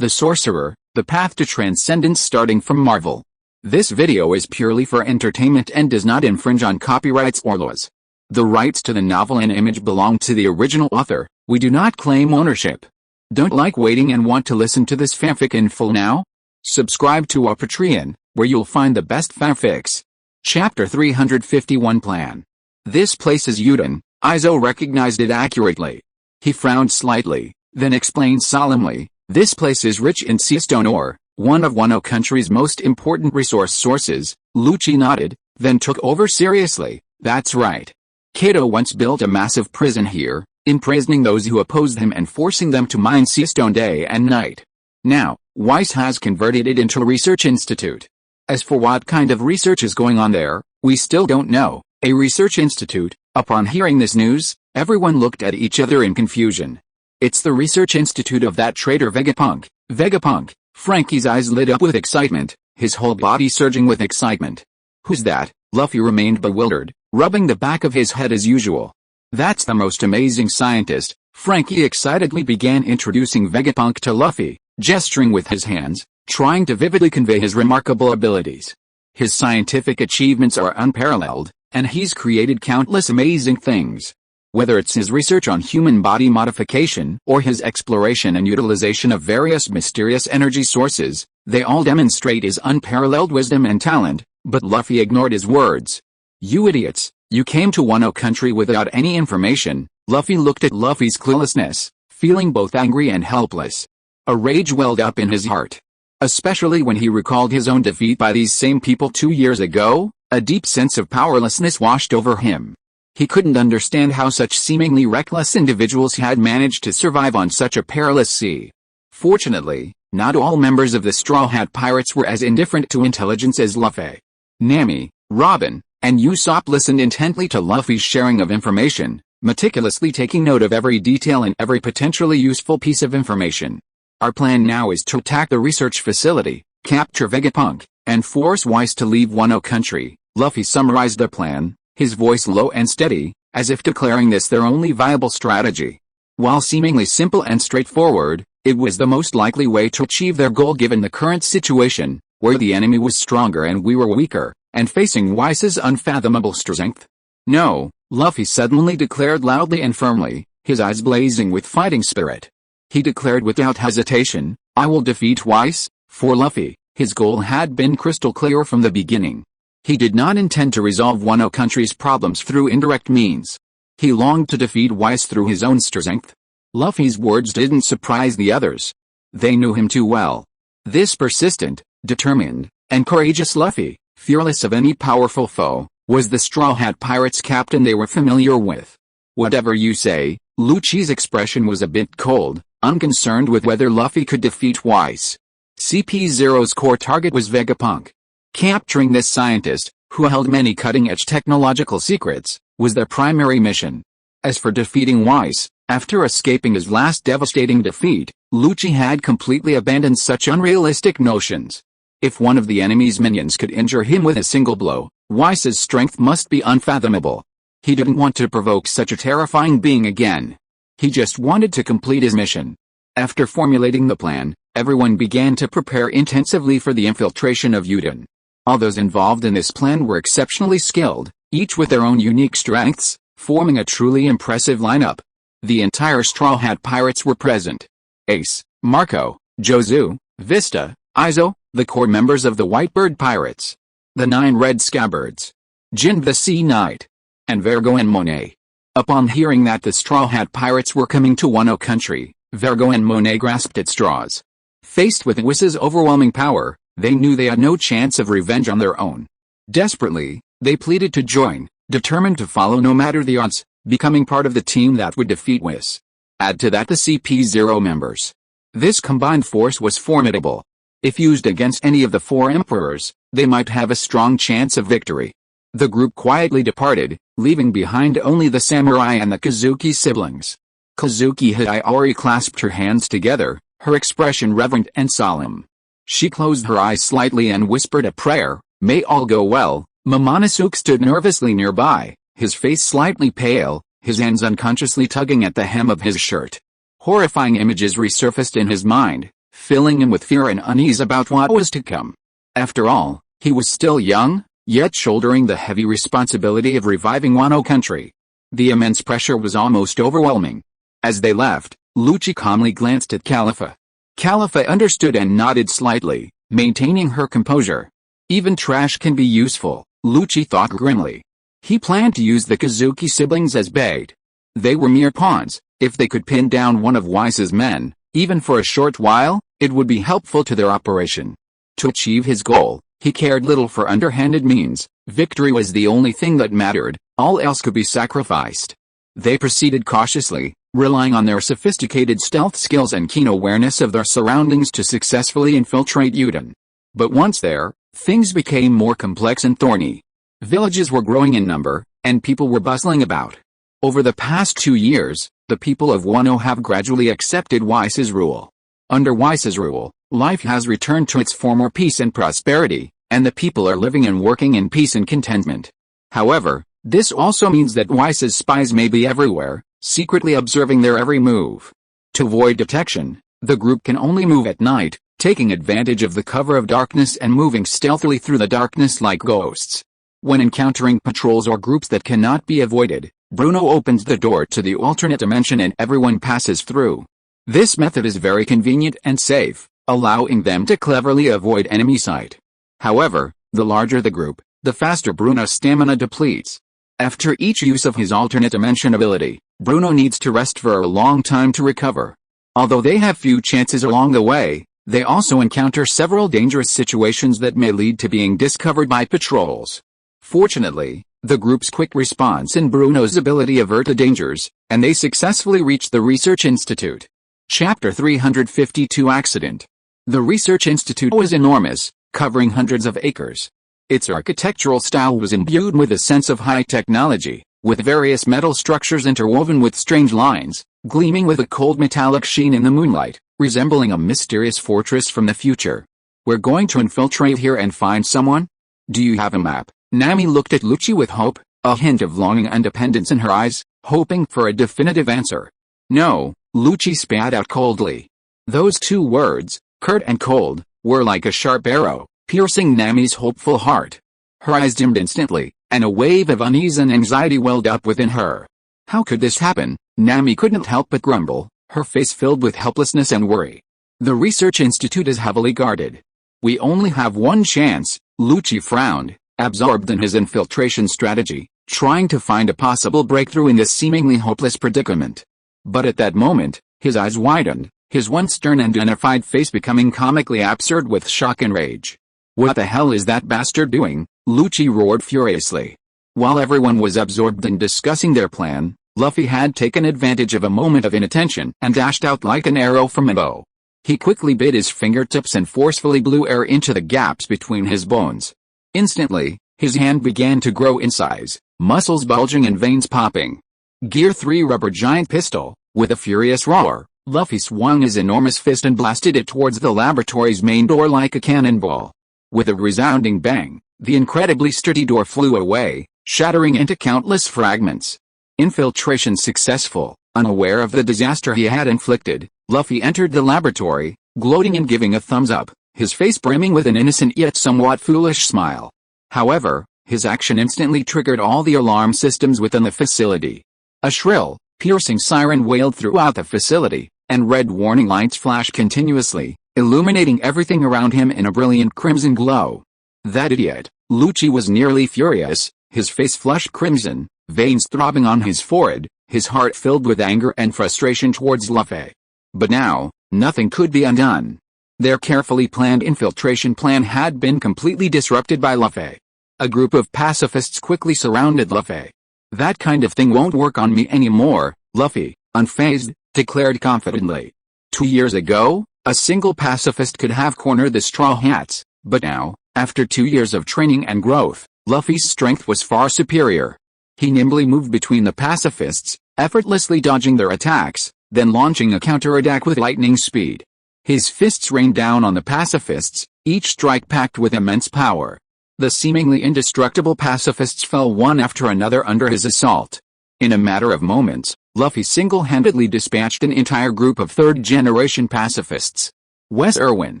The Sorcerer, The Path to Transcendence starting from Marvel. This video is purely for entertainment and does not infringe on copyrights or laws. The rights to the novel and image belong to the original author. We do not claim ownership. Don't like waiting and want to listen to this fanfic in full now? Subscribe to our Patreon, where you'll find the best fanfics. Chapter 351 Plan. This place is Uden. Izo recognized it accurately. He frowned slightly, then explained solemnly, "This place is rich in seastone ore, one of Wano country's most important resource sources." Lucci nodded, then took over seriously. "That's right. Kato once built a massive prison here, imprisoning those who opposed him and forcing them to mine seastone day and night. Now, Weiss has converted it into a research institute. As for what kind of research is going on there, we still don't know." A research institute? Upon hearing this news, everyone looked at each other in confusion. "It's the research institute of that traitor Vegapunk." Vegapunk? Frankie's eyes lit up with excitement, his whole body surging with excitement. "Who's that?" Luffy remained bewildered, rubbing the back of his head as usual. "That's the most amazing scientist." Frankie excitedly began introducing Vegapunk to Luffy, gesturing with his hands, trying to vividly convey his remarkable abilities. His scientific achievements are unparalleled, and he's created countless amazing things. Whether it's his research on human body modification or his exploration and utilization of various mysterious energy sources, they all demonstrate his unparalleled wisdom and talent. But Luffy ignored his words. "You idiots, you came to Wano country without any information." Luffy looked at Luffy's cluelessness, feeling both angry and helpless. A rage welled up in his heart. Especially when he recalled his own defeat by these same people 2 years ago, a deep sense of powerlessness washed over him. He couldn't understand how such seemingly reckless individuals had managed to survive on such a perilous sea. Fortunately, not all members of the Straw Hat Pirates were as indifferent to intelligence as Luffy. Nami, Robin, and Usopp listened intently to Luffy's sharing of information, meticulously taking note of every detail and every potentially useful piece of information. "Our plan now is to attack the research facility, capture Vegapunk, and force Weiss to leave Wano country." Luffy summarized the plan, his voice low and steady, as if declaring this their only viable strategy. While seemingly simple and straightforward, it was the most likely way to achieve their goal given the current situation, where the enemy was stronger and we were weaker, and facing Weiss's unfathomable strength. "No," Luffy suddenly declared loudly and firmly, his eyes blazing with fighting spirit. He declared without hesitation, "I will defeat Weiss." For Luffy, his goal had been crystal clear from the beginning. He did not intend to resolve Wano country's problems through indirect means. He longed to defeat Weiss through his own strength. Luffy's words didn't surprise the others. They knew him too well. This persistent, determined, and courageous Luffy, fearless of any powerful foe, was the Straw Hat Pirates captain they were familiar with. "Whatever you say." Lucci's expression was a bit cold, unconcerned with whether Luffy could defeat Weiss. CP0's core target was Vegapunk. Capturing this scientist, who held many cutting-edge technological secrets, was their primary mission. As for defeating Weiss, after escaping his last devastating defeat, Lucci had completely abandoned such unrealistic notions. If one of the enemy's minions could injure him with a single blow, Weiss's strength must be unfathomable. He didn't want to provoke such a terrifying being again. He just wanted to complete his mission. After formulating the plan, everyone began to prepare intensively for the infiltration of Uden. All those involved in this plan were exceptionally skilled, each with their own unique strengths, forming a truly impressive lineup. The entire Straw Hat Pirates were present. Ace, Marco, Jozu, Vista, Izo, the core members of the Whitebird Pirates, the 9 Red Scabbards, Jin the Sea Knight, and Vergo and Monet. Upon hearing that the Straw Hat Pirates were coming to Wano country, Vergo and Monet grasped at straws. Faced with Weiss's overwhelming power, they knew they had no chance of revenge on their own. Desperately, they pleaded to join, determined to follow no matter the odds, becoming part of the team that would defeat Weiss. Add to that the CP0 members. This combined force was formidable. If used against any of the 4 emperors, they might have a strong chance of victory. The group quietly departed, leaving behind only the samurai and the Kazuki siblings. Kazuki Hidayori clasped her hands together, her expression reverent and solemn. She closed her eyes slightly and whispered a prayer, "May all go well." Momonosuke stood nervously nearby, his face slightly pale, his hands unconsciously tugging at the hem of his shirt. Horrifying images resurfaced in his mind, filling him with fear and unease about what was to come. After all, he was still young, yet shouldering the heavy responsibility of reviving Wano country. The immense pressure was almost overwhelming. As they left, Lucci calmly glanced at Califa. Califa understood and nodded slightly, maintaining her composure. Even trash can be useful, Lucci thought grimly. He planned to use the Kazuki siblings as bait. They were mere pawns. If they could pin down one of Weiss's men, even for a short while, it would be helpful to their operation. To achieve his goal, he cared little for underhanded means. Victory was the only thing that mattered, all else could be sacrificed. They proceeded cautiously, relying on their sophisticated stealth skills and keen awareness of their surroundings to successfully infiltrate Yuden. But once there, things became more complex and thorny. Villages were growing in number, and people were bustling about. Over the past 2 years, the people of Wano have gradually accepted Weiss's rule. Under Weiss's rule, life has returned to its former peace and prosperity, and the people are living and working in peace and contentment. However, this also means that Weiss's spies may be everywhere, secretly observing their every move. To avoid detection, the group can only move at night, taking advantage of the cover of darkness and moving stealthily through the darkness like ghosts. When encountering patrols or groups that cannot be avoided, Bruno opens the door to the alternate dimension and everyone passes through. This method is very convenient and safe, allowing them to cleverly avoid enemy sight. However, the larger the group, the faster Bruno's stamina depletes. After each use of his alternate dimension ability, Bruno needs to rest for a long time to recover. Although they have few chances along the way, they also encounter several dangerous situations that may lead to being discovered by patrols. Fortunately, the group's quick response and Bruno's ability avert the dangers, and they successfully reach the Research Institute. Chapter 352 Accident. The Research Institute was enormous, covering hundreds of acres. Its architectural style was imbued with a sense of high technology, with various metal structures interwoven with strange lines, gleaming with a cold metallic sheen in the moonlight, resembling a mysterious fortress from the future. We're going to infiltrate here and find someone? Do you have a map? Nami looked at Lucci with hope, a hint of longing and dependence in her eyes, hoping for a definitive answer. No, Lucci spat out coldly. Those two words, curt and cold, were like a sharp arrow, piercing Nami's hopeful heart. Her eyes dimmed instantly, and a wave of unease and anxiety welled up within her. How could this happen? Nami couldn't help but grumble, her face filled with helplessness and worry. The Research Institute is heavily guarded. We only have one chance, Lucci frowned, absorbed in his infiltration strategy, trying to find a possible breakthrough in this seemingly hopeless predicament. But at that moment, his eyes widened, his once stern and dignified face becoming comically absurd with shock and rage. What the hell is that bastard doing? Lucci roared furiously. While everyone was absorbed in discussing their plan, Luffy had taken advantage of a moment of inattention and dashed out like an arrow from a bow. He quickly bit his fingertips and forcefully blew air into the gaps between his bones. Instantly, his hand began to grow in size, muscles bulging and veins popping. Gear 3 rubber giant pistol. With a furious roar, Luffy swung his enormous fist and blasted it towards the laboratory's main door like a cannonball. With a resounding bang, the incredibly sturdy door flew away, shattering into countless fragments. Infiltration successful. Unaware of the disaster he had inflicted, Luffy entered the laboratory, gloating and giving a thumbs up, his face brimming with an innocent yet somewhat foolish smile. However, his action instantly triggered all the alarm systems within the facility. A shrill, piercing siren wailed throughout the facility, and red warning lights flashed continuously, illuminating everything around him in a brilliant crimson glow. That idiot, Lucci was nearly furious, his face flushed crimson, veins throbbing on his forehead, his heart filled with anger and frustration towards Luffy. But now, nothing could be undone. Their carefully planned infiltration plan had been completely disrupted by Luffy. A group of pacifists quickly surrounded Luffy. That kind of thing won't work on me anymore, Luffy, unfazed, declared confidently. 2 years ago, a single pacifist could have cornered the Straw Hats, but now, after 2 years of training and growth, Luffy's strength was far superior. He nimbly moved between the pacifists, effortlessly dodging their attacks, then launching a counterattack with lightning speed. His fists rained down on the pacifists, each strike packed with immense power. The seemingly indestructible pacifists fell one after another under his assault. In a matter of moments, Luffy single-handedly dispatched an entire group of third-generation pacifists. Wes Erwin.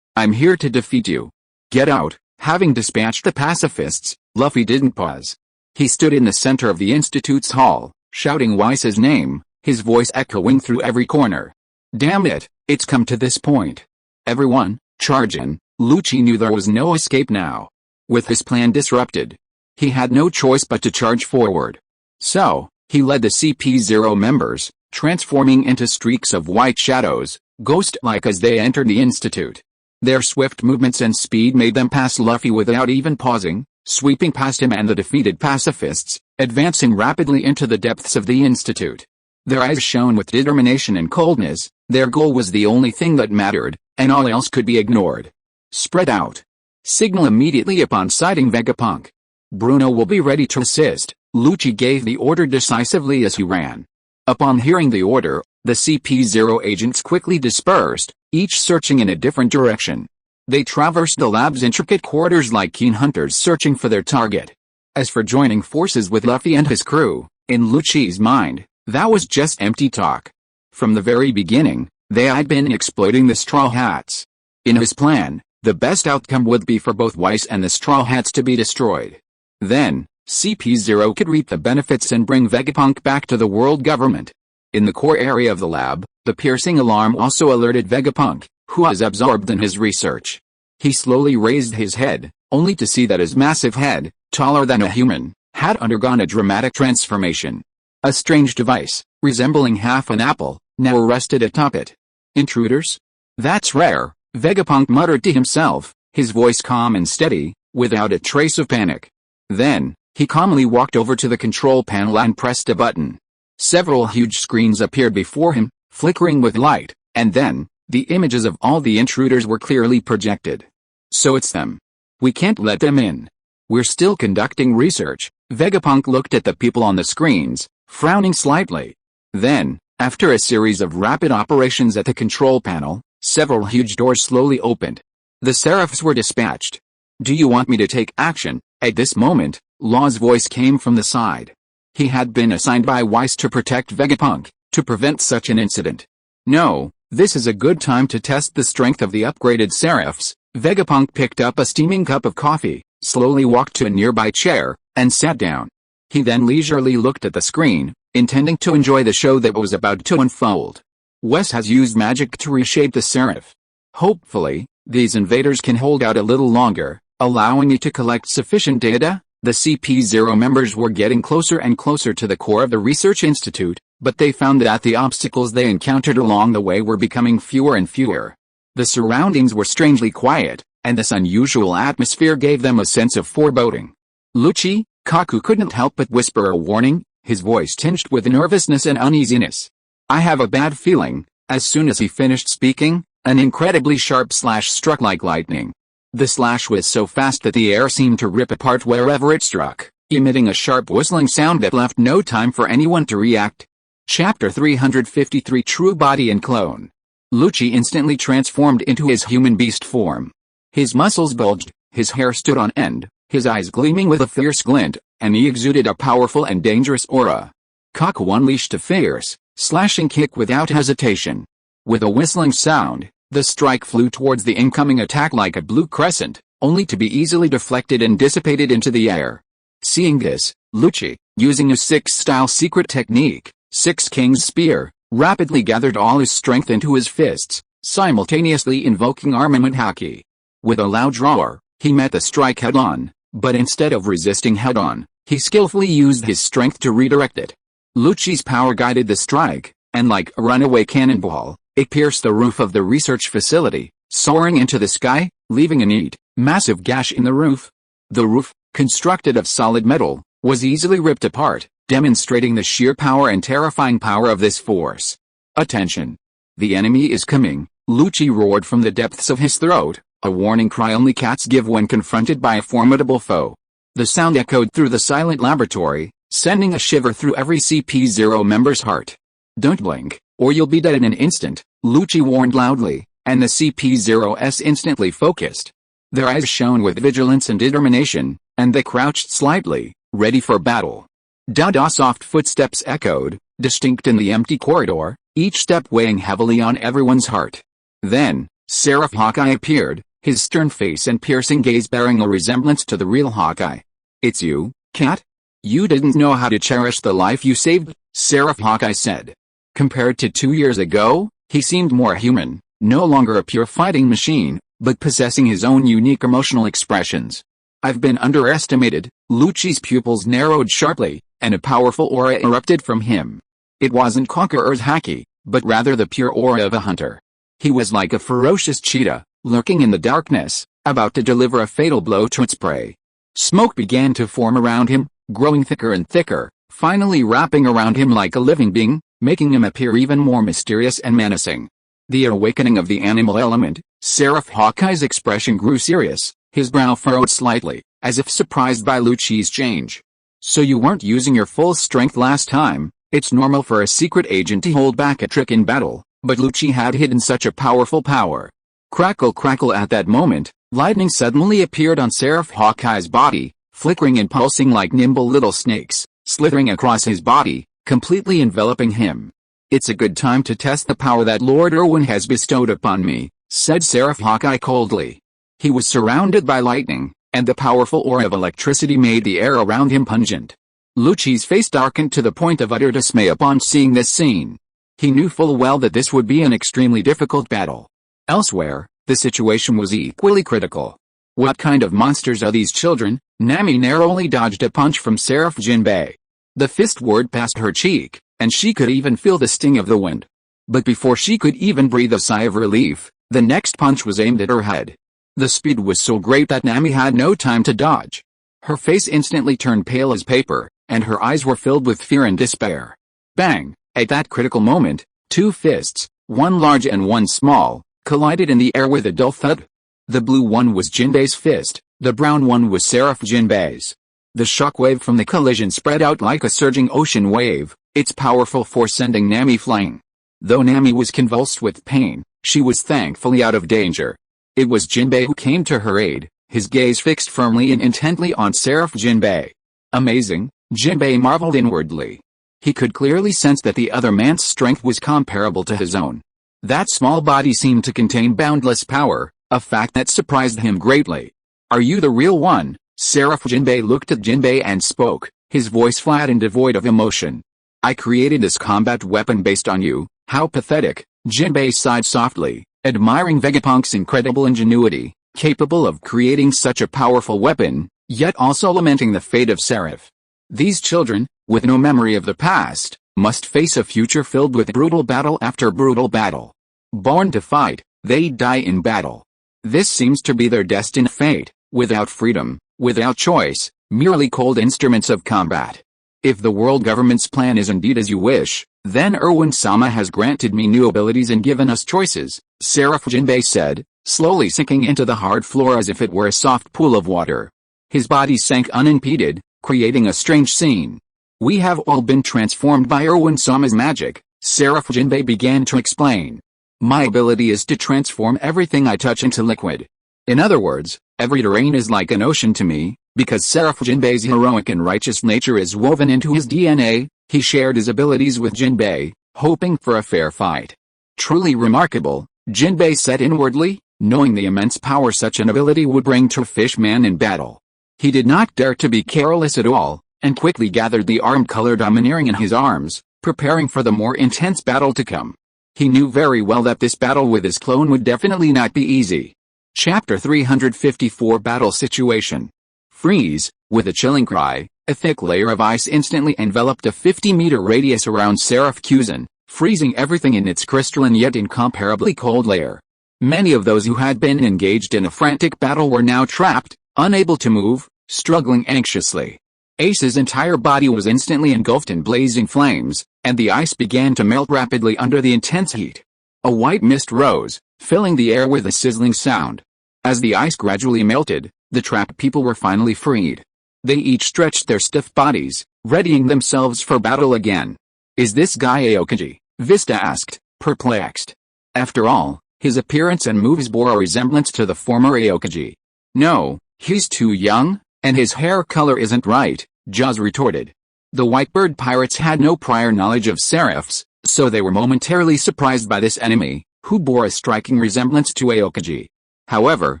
I'm here to defeat you. Get out. Having dispatched the pacifists, Luffy didn't pause. He stood in the center of the Institute's hall, shouting Weiss's name, his voice echoing through every corner. Damn it, it's come to this point. Everyone, charge in. Lucci knew there was no escape now. With his plan disrupted, he had no choice but to charge forward. So, he led the CP0 members, transforming into streaks of white shadows, ghost-like as they entered the Institute. Their swift movements and speed made them pass Luffy without even pausing, sweeping past him and the defeated pacifists, advancing rapidly into the depths of the Institute. Their eyes shone with determination and coldness. Their goal was the only thing that mattered, and all else could be ignored. Spread out. Signal immediately upon sighting Vegapunk. Bruno will be ready to assist. Lucci gave the order decisively as he ran. Upon hearing the order, the CP0 agents quickly dispersed, each searching in a different direction. They traversed the lab's intricate corridors like keen hunters searching for their target. As for joining forces with Luffy and his crew, in Lucci's mind, that was just empty talk. From the very beginning, they had been exploiting the Straw Hats. In his plan, the best outcome would be for both Weiss and the Straw Hats to be destroyed. Then, CP0 could reap the benefits and bring Vegapunk back to the world government. In the core area of the lab, the piercing alarm also alerted Vegapunk, who was absorbed in his research. He slowly raised his head, only to see that his massive head, taller than a human, had undergone a dramatic transformation. A strange device, resembling half an apple, now rested atop it. Intruders? That's rare, Vegapunk muttered to himself, his voice calm and steady, without a trace of panic. Then, he calmly walked over to the control panel and pressed a button. Several huge screens appeared before him, flickering with light, and then, the images of all the intruders were clearly projected. So it's them. We can't let them in. We're still conducting research. Vegapunk looked at the people on the screens, frowning slightly. Then, after a series of rapid operations at the control panel, several huge doors slowly opened. The Seraphs were dispatched. Do you want me to take action? At this moment, Law's voice came from the side. He had been assigned by Weiss to protect Vegapunk, to prevent such an incident. No, this is a good time to test the strength of the upgraded Seraphs. Vegapunk picked up a steaming cup of coffee, slowly walked to a nearby chair, and sat down. He then leisurely looked at the screen, intending to enjoy the show that was about to unfold. Wes has used magic to reshape the Seraph. Hopefully, these invaders can hold out a little longer, allowing me to collect sufficient data. The CP0 members were getting closer and closer to the core of the Research Institute, but they found that the obstacles they encountered along the way were becoming fewer and fewer. The surroundings were strangely quiet, and this unusual atmosphere gave them a sense of foreboding. Lucci, Kaku couldn't help but whisper a warning, his voice tinged with nervousness and uneasiness. I have a bad feeling. As soon as he finished speaking, an incredibly sharp slash struck like lightning. The slash was so fast that the air seemed to rip apart wherever it struck, emitting a sharp whistling sound that left no time for anyone to react. Chapter 353 True Body and Clone. Lucci instantly transformed into his human beast form. His muscles bulged, his hair stood on end, his eyes gleaming with a fierce glint, and he exuded a powerful and dangerous aura. Kaku unleashed a fierce, slashing kick without hesitation. With a whistling sound, the strike flew towards the incoming attack like a blue crescent, only to be easily deflected and dissipated into the air. Seeing this, Lucci, using a six-style secret technique, Six Kings Spear, rapidly gathered all his strength into his fists, simultaneously invoking armament haki. With a loud roar, he met the strike head-on, but instead of resisting head-on, he skillfully used his strength to redirect it. Lucci's power guided the strike, and like a runaway cannonball, it pierced the roof of the research facility, soaring into the sky, leaving a neat, massive gash in the roof. The roof, constructed of solid metal, was easily ripped apart, demonstrating the sheer power and terrifying power of this force. Attention! The enemy is coming, Lucci roared from the depths of his throat, a warning cry only cats give when confronted by a formidable foe. The sound echoed through the silent laboratory, sending a shiver through every CP0 member's heart. Don't blink, or you'll be dead in an instant, Lucci warned loudly, and the CP0s instantly focused. Their eyes shone with vigilance and determination, and they crouched slightly, ready for battle. Da-da soft footsteps echoed, distinct in the empty corridor, each step weighing heavily on everyone's heart. Then, Seraph Hawkeye appeared, his stern face and piercing gaze bearing a resemblance to the real Hawkeye. "It's you, Cat? You didn't know how to cherish the life you saved," Seraph Hawkeye said. Compared to 2 years ago, he seemed more human, no longer a pure fighting machine, but possessing his own unique emotional expressions. "I've been underestimated." Lucci's pupils narrowed sharply, and a powerful aura erupted from him. It wasn't Conqueror's haki, but rather the pure aura of a hunter. He was like a ferocious cheetah, lurking in the darkness, about to deliver a fatal blow to its prey. Smoke began to form around him, growing thicker and thicker, finally wrapping around him like a living being, making him appear even more mysterious and menacing. The awakening of the animal element, Seraph Hawkeye's expression grew serious, his brow furrowed slightly, as if surprised by Lucci's change. "So you weren't using your full strength last time. It's normal for a secret agent to hold back a trick in battle, but Lucci had hidden such a powerful power." Crackle crackle. At that moment, lightning suddenly appeared on Seraph Hawkeye's body, flickering and pulsing like nimble little snakes, slithering across his body, completely enveloping him. "It's a good time to test the power that Lord Erwin has bestowed upon me," said Seraph Hawkeye coldly. He was surrounded by lightning, and the powerful aura of electricity made the air around him pungent. Lucci's face darkened to the point of utter dismay upon seeing this scene. He knew full well that this would be an extremely difficult battle. Elsewhere, the situation was equally critical. "What kind of monsters are these children?" Nami narrowly dodged a punch from Seraph Jinbei. The fist whirred past her cheek, and she could even feel the sting of the wind. But before she could even breathe a sigh of relief, the next punch was aimed at her head. The speed was so great that Nami had no time to dodge. Her face instantly turned pale as paper, and her eyes were filled with fear and despair. Bang! At that critical moment, two fists, one large and one small, collided in the air with a dull thud. The blue one was Jinbei's fist, the brown one was Seraph Jinbei's. The shockwave from the collision spread out like a surging ocean wave, its powerful force sending Nami flying. Though Nami was convulsed with pain, she was thankfully out of danger. It was Jinbei who came to her aid, his gaze fixed firmly and intently on Seraph Jinbei. "Amazing," Jinbei marveled inwardly. He could clearly sense that the other man's strength was comparable to his own. That small body seemed to contain boundless power, a fact that surprised him greatly. "Are you the real one?" Seraph Jinbei looked at Jinbei and spoke, his voice flat and devoid of emotion. "I created this combat weapon based on you." "How pathetic," Jinbei sighed softly, admiring Vegapunk's incredible ingenuity, capable of creating such a powerful weapon, yet also lamenting the fate of Seraph. These children, with no memory of the past, must face a future filled with brutal battle after brutal battle. Born to fight, they die in battle. This seems to be their destined fate, without freedom, without choice, merely cold instruments of combat. If the world government's plan is indeed as you wish, then Erwin-sama has granted me new abilities and given us choices, Seraph Jinbei said, slowly sinking into the hard floor as if it were a soft pool of water. His body sank unimpeded, creating a strange scene. "We have all been transformed by Erwin-sama's magic," Seraph Jinbei began to explain. "My ability is to transform everything I touch into liquid. In other words, every terrain is like an ocean to me." Because Seraph Jinbei's heroic and righteous nature is woven into his DNA, he shared his abilities with Jinbei, hoping for a fair fight. "Truly remarkable," Jinbei said inwardly, knowing the immense power such an ability would bring to a fishman in battle. He did not dare to be careless at all, and quickly gathered the arm-color domineering in his arms, preparing for the more intense battle to come. He knew very well that this battle with his clone would definitely not be easy. Chapter 354 Battle Situation. Freeze! With a chilling cry, a thick layer of ice instantly enveloped a 50-meter radius around Seraph Kuzan, freezing everything in its crystalline yet incomparably cold layer. Many of those who had been engaged in a frantic battle were now trapped, unable to move, struggling anxiously. Ace's entire body was instantly engulfed in blazing flames, and the ice began to melt rapidly under the intense heat. A white mist rose, filling the air with a sizzling sound. As the ice gradually melted, the trapped people were finally freed. They each stretched their stiff bodies, readying themselves for battle again. "Is this guy Aokiji?" Vista asked, perplexed. After all, his appearance and moves bore a resemblance to the former Aokiji. "No, he's too young, and his hair color isn't right," Jaws retorted. The Whitebird pirates had no prior knowledge of Seraphs, so they were momentarily surprised by this enemy, who bore a striking resemblance to Aokiji. However,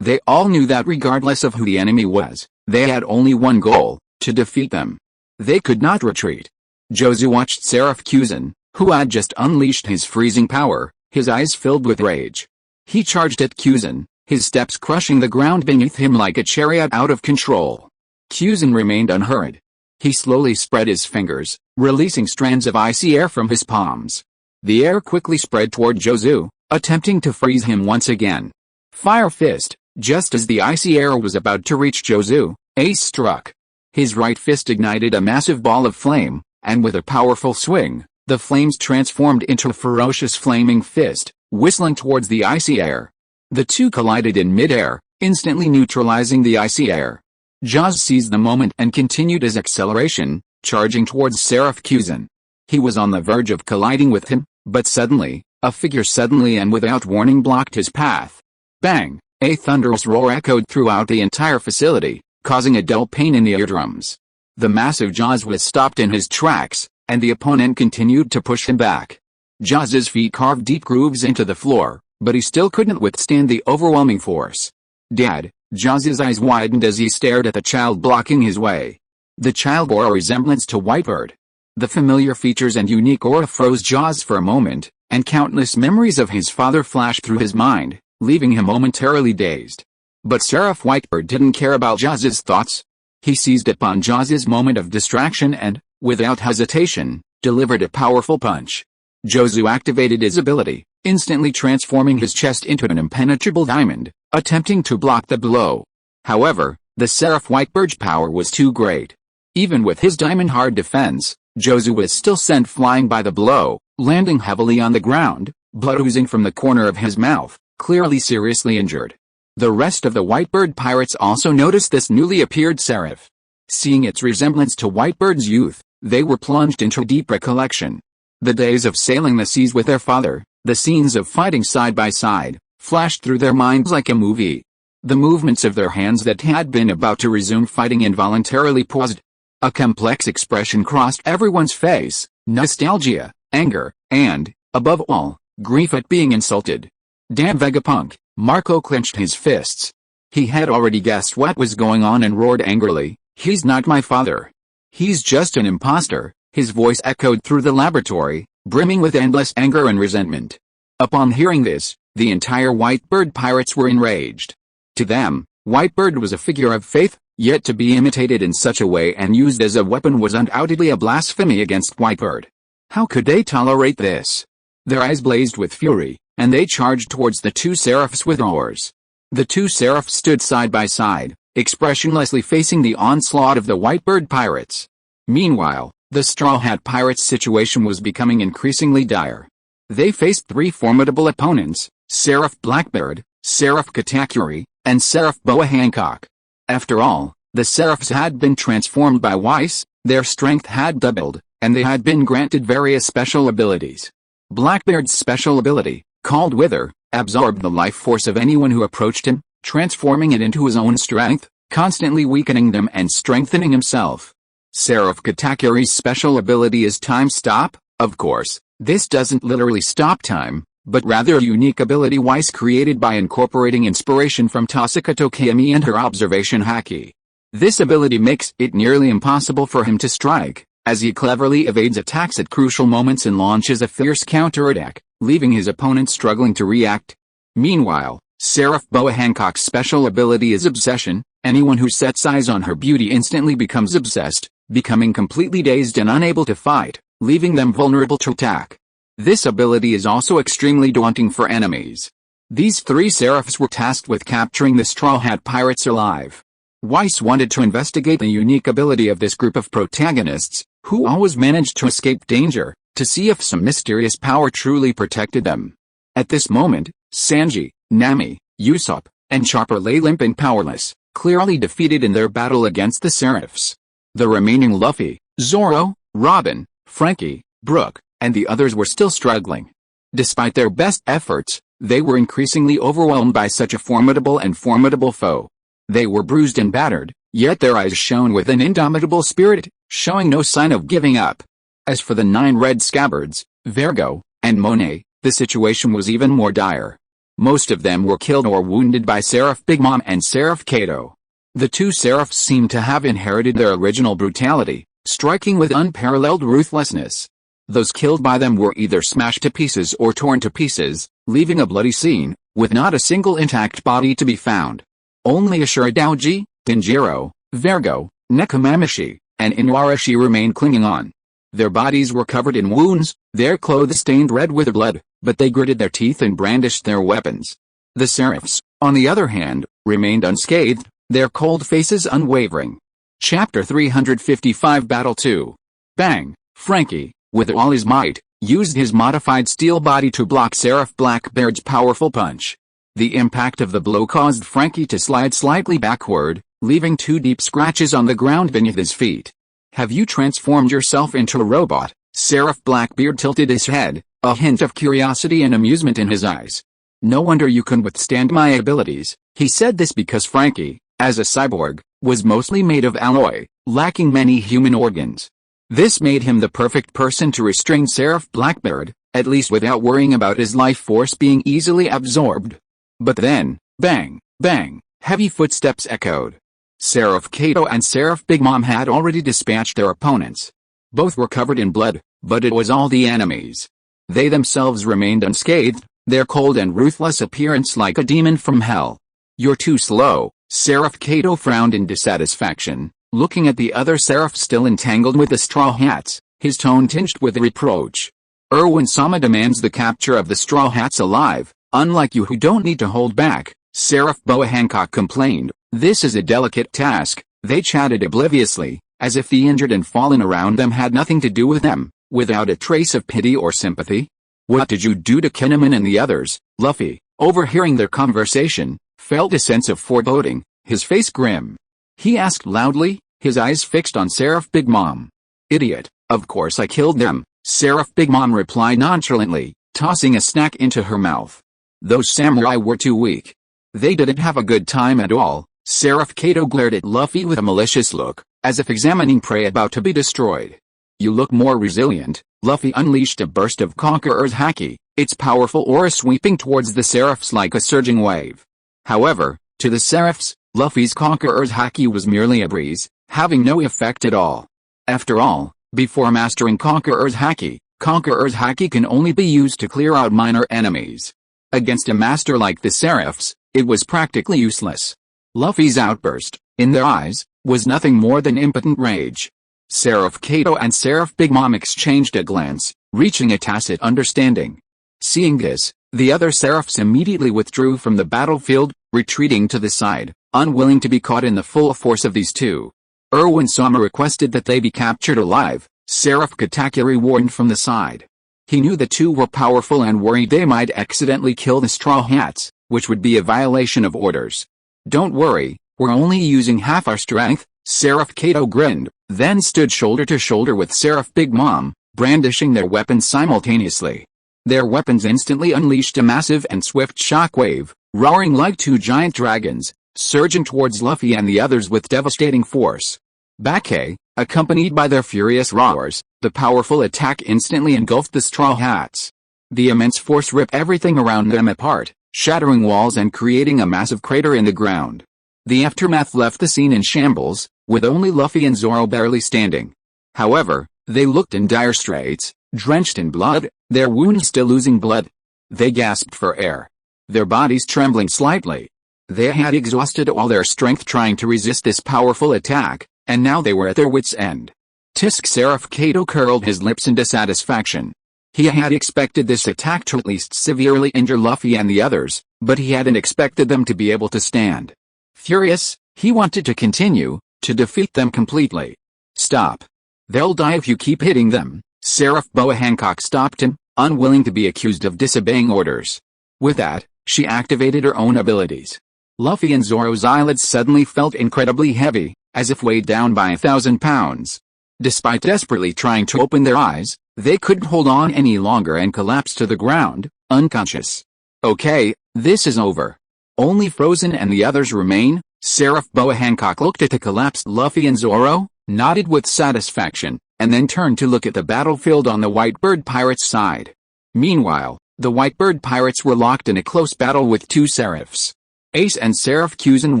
they all knew that regardless of who the enemy was, they had only one goal: to defeat them. They could not retreat. Jozu watched Seraph Kuzan, who had just unleashed his freezing power, his eyes filled with rage. He charged at Kuzan, his steps crushing the ground beneath him like a chariot out of control. Kuzan remained unhurried. He slowly spread his fingers, releasing strands of icy air from his palms. The air quickly spread toward Jozu, attempting to freeze him once again. Fire Fist. Just as the icy air was about to reach Jozu, Ace struck. His right fist ignited a massive ball of flame, and with a powerful swing, the flames transformed into a ferocious flaming fist, whistling towards the icy air. The two collided in mid-air, instantly neutralizing the icy air. Jaws seized the moment and continued his acceleration, charging towards Seraph Kuzan. He was on the verge of colliding with him, but suddenly, a figure suddenly and without warning blocked his path. Bang! A thunderous roar echoed throughout the entire facility, causing a dull pain in the eardrums. The massive Jaws was stopped in his tracks, and the opponent continued to push him back. Jaws' feet carved deep grooves into the floor, but he still couldn't withstand the overwhelming force. Dad! Jaws' eyes widened as he stared at the child blocking his way. The child bore a resemblance to Whitebird. The familiar features and unique aura froze Jaws for a moment, and countless memories of his father flashed through his mind, leaving him momentarily dazed. But Seraph Whitebird didn't care about Jaws' thoughts. He seized upon Jaws' moment of distraction and, without hesitation, delivered a powerful punch. Jozu activated his ability, instantly transforming his chest into an impenetrable diamond, attempting to block the blow. However, the Seraph Whitebird's power was too great. Even with his diamond-hard defense, Jozu was still sent flying by the blow, landing heavily on the ground, blood oozing from the corner of his mouth, clearly seriously injured. The rest of the Whitebird pirates also noticed this newly appeared Seraph. Seeing its resemblance to Whitebird's youth, they were plunged into deep recollection. The days of sailing the seas with their father, the scenes of fighting side by side, flashed through their minds like a movie. The movements of their hands that had been about to resume fighting involuntarily paused. A complex expression crossed everyone's face: nostalgia, anger, and, above all, grief at being insulted. Damn Vegapunk! Marco clenched his fists. He had already guessed what was going on and roared angrily, "He's not my father. He's just an imposter." His voice echoed through the laboratory, brimming with endless anger and resentment. Upon hearing this, the entire Whitebird pirates were enraged. To them, Whitebird was a figure of faith, yet to be imitated in such a way and used as a weapon was undoubtedly a blasphemy against Whitebird. How could they tolerate this? Their eyes blazed with fury, and they charged towards the two Seraphs with oars. The two Seraphs stood side by side, expressionlessly facing the onslaught of the Whitebird pirates. Meanwhile, the Straw Hat Pirates' situation was becoming increasingly dire. They faced three formidable opponents: Seraph Blackbeard, Seraph Katakuri, and Seraph Boa Hancock. After all, the Seraphs had been transformed by Weiss, their strength had doubled, and they had been granted various special abilities. Blackbeard's special ability, called Wither, absorbed the life force of anyone who approached him, transforming it into his own strength, constantly weakening them and strengthening himself. Seraph Katakuri's special ability is Time Stop. Of course, this doesn't literally stop time, but rather a unique ability Weiss created by incorporating inspiration from Tasuka Tokiyami and her observation haki. This ability makes it nearly impossible for him to strike, as he cleverly evades attacks at crucial moments and launches a fierce counterattack, leaving his opponent struggling to react. Meanwhile, Seraph Boa Hancock's special ability is Obsession. Anyone who sets eyes on her beauty instantly becomes obsessed, becoming completely dazed and unable to fight, leaving them vulnerable to attack. This ability is also extremely daunting for enemies. These three Seraphs were tasked with capturing the Straw Hat Pirates alive. Weiss wanted to investigate the unique ability of this group of protagonists, who always managed to escape danger, to see if some mysterious power truly protected them. At this moment, Sanji, Nami, Usopp, and Chopper lay limp and powerless, clearly defeated in their battle against the Seraphs. The remaining Luffy, Zoro, Robin, Frankie, Brook, and the others were still struggling. Despite their best efforts, they were increasingly overwhelmed by such a formidable foe. They were bruised and battered, yet their eyes shone with an indomitable spirit, showing no sign of giving up. As for the 9 red scabbards, Vergo, and Monet, the situation was even more dire. Most of them were killed or wounded by Seraph Big Mom and Seraph Kato. The two Seraphs seemed to have inherited their original brutality, striking with unparalleled ruthlessness. Those killed by them were either smashed to pieces or torn to pieces, leaving a bloody scene, with not a single intact body to be found. Only Ashura-doji, Denjiro, Vergo, Nekomamushi, and Inuarashi remained clinging on. Their bodies were covered in wounds, their clothes stained red with blood, but they gritted their teeth and brandished their weapons. The Seraphs, on the other hand, remained unscathed, their cold faces unwavering. Chapter 355 Battle 2. Bang! Frankie, with all his might, used his modified steel body to block Seraph Blackbeard's powerful punch. The impact of the blow caused Frankie to slide slightly backward, leaving 2 deep scratches on the ground beneath his feet. Have you transformed yourself into a robot? Seraph Blackbeard tilted his head, a hint of curiosity and amusement in his eyes. No wonder you can withstand my abilities. He said this because Frankie, as a cyborg, was mostly made of alloy, lacking many human organs. This made him the perfect person to restrain Seraph Blackbeard, at least without worrying about his life force being easily absorbed. But then, bang, bang, heavy footsteps echoed. Seraph Kato and Seraph Big Mom had already dispatched their opponents. Both were covered in blood, but it was all the enemies. They themselves remained unscathed, their cold and ruthless appearance like a demon from hell. You're too slow, Seraph Kato frowned in dissatisfaction, looking at the other Seraph still entangled with the Straw Hats, his tone tinged with reproach. Erwin-sama demands the capture of the Straw Hats alive, unlike you who don't need to hold back, Seraph Boa Hancock complained. This is a delicate task. They chatted obliviously, as if the injured and fallen around them had nothing to do with them, without a trace of pity or sympathy. What did you do to Kinnaman and the others? Luffy, overhearing their conversation, felt a sense of foreboding, his face grim. He asked loudly, his eyes fixed on Seraph Big Mom. Idiot, of course I killed them, Seraph Big Mom replied nonchalantly, tossing a snack into her mouth. Those samurai were too weak. They didn't have a good time at all. Seraph Kato glared at Luffy with a malicious look, as if examining prey about to be destroyed. You look more resilient. Luffy unleashed a burst of Conqueror's Haki, its powerful aura sweeping towards the Seraphs like a surging wave. However, to the Seraphs, Luffy's Conqueror's Haki was merely a breeze, having no effect at all. After all, before mastering Conqueror's Haki can only be used to clear out minor enemies. Against a master like the Seraphs, it was practically useless. Luffy's outburst, in their eyes, was nothing more than impotent rage. Seraph Kato and Seraph Big Mom exchanged a glance, reaching a tacit understanding. Seeing this, the other Seraphs immediately withdrew from the battlefield, retreating to the side, unwilling to be caught in the full force of these two. Erwin-sama requested that they be captured alive, Seraph Katakuri warned from the side. He knew the two were powerful and worried they might accidentally kill the Straw Hats, which would be a violation of orders. Don't worry, we're only using half our strength, Seraph Kato grinned, then stood shoulder to shoulder with Seraph Big Mom, brandishing their weapons simultaneously. Their weapons instantly unleashed a massive and swift shockwave, roaring like 2 giant dragons, surging towards Luffy and the others with devastating force. Bakke, accompanied by their furious roars, the powerful attack instantly engulfed the Straw Hats. The immense force ripped everything around them apart, shattering walls and creating a massive crater in the ground. The aftermath left the scene in shambles, with only Luffy and Zoro barely standing. However, they looked in dire straits, drenched in blood, their wounds still oozing blood. They gasped for air, their bodies trembling slightly. They had exhausted all their strength trying to resist this powerful attack, and now they were at their wits' end. Tisk Seraph Kato curled his lips in dissatisfaction. He had expected this attack to at least severely injure Luffy and the others, but he hadn't expected them to be able to stand. Furious, he wanted to continue, to defeat them completely. Stop. They'll die if you keep hitting them. Seraph Boa Hancock stopped him, unwilling to be accused of disobeying orders. With that, she activated her own abilities. Luffy and Zoro's eyelids suddenly felt incredibly heavy, as if weighed down by 1,000 pounds. Despite desperately trying to open their eyes, they couldn't hold on any longer and collapsed to the ground, unconscious. Okay, this is over. Only Frozen and the others remain. Seraph Boa Hancock looked at the collapsed Luffy and Zoro, nodded with satisfaction, and then turned to look at the battlefield on the Whitebird Pirates' side. Meanwhile, The Whitebird pirates were locked in a close battle with two Seraphs. Ace and Seraph Cusin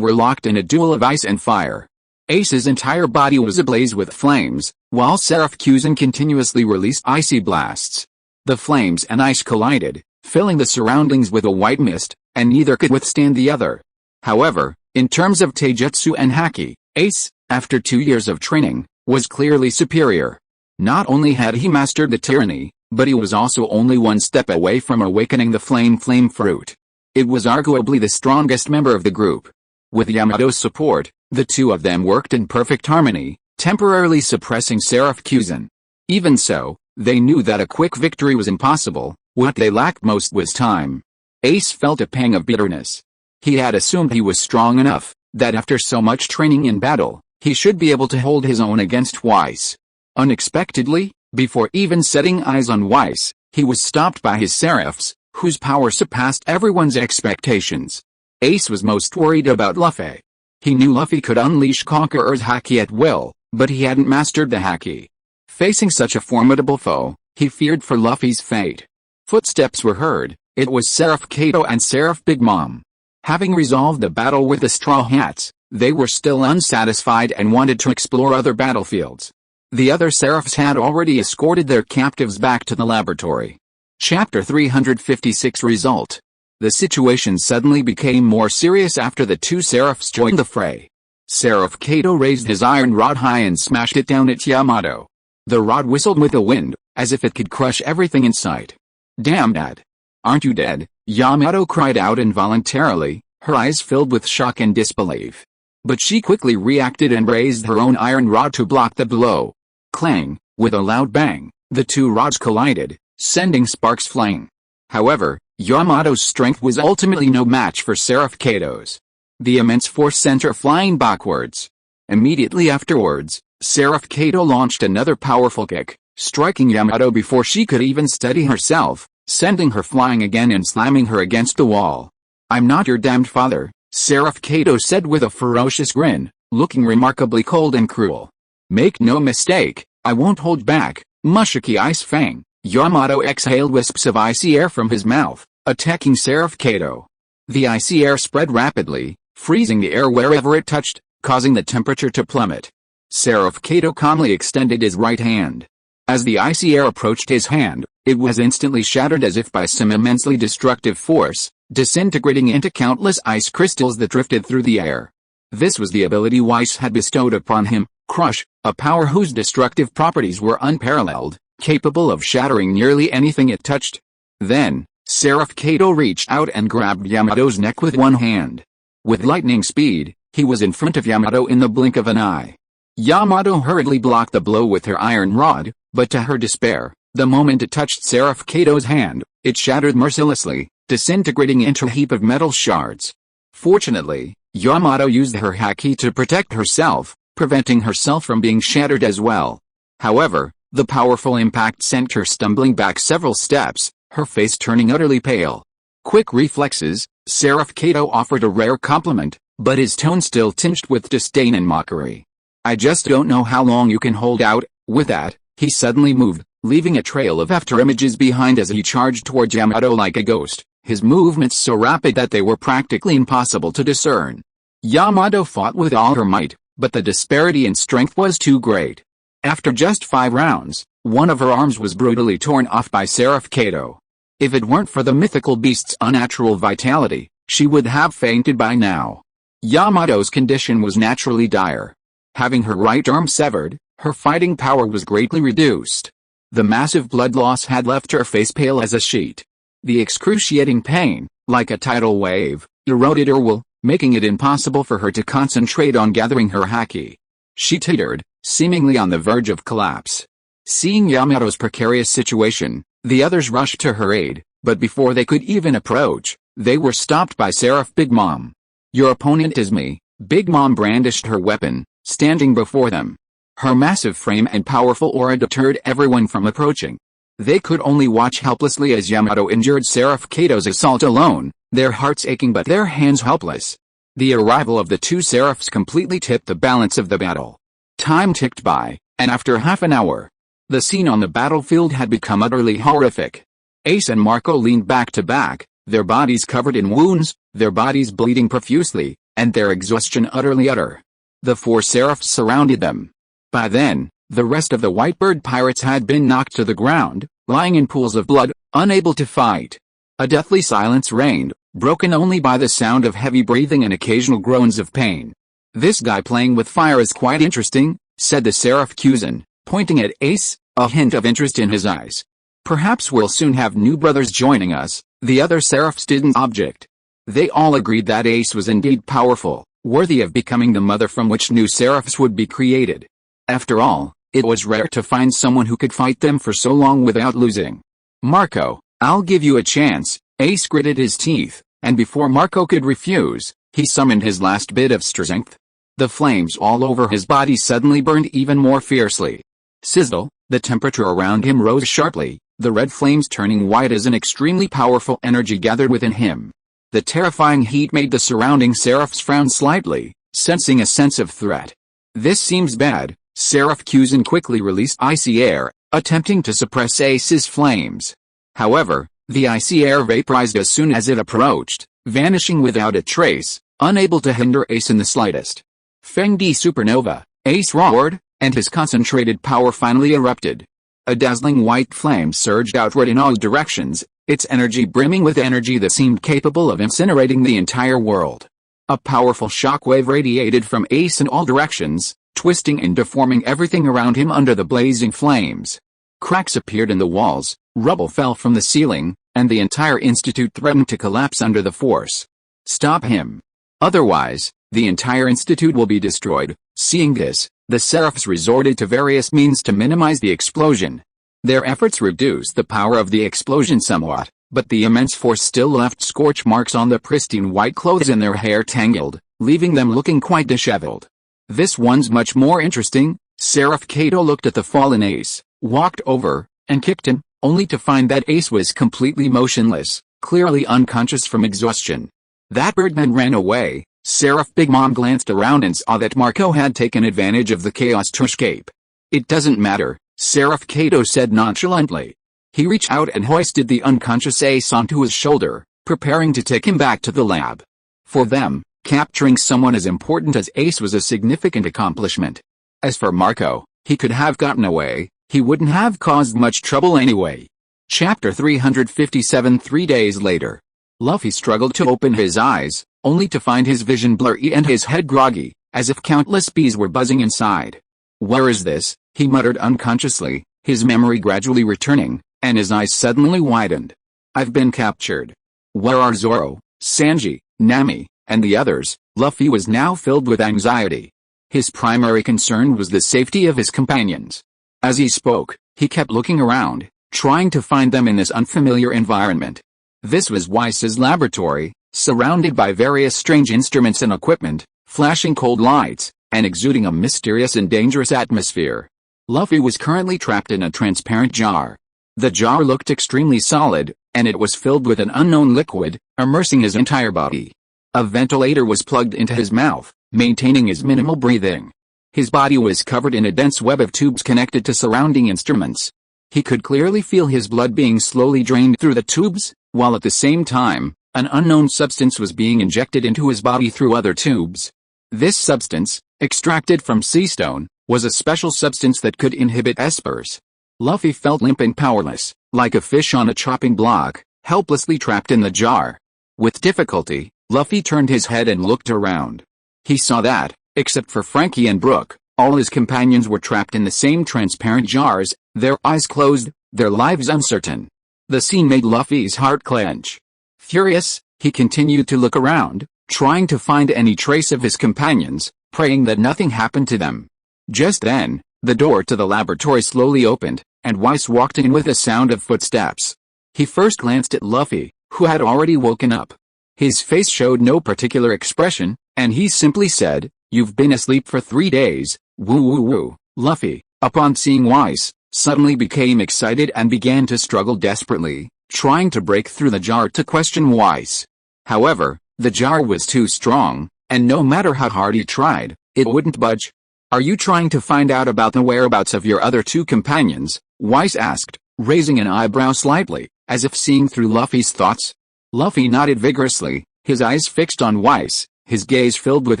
were locked in a duel of ice and fire. Ace's entire body was ablaze with flames, while Seraph Cusin continuously released icy blasts. The flames and ice collided, filling the surroundings with a white mist, and neither could withstand the other. However, in terms of taijutsu and haki, Ace, after 2 years of training, was clearly superior. Not only had he mastered the tyranny, but he was also only one step away from awakening the flame fruit. It was arguably the strongest member of the group. With Yamato's support, the two of them worked in perfect harmony, temporarily suppressing Seraph Cusin. Even so, they knew that a quick victory was impossible. What they lacked most was time. Ace felt a pang of bitterness. He had assumed he was strong enough, that after so much training in battle, he should be able to hold his own against Weiss. Unexpectedly, before even setting eyes on Weiss, he was stopped by his Seraphs, whose power surpassed everyone's expectations. Ace was most worried about Luffy. He knew Luffy could unleash Conqueror's haki at will, but he hadn't mastered the haki. Facing such a formidable foe, he feared for Luffy's fate. Footsteps were heard. It was Seraph Kato and Seraph Big Mom. Having resolved the battle with the Straw Hats, they were still unsatisfied and wanted to explore other battlefields. The other Seraphs had already escorted their captives back to the laboratory. Chapter 356 Result. The situation suddenly became more serious after the two Seraphs joined the fray. Seraph Kato raised his iron rod high and smashed it down at Yamato. The rod whistled with the wind, as if it could crush everything in sight. "Damn, Dad! Aren't you dead?" Yamato cried out involuntarily, her eyes filled with shock and disbelief. But she quickly reacted and raised her own iron rod to block the blow. Clang! With a loud bang, the two rods collided, sending sparks flying. However, Yamato's strength was ultimately no match for Seraph Kato's. The immense force sent her flying backwards. Immediately afterwards, Seraph Kato launched another powerful kick, striking Yamato before she could even steady herself, sending her flying again and slamming her against the wall. "I'm not your damned father," Seraph Kato said with a ferocious grin, looking remarkably cold and cruel. "Make no mistake, I won't hold back." Mushiki Ice Fang. Yamato exhaled wisps of icy air from his mouth, attacking Seraph Kato. The icy air spread rapidly, freezing the air wherever it touched, causing the temperature to plummet. Seraph Kato calmly extended his right hand. As the icy air approached his hand, it was instantly shattered as if by some immensely destructive force, disintegrating into countless ice crystals that drifted through the air. This was the ability Weiss had bestowed upon him, Crush, a power whose destructive properties were unparalleled, capable of shattering nearly anything it touched. Then, Seraph Kato reached out and grabbed Yamato's neck with one hand. With lightning speed, he was in front of Yamato in the blink of an eye. Yamato hurriedly blocked the blow with her iron rod, but to her despair, the moment it touched Seraph Kato's hand, it shattered mercilessly, disintegrating into a heap of metal shards. Fortunately, Yamato used her haki to protect herself, preventing herself from being shattered as well. However, the powerful impact sent her stumbling back several steps, her face turning utterly pale. Quick reflexes, Seraph Kato offered a rare compliment, but his tone still tinged with disdain and mockery. "I just don't know how long you can hold out." With that, he suddenly moved, leaving a trail of afterimages behind as he charged towards Yamato like a ghost, his movements so rapid that they were practically impossible to discern. Yamato fought with all her might, but the disparity in strength was too great. After just 5 rounds, one of her arms was brutally torn off by Seraph Kato. If it weren't for the mythical beast's unnatural vitality, she would have fainted by now. Yamato's condition was naturally dire. Having her right arm severed, her fighting power was greatly reduced. The massive blood loss had left her face pale as a sheet. The excruciating pain, like a tidal wave, eroded her will, making it impossible for her to concentrate on gathering her haki. She tittered, seemingly on the verge of collapse. Seeing Yamato's precarious situation, the others rushed to her aid, but before they could even approach, they were stopped by Seraph Big Mom. "Your opponent is me." Big Mom brandished her weapon, standing before them. Her massive frame and powerful aura deterred everyone from approaching. They could only watch helplessly as Yamato endured Seraph Kato's assault alone, their hearts aching but their hands helpless. The arrival of the two Seraphs completely tipped the balance of the battle. Time ticked by, and after half an hour, the scene on the battlefield had become utterly horrific. Ace and Marco leaned back to back, their bodies covered in wounds, their bodies bleeding profusely, and their exhaustion utterly utter. The four seraphs surrounded them. By then, the rest of the Whitebird pirates had been knocked to the ground, lying in pools of blood, unable to fight. A deathly silence reigned, broken only by the sound of heavy breathing and occasional groans of pain. "This guy playing with fire is quite interesting," said the Seraph Cusin, pointing at Ace, a hint of interest in his eyes. "Perhaps we'll soon have new brothers joining us," the other Seraphs didn't object. They all agreed that Ace was indeed powerful, worthy of becoming the mother from which new Seraphs would be created. After all, it was rare to find someone who could fight them for so long without losing. "Marco, I'll give you a chance," Ace gritted his teeth, and before Marco could refuse, he summoned his last bit of strength. The flames all over his body suddenly burned even more fiercely. Sizzle, the temperature around him rose sharply, the red flames turning white as an extremely powerful energy gathered within him. The terrifying heat made the surrounding seraphs frown slightly, sensing a sense of threat. "This seems bad." Seraph Cusin quickly released icy air, attempting to suppress Ace's flames. However, the icy air vaporized as soon as it approached, vanishing without a trace, unable to hinder Ace in the slightest. "Feng Di Supernova," Ace roared, and his concentrated power finally erupted. A dazzling white flame surged outward in all directions, its energy brimming with energy that seemed capable of incinerating the entire world. A powerful shockwave radiated from Ace in all directions, twisting and deforming everything around him under the blazing flames. Cracks appeared in the walls, rubble fell from the ceiling, and the entire institute threatened to collapse under the force. "Stop him. Otherwise, the entire institute will be destroyed." Seeing this, the Seraphs resorted to various means to minimize the explosion. Their efforts reduced the power of the explosion somewhat, but the immense force still left scorch marks on the pristine white clothes and their hair tangled, leaving them looking quite disheveled. "This one's much more interesting." Seraph Cato looked at the fallen Ace, walked over, and kicked him, only to find that Ace was completely motionless, clearly unconscious from exhaustion. "That birdman ran away." Seraph Big Mom glanced around and saw that Marco had taken advantage of the chaos to escape. "It doesn't matter," Seraph Cato said nonchalantly. He reached out and hoisted the unconscious Ace onto his shoulder, preparing to take him back to the lab. For them, capturing someone as important as Ace was a significant accomplishment. As for Marco, he could have gotten away, he wouldn't have caused much trouble anyway. Chapter 357. 3 days later. Luffy struggled to open his eyes, only to find his vision blurry and his head groggy, as if countless bees were buzzing inside. "Where is this?" he muttered unconsciously, his memory gradually returning, and his eyes suddenly widened. "I've been captured. Where are Zoro, Sanji, Nami, and the others?" Luffy was now filled with anxiety. His primary concern was the safety of his companions. As he spoke, he kept looking around, trying to find them in this unfamiliar environment. This was Weiss's laboratory, surrounded by various strange instruments and equipment, flashing cold lights, and exuding a mysterious and dangerous atmosphere. Luffy was currently trapped in a transparent jar. The jar looked extremely solid, and it was filled with an unknown liquid, immersing his entire body. A ventilator was plugged into his mouth, maintaining his minimal breathing. His body was covered in a dense web of tubes connected to surrounding instruments. He could clearly feel his blood being slowly drained through the tubes, while at the same time, an unknown substance was being injected into his body through other tubes. This substance, extracted from sea stone, was a special substance that could inhibit espers. Luffy felt limp and powerless, like a fish on a chopping block, helplessly trapped in the jar. With difficulty, Luffy turned his head and looked around. He saw that, except for Frankie and Brook, all his companions were trapped in the same transparent jars, their eyes closed, their lives uncertain. The scene made Luffy's heart clench. Furious, he continued to look around, trying to find any trace of his companions, praying that nothing happened to them. Just then, the door to the laboratory slowly opened, and Weiss walked in with a sound of footsteps. He first glanced at Luffy, who had already woken up. His face showed no particular expression, and he simply said, "You've been asleep for 3 days, woo woo woo." Luffy, upon seeing Weiss, suddenly became excited and began to struggle desperately, trying to break through the jar to question Weiss. However, the jar was too strong, and no matter how hard he tried, it wouldn't budge. "Are you trying to find out about the whereabouts of your other 2 companions?" Weiss asked, raising an eyebrow slightly. as if seeing through Luffy's thoughts. Luffy nodded vigorously, his eyes fixed on Weiss, his gaze filled with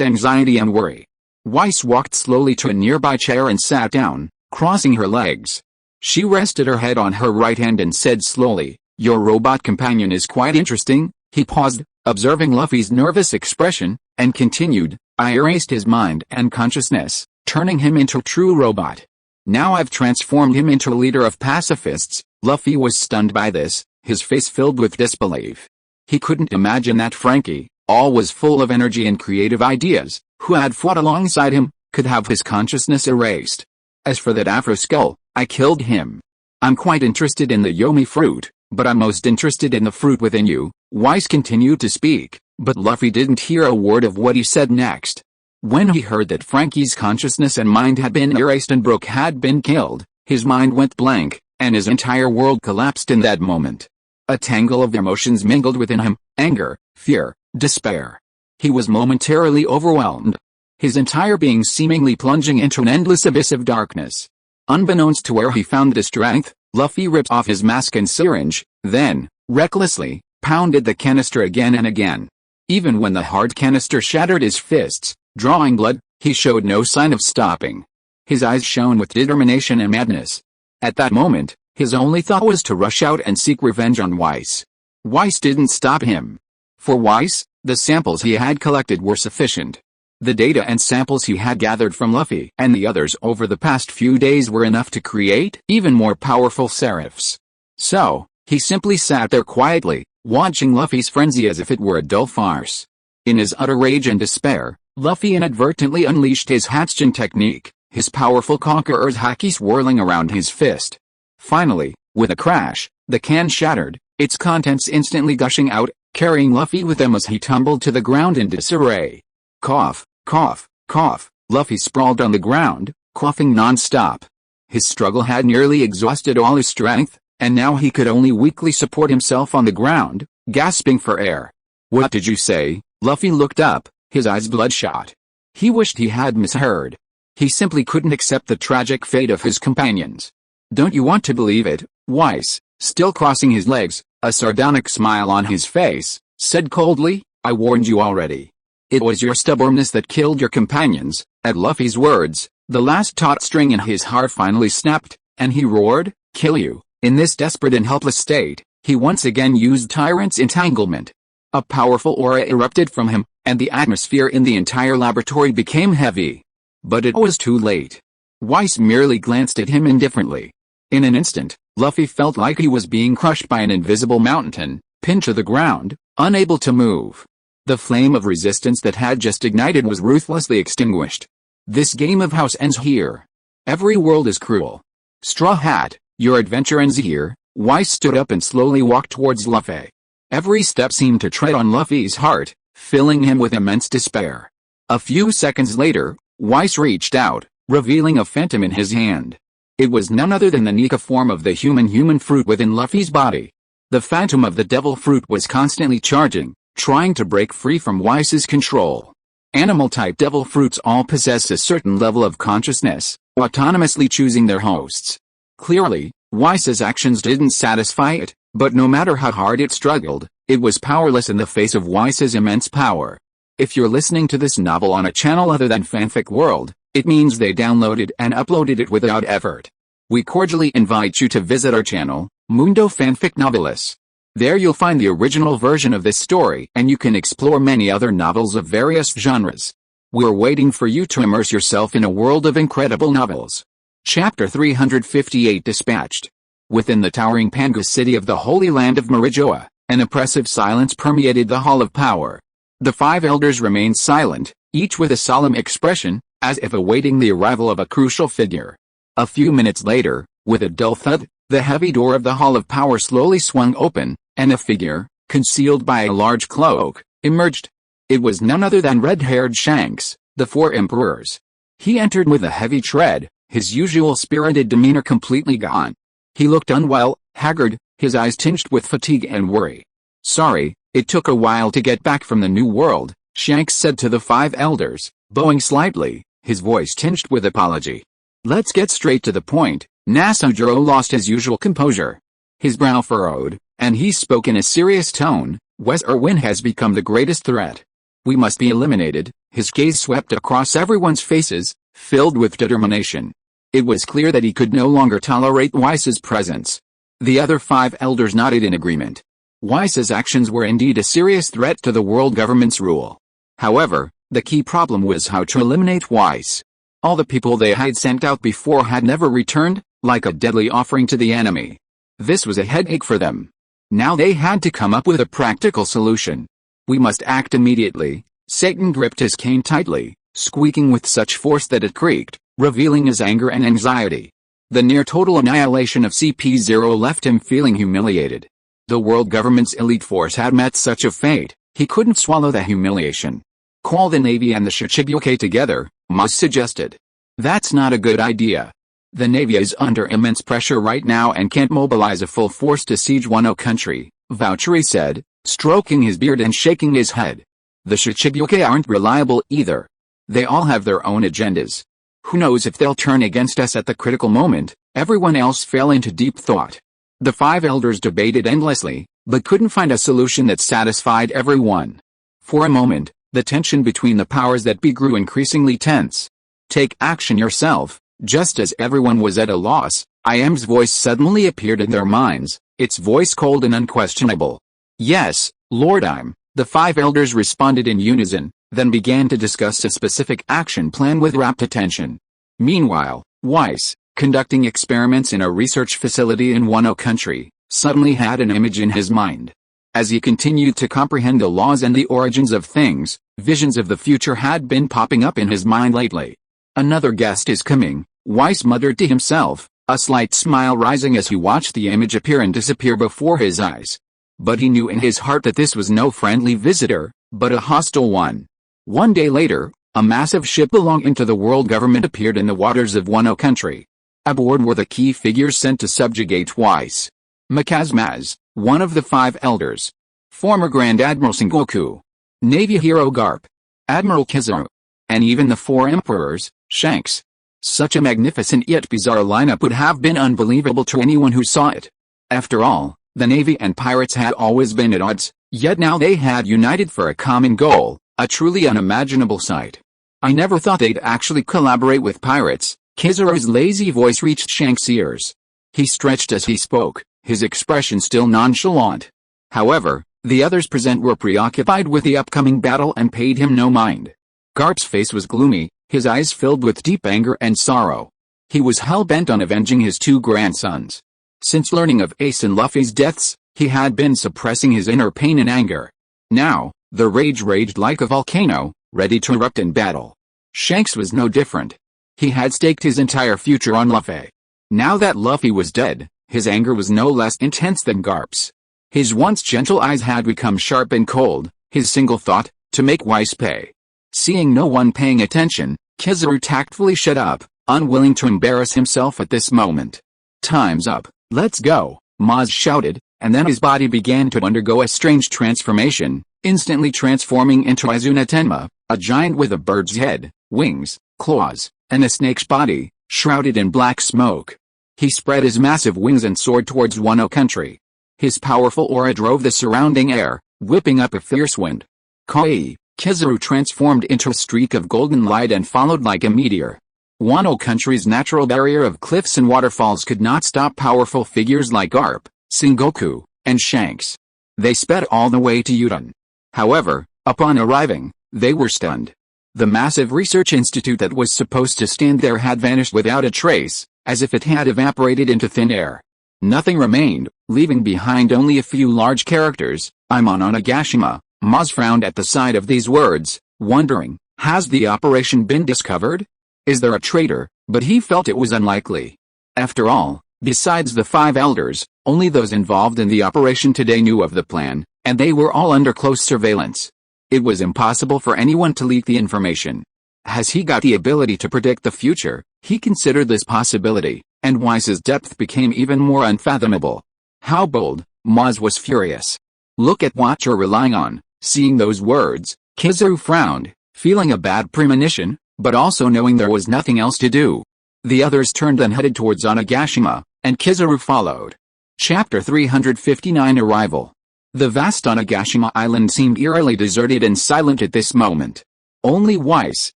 anxiety and worry. Weiss walked slowly to a nearby chair and sat down, crossing her legs. She rested her head on her right hand and said slowly, "Your robot companion is quite interesting." He paused, observing Luffy's nervous expression, and continued, "I erased his mind and consciousness, turning him into a true robot. Now I've transformed him into a leader of pacifists." Luffy was stunned by this, his face filled with disbelief. He couldn't imagine that Frankie, always full of energy and creative ideas, who had fought alongside him, could have his consciousness erased. "As for that Afro skull, I killed him. I'm quite interested in the Yomi fruit, but I'm most interested in the fruit within you." Weiss continued to speak, but Luffy didn't hear a word of what he said next. When he heard that Frankie's consciousness and mind had been erased and Brook had been killed, his mind went blank, and his entire world collapsed in that moment. A tangle of emotions mingled within him: anger, fear, despair. He was momentarily overwhelmed, his entire being seemingly plunging into an endless abyss of darkness. Unbeknownst to where he found the strength, Luffy ripped off his mask and syringe, then, recklessly, pounded the canister again and again. Even when the hard canister shattered his fists, drawing blood, he showed no sign of stopping. His eyes shone with determination and madness. At that moment, his only thought was to rush out and seek revenge on Weiss. Weiss didn't stop him. For Weiss, the samples he had collected were sufficient. The data and samples he had gathered from Luffy and the others over the past few days were enough to create even more powerful seraphs. So, he simply sat there quietly, watching Luffy's frenzy as if it were a dull farce. In his utter rage and despair, Luffy inadvertently unleashed his Hatsujin technique, his powerful conqueror's haki swirling around his fist. Finally, with a crash, the can shattered, its contents instantly gushing out, carrying Luffy with them as he tumbled to the ground in disarray. Cough, cough, cough. Luffy sprawled on the ground, coughing non-stop. His struggle had nearly exhausted all his strength, and now he could only weakly support himself on the ground, gasping for air. "What did you say?" Luffy looked up, his eyes bloodshot. He wished he had misheard. He simply couldn't accept the tragic fate of his companions. "Don't you want to believe it?" Weiss, still crossing his legs, a sardonic smile on his face, said coldly, "I warned you already. It was your stubbornness that killed your companions." At Luffy's words, the last taut string in his heart finally snapped, and he roared, "Kill you." In this desperate and helpless state, he once again used Tyrant's entanglement. A powerful aura erupted from him, and the atmosphere in the entire laboratory became heavy. But it was too late. Weiss merely glanced at him indifferently. In an instant, Luffy felt like he was being crushed by an invisible mountain, pinned to the ground, unable to move. The flame of resistance that had just ignited was ruthlessly extinguished. This game of house ends here. Every world is cruel. Straw Hat, your adventure ends here. Weiss stood up and slowly walked towards Luffy. Every step seemed to tread on Luffy's heart, filling him with immense despair. A few seconds later, Weiss reached out, revealing a phantom in his hand. It was none other than the Nika form of the human fruit within Luffy's body. The phantom of the devil fruit was constantly charging, trying to break free from Weiss's control. Animal-type devil fruits all possess a certain level of consciousness, autonomously choosing their hosts. Clearly, Weiss's actions didn't satisfy it, but no matter how hard it struggled, it was powerless in the face of Weiss's immense power. If you're listening to this novel on a channel other than Fanfic World, it means they downloaded and uploaded it without effort. We cordially invite you to visit our channel, Mundo Fanfic Novelis. There you'll find the original version of this story and you can explore many other novels of various genres. We're waiting for you to immerse yourself in a world of incredible novels. Chapter 358 Dispatched. Within the towering Panga city of the Holy Land of Marijoa, an oppressive silence permeated the Hall of Power. The five elders remained silent, each with a solemn expression, as if awaiting the arrival of a crucial figure. A few minutes later, with a dull thud, the heavy door of the Hall of Power slowly swung open, and a figure, concealed by a large cloak, emerged. It was none other than red-haired Shanks, the four emperors. He entered with a heavy tread, his usual spirited demeanor completely gone. He looked unwell, haggard, his eyes tinged with fatigue and worry. "Sorry, it took a while to get back from the New World," Shanks said to the five elders, bowing slightly, his voice tinged with apology. "Let's get straight to the point." Nasujiro lost his usual composure. His brow furrowed, and he spoke in a serious tone. Wes Erwin has become the greatest threat. We must be eliminated. His gaze swept across everyone's faces, filled with determination. It was clear that he could no longer tolerate Weiss's presence. The other 5 elders nodded in agreement. Weiss's actions were indeed a serious threat to the world government's rule. However, the key problem was how to eliminate Weiss. All the people they had sent out before had never returned, like a deadly offering to the enemy. This was a headache for them. Now they had to come up with a practical solution. We must act immediately. Satan gripped his cane tightly, squeaking with such force that it creaked, revealing his anger and anxiety. The near-total annihilation of CP0 left him feeling humiliated. The world government's elite force had met such a fate, he couldn't swallow the humiliation. Call the Navy and the Shichibuke together, Moz suggested. That's not a good idea. The Navy is under immense pressure right now and can't mobilize a full force to siege Wano country, Vouchery said, stroking his beard and shaking his head. The Shichibuke aren't reliable either. They all have their own agendas. Who knows if they'll turn against us at the critical moment? Everyone else fell into deep thought. The 5 elders debated endlessly, but couldn't find a solution that satisfied everyone. For a moment, the tension between the powers that be grew increasingly tense. Take action yourself. Just as everyone was at a loss, IM's voice suddenly appeared in their minds, its voice cold and unquestionable. Yes, Lord IM, the 5 elders responded in unison, then began to discuss a specific action plan with rapt attention. Meanwhile, Weiss, conducting experiments in a research facility in Wano country, suddenly had an image in his mind. As he continued to comprehend the laws and the origins of things, visions of the future had been popping up in his mind lately. Another guest is coming, Weiss muttered to himself, a slight smile rising as he watched the image appear and disappear before his eyes. But he knew in his heart that this was no friendly visitor, but a hostile one. One day later, a massive ship belonging to the world government appeared in the waters of Wano country. Aboard were the key figures sent to subjugate Weiss. Mikazmaz, one of the 5 elders. Former Grand Admiral Sengoku. Navy hero Garp. Admiral Kizaru. And even the 4 emperors, Shanks. Such a magnificent yet bizarre lineup would have been unbelievable to anyone who saw it. After all, the Navy and pirates had always been at odds, yet now they had united for a common goal, a truly unimaginable sight. I never thought they'd actually collaborate with pirates. Kizaru's lazy voice reached Shanks' ears. He stretched as he spoke, his expression still nonchalant. However, the others present were preoccupied with the upcoming battle and paid him no mind. Garp's face was gloomy, his eyes filled with deep anger and sorrow. He was hell-bent on avenging his 2 grandsons. Since learning of Ace and Luffy's deaths, he had been suppressing his inner pain and anger. Now, the rage raged like a volcano, ready to erupt in battle. Shanks was no different. He had staked his entire future on Luffy. Now that Luffy was dead, his anger was no less intense than Garp's. His once gentle eyes had become sharp and cold, his single thought, to make Weiss pay. Seeing no one paying attention, Kizaru tactfully shut up, unwilling to embarrass himself at this moment. Time's up, let's go, Moz shouted, and then his body began to undergo a strange transformation, instantly transforming into Izuna Tenma, a giant with a bird's head, wings, claws, and a snake's body, shrouded in black smoke. He spread his massive wings and soared towards Wano country. His powerful aura drove the surrounding air, whipping up a fierce wind. Kai! Kizaru transformed into a streak of golden light and followed like a meteor. Wano country's natural barrier of cliffs and waterfalls could not stop powerful figures like Garp, Sengoku, and Shanks. They sped all the way to Udon. However, upon arriving, they were stunned. The massive research institute that was supposed to stand there had vanished without a trace, as if it had evaporated into thin air. Nothing remained, leaving behind only a few large characters. I'm on Onigashima. Moz frowned at the sight of these words, wondering, has the operation been discovered? Is there a traitor? But he felt it was unlikely. After all, besides the 5 elders, only those involved in the operation today knew of the plan, and they were all under close surveillance. It was impossible for anyone to leak the information. As he got the ability to predict the future, he considered this possibility, and Weiss's depth became even more unfathomable. How bold! Moz was furious. Look at what you're relying on. Seeing those words, Kizaru frowned, feeling a bad premonition, but also knowing there was nothing else to do. The others turned and headed towards Onigashima, and Kizaru followed. Chapter 359 Arrival. The vast Onigashima Island seemed eerily deserted and silent at this moment. Only Weiss,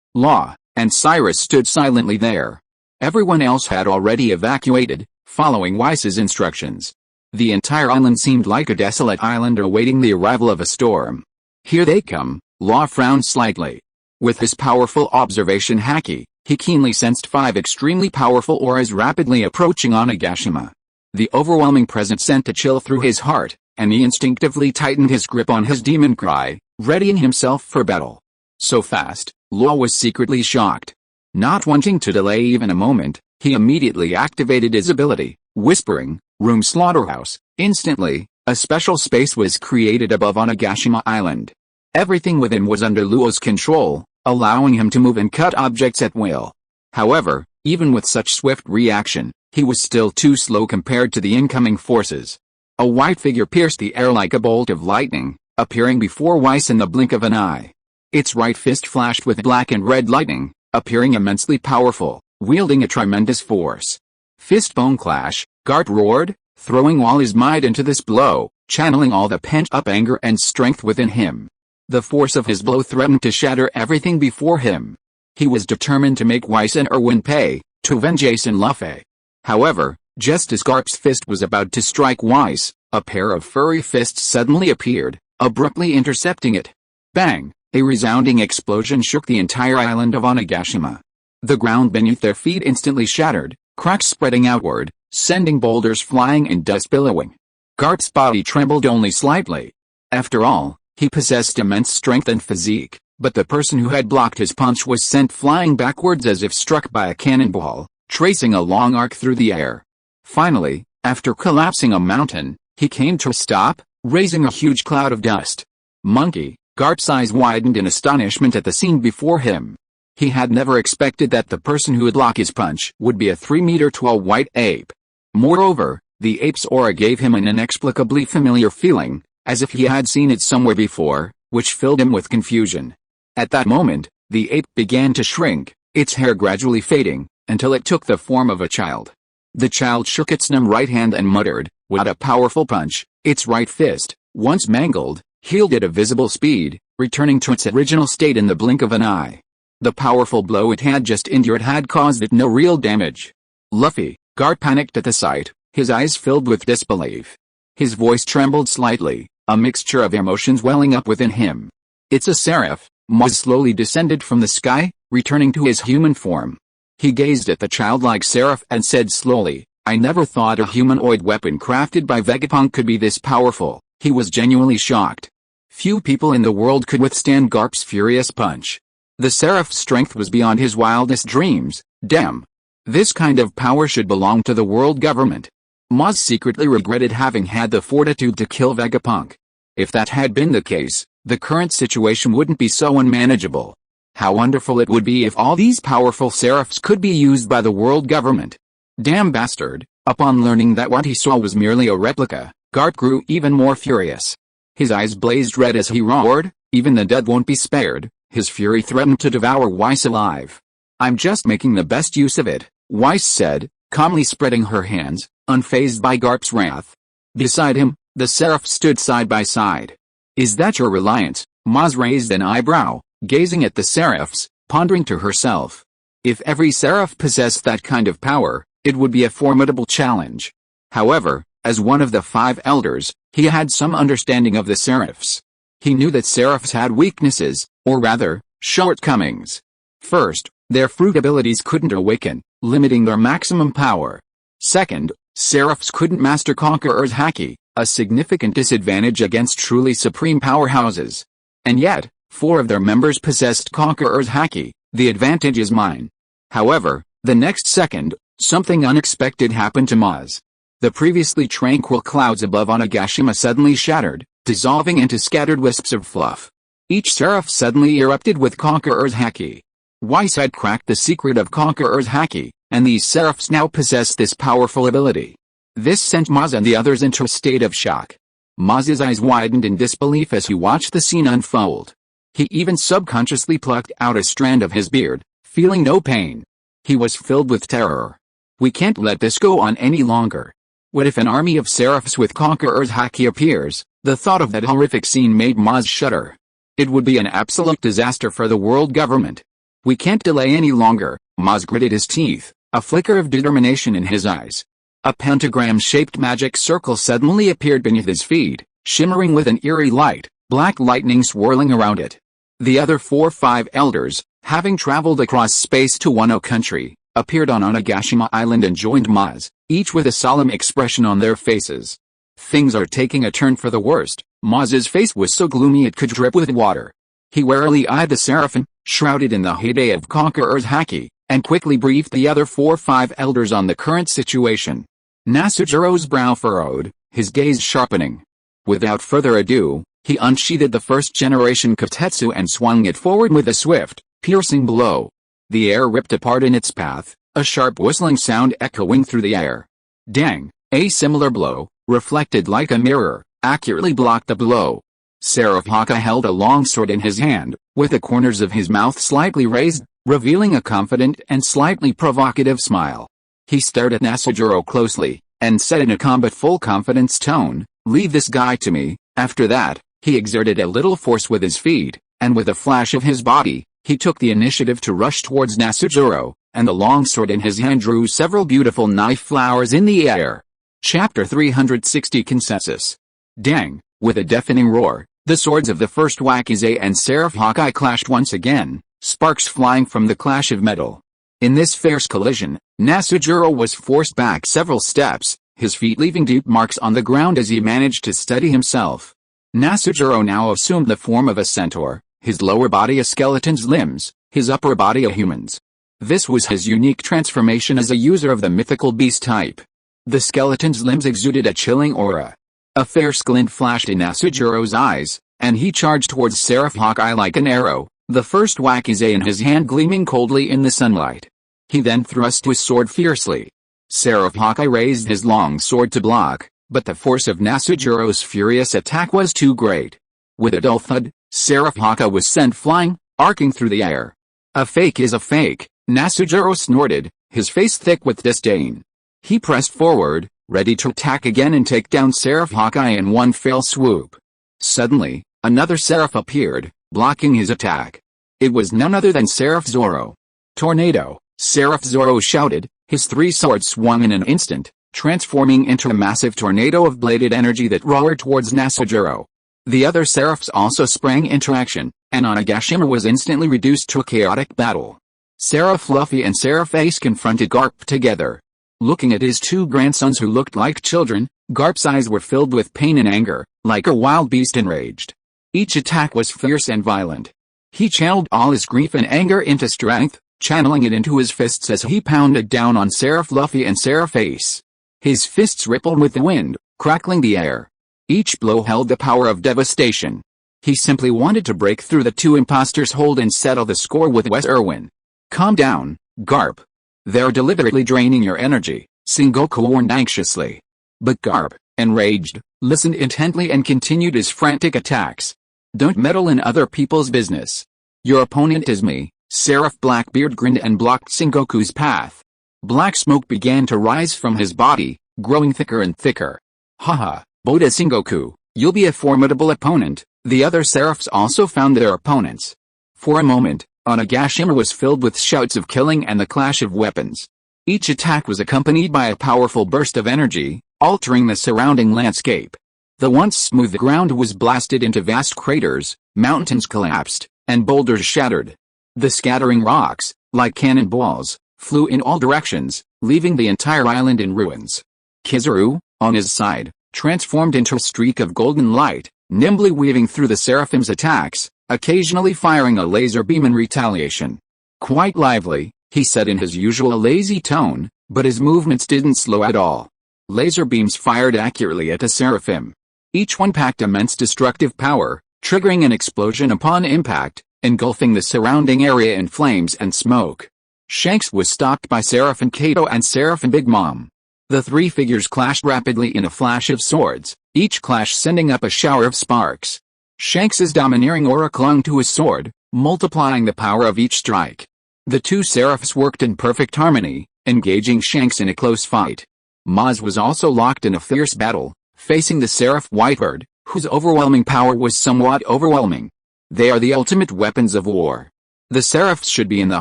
Law, and Cyrus stood silently there. Everyone else had already evacuated, following Weiss's instructions. The entire island seemed like a desolate island awaiting the arrival of a storm. Here they come, Law frowned slightly. With his powerful observation haki, he keenly sensed 5 extremely powerful auras rapidly approaching Onigashima. The overwhelming presence sent a chill through his heart, and he instinctively tightened his grip on his demon cry, readying himself for battle. So fast, Law was secretly shocked. Not wanting to delay even a moment, he immediately activated his ability, whispering, "Room Slaughterhouse." Instantly, a special space was created above Onigashima Island. Everything within was under Luo's control, allowing him to move and cut objects at will. However, even with such swift reaction, he was still too slow compared to the incoming forces. A white figure pierced the air like a bolt of lightning, appearing before Weiss in the blink of an eye. Its right fist flashed with black and red lightning, appearing immensely powerful, wielding a tremendous force. Fist bone clash, Garp roared, throwing all his might into this blow, channeling all the pent-up anger and strength within him. The force of his blow threatened to shatter everything before him. He was determined to make Weiss and Irwin pay, to avenge Ace and Luffy. However, just as Garp's fist was about to strike Weiss, a pair of furry fists suddenly appeared, abruptly intercepting it. Bang! A resounding explosion shook the entire island of Onigashima. The ground beneath their feet instantly shattered, cracks spreading outward, sending boulders flying and dust billowing. Garp's body trembled only slightly. After all, he possessed immense strength and physique, but the person who had blocked his punch was sent flying backwards as if struck by a cannonball, tracing a long arc through the air. Finally, after collapsing a mountain, he came to a stop, raising a huge cloud of dust. Monkey, Garp's eyes widened in astonishment at the scene before him. He had never expected that the person who would block his punch would be a 3-meter tall white ape. Moreover, the ape's aura gave him an inexplicably familiar feeling, as if he had seen it somewhere before, which filled him with confusion. At that moment, the ape began to shrink, its hair gradually fading, until it took the form of a child. The child shook its numb right hand and muttered, with a powerful punch, its right fist, once mangled, healed at a visible speed, returning to its original state in the blink of an eye. The powerful blow it had just endured had caused it no real damage. Luffy, Garp panicked at the sight, his eyes filled with disbelief. His voice trembled slightly, a mixture of emotions welling up within him. "It's a seraph." Maz slowly descended from the sky, returning to his human form. He gazed at the childlike seraph and said slowly, "I never thought a humanoid weapon crafted by Vegapunk could be this powerful." He was genuinely shocked. Few people in the world could withstand Garp's furious punch. The seraph's strength was beyond his wildest dreams. Damn! This kind of power should belong to the world government. Maz secretly regretted having had the fortitude to kill Vegapunk. If that had been the case, the current situation wouldn't be so unmanageable. How wonderful it would be if all these powerful seraphs could be used by the world government. Damn bastard! Upon learning that what he saw was merely a replica, Garp grew even more furious. His eyes blazed red as he roared, "Even the dead won't be spared." His fury threatened to devour Weiss alive. "I'm just making the best use of it," Weiss said, calmly spreading her hands, unfazed by Garp's wrath. Beside him, the seraphs stood side by side. "Is that your reliance?" Maz raised an eyebrow, gazing at the seraphs, pondering to herself. If every seraph possessed that kind of power, it would be a formidable challenge. However, as one of the 5 elders, he had some understanding of the seraphs. He knew that seraphs had weaknesses, or rather, shortcomings. First, their fruit abilities couldn't awaken, limiting their maximum power. Second, seraphs couldn't master Conqueror's haki, a significant disadvantage against truly supreme powerhouses. And yet, 4 of their members possessed Conqueror's haki. The advantage is mine. However, the next second, something unexpected happened to Maz. The previously tranquil clouds above Onigashima suddenly shattered, dissolving into scattered wisps of fluff. Each seraph suddenly erupted with Conqueror's haki. Weiss had cracked the secret of Conqueror's haki, and these seraphs now possessed this powerful ability. This sent Maz and the others into a state of shock. Maz's eyes widened in disbelief as he watched the scene unfold. He even subconsciously plucked out a strand of his beard, feeling no pain. He was filled with terror. "We can't let this go on any longer." What if an army of Seraphs with Conqueror's Haki appears? The thought of that horrific scene made Maz shudder. It would be an absolute disaster for the world government. We can't delay any longer, Maz gritted his teeth, a flicker of determination in his eyes. A pentagram-shaped magic circle suddenly appeared beneath his feet, shimmering with an eerie light, black lightning swirling around it. The other 4-5 elders, having traveled across space to Wano country, appeared on Onigashima Island and joined Maz, each with a solemn expression on their faces. Things are taking a turn for the worst. Maz's face was so gloomy it could drip with water. He warily eyed the seraphim, shrouded in the heyday of Conqueror's Haki, and quickly briefed the other 4-5 elders on the current situation. Nasujiro's brow furrowed, his gaze sharpening. Without further ado, he unsheathed the first-generation Kotetsu and swung it forward with a swift, piercing blow. The air ripped apart in its path, a sharp whistling sound echoing through the air. Dang, a similar blow, reflected like a mirror, accurately blocked the blow. Seraph Haka held a long sword in his hand, with the corners of his mouth slightly raised, revealing a confident and slightly provocative smile. He stared at Nasujiro closely, and said in a calm but full confidence tone, "Leave this guy to me." After that, he exerted a little force with his feet, and with a flash of his body, he took the initiative to rush towards Nasujiro, and the long sword in his hand drew several beautiful knife flowers in the air. Chapter 360 Consensus. Dang! With a deafening roar, the swords of the first Wakize and Seraph Hawkeye clashed once again, sparks flying from the clash of metal. In this fierce collision, Nasujiro was forced back several steps, his feet leaving deep marks on the ground as he managed to steady himself. Nasujiro now assumed the form of a centaur, his lower body a skeleton's limbs, his upper body a human's. This was his unique transformation as a user of the mythical beast type. The skeleton's limbs exuded a chilling aura. A fierce glint flashed in Nasujiro's eyes, and he charged towards Seraph Hawkeye like an arrow, the first Wakize in his hand gleaming coldly in the sunlight. He then thrust his sword fiercely. Seraph Hawkeye raised his long sword to block, but the force of Nasujiro's furious attack was too great. With a dull thud, Seraph Hawkeye was sent flying, arcing through the air. "A fake is a fake," Nasujiro snorted, his face thick with disdain. He pressed forward, ready to attack again and take down Seraph Hawkeye in one fell swoop. Suddenly, another Seraph appeared, blocking his attack. It was none other than Seraph Zoro. "Tornado!" Seraph Zoro shouted, his three swords swung in an instant, transforming into a massive tornado of bladed energy that roared towards Nasujiro. The other Seraphs also sprang into action, and Onigashima was instantly reduced to a chaotic battle. Seraph Fluffy and Seraph Ace confronted Garp together. Looking at his two grandsons who looked like children, Garp's eyes were filled with pain and anger, like a wild beast enraged. Each attack was fierce and violent. He channeled all his grief and anger into strength, channeling it into his fists as he pounded down on Seraph Fluffy and Seraph Ace. His fists rippled with the wind, crackling the air. Each blow held the power of devastation. He simply wanted to break through the two imposters' hold and settle the score with Wes Erwin. "Calm down, Garp. They're deliberately draining your energy," Sengoku warned anxiously. But Garp, enraged, listened intently and continued his frantic attacks. "Don't meddle in other people's business. Your opponent is me." Seraph Blackbeard grinned and blocked Sengoku's path. Black smoke began to rise from his body, growing thicker and thicker. "Haha, Boda Sengoku, you'll be a formidable opponent." The other Seraphs also found their opponents. For a moment, Onigashima was filled with shouts of killing and the clash of weapons. Each attack was accompanied by a powerful burst of energy, altering the surrounding landscape. The once smooth ground was blasted into vast craters, mountains collapsed, and boulders shattered. The scattering rocks, like cannonballs, flew in all directions, leaving the entire island in ruins. Kizaru, on his side, transformed into a streak of golden light, nimbly weaving through the Seraphim's attacks, occasionally firing a laser beam in retaliation. "Quite lively," he said in his usual lazy tone, but his movements didn't slow at all. Laser beams fired accurately at the Seraphim. Each one packed immense destructive power, triggering an explosion upon impact, engulfing the surrounding area in flames and smoke. Shanks was stopped by Seraphim Kato and Seraphim Big Mom. The three figures clashed rapidly in a flash of swords, each clash sending up a shower of sparks. Shanks's domineering aura clung to his sword, multiplying the power of each strike. The two Seraphs worked in perfect harmony, engaging Shanks in a close fight. Maz was also locked in a fierce battle, facing the Seraph Whitebird, whose overwhelming power was somewhat overwhelming. They are the ultimate weapons of war. The Seraphs should be in the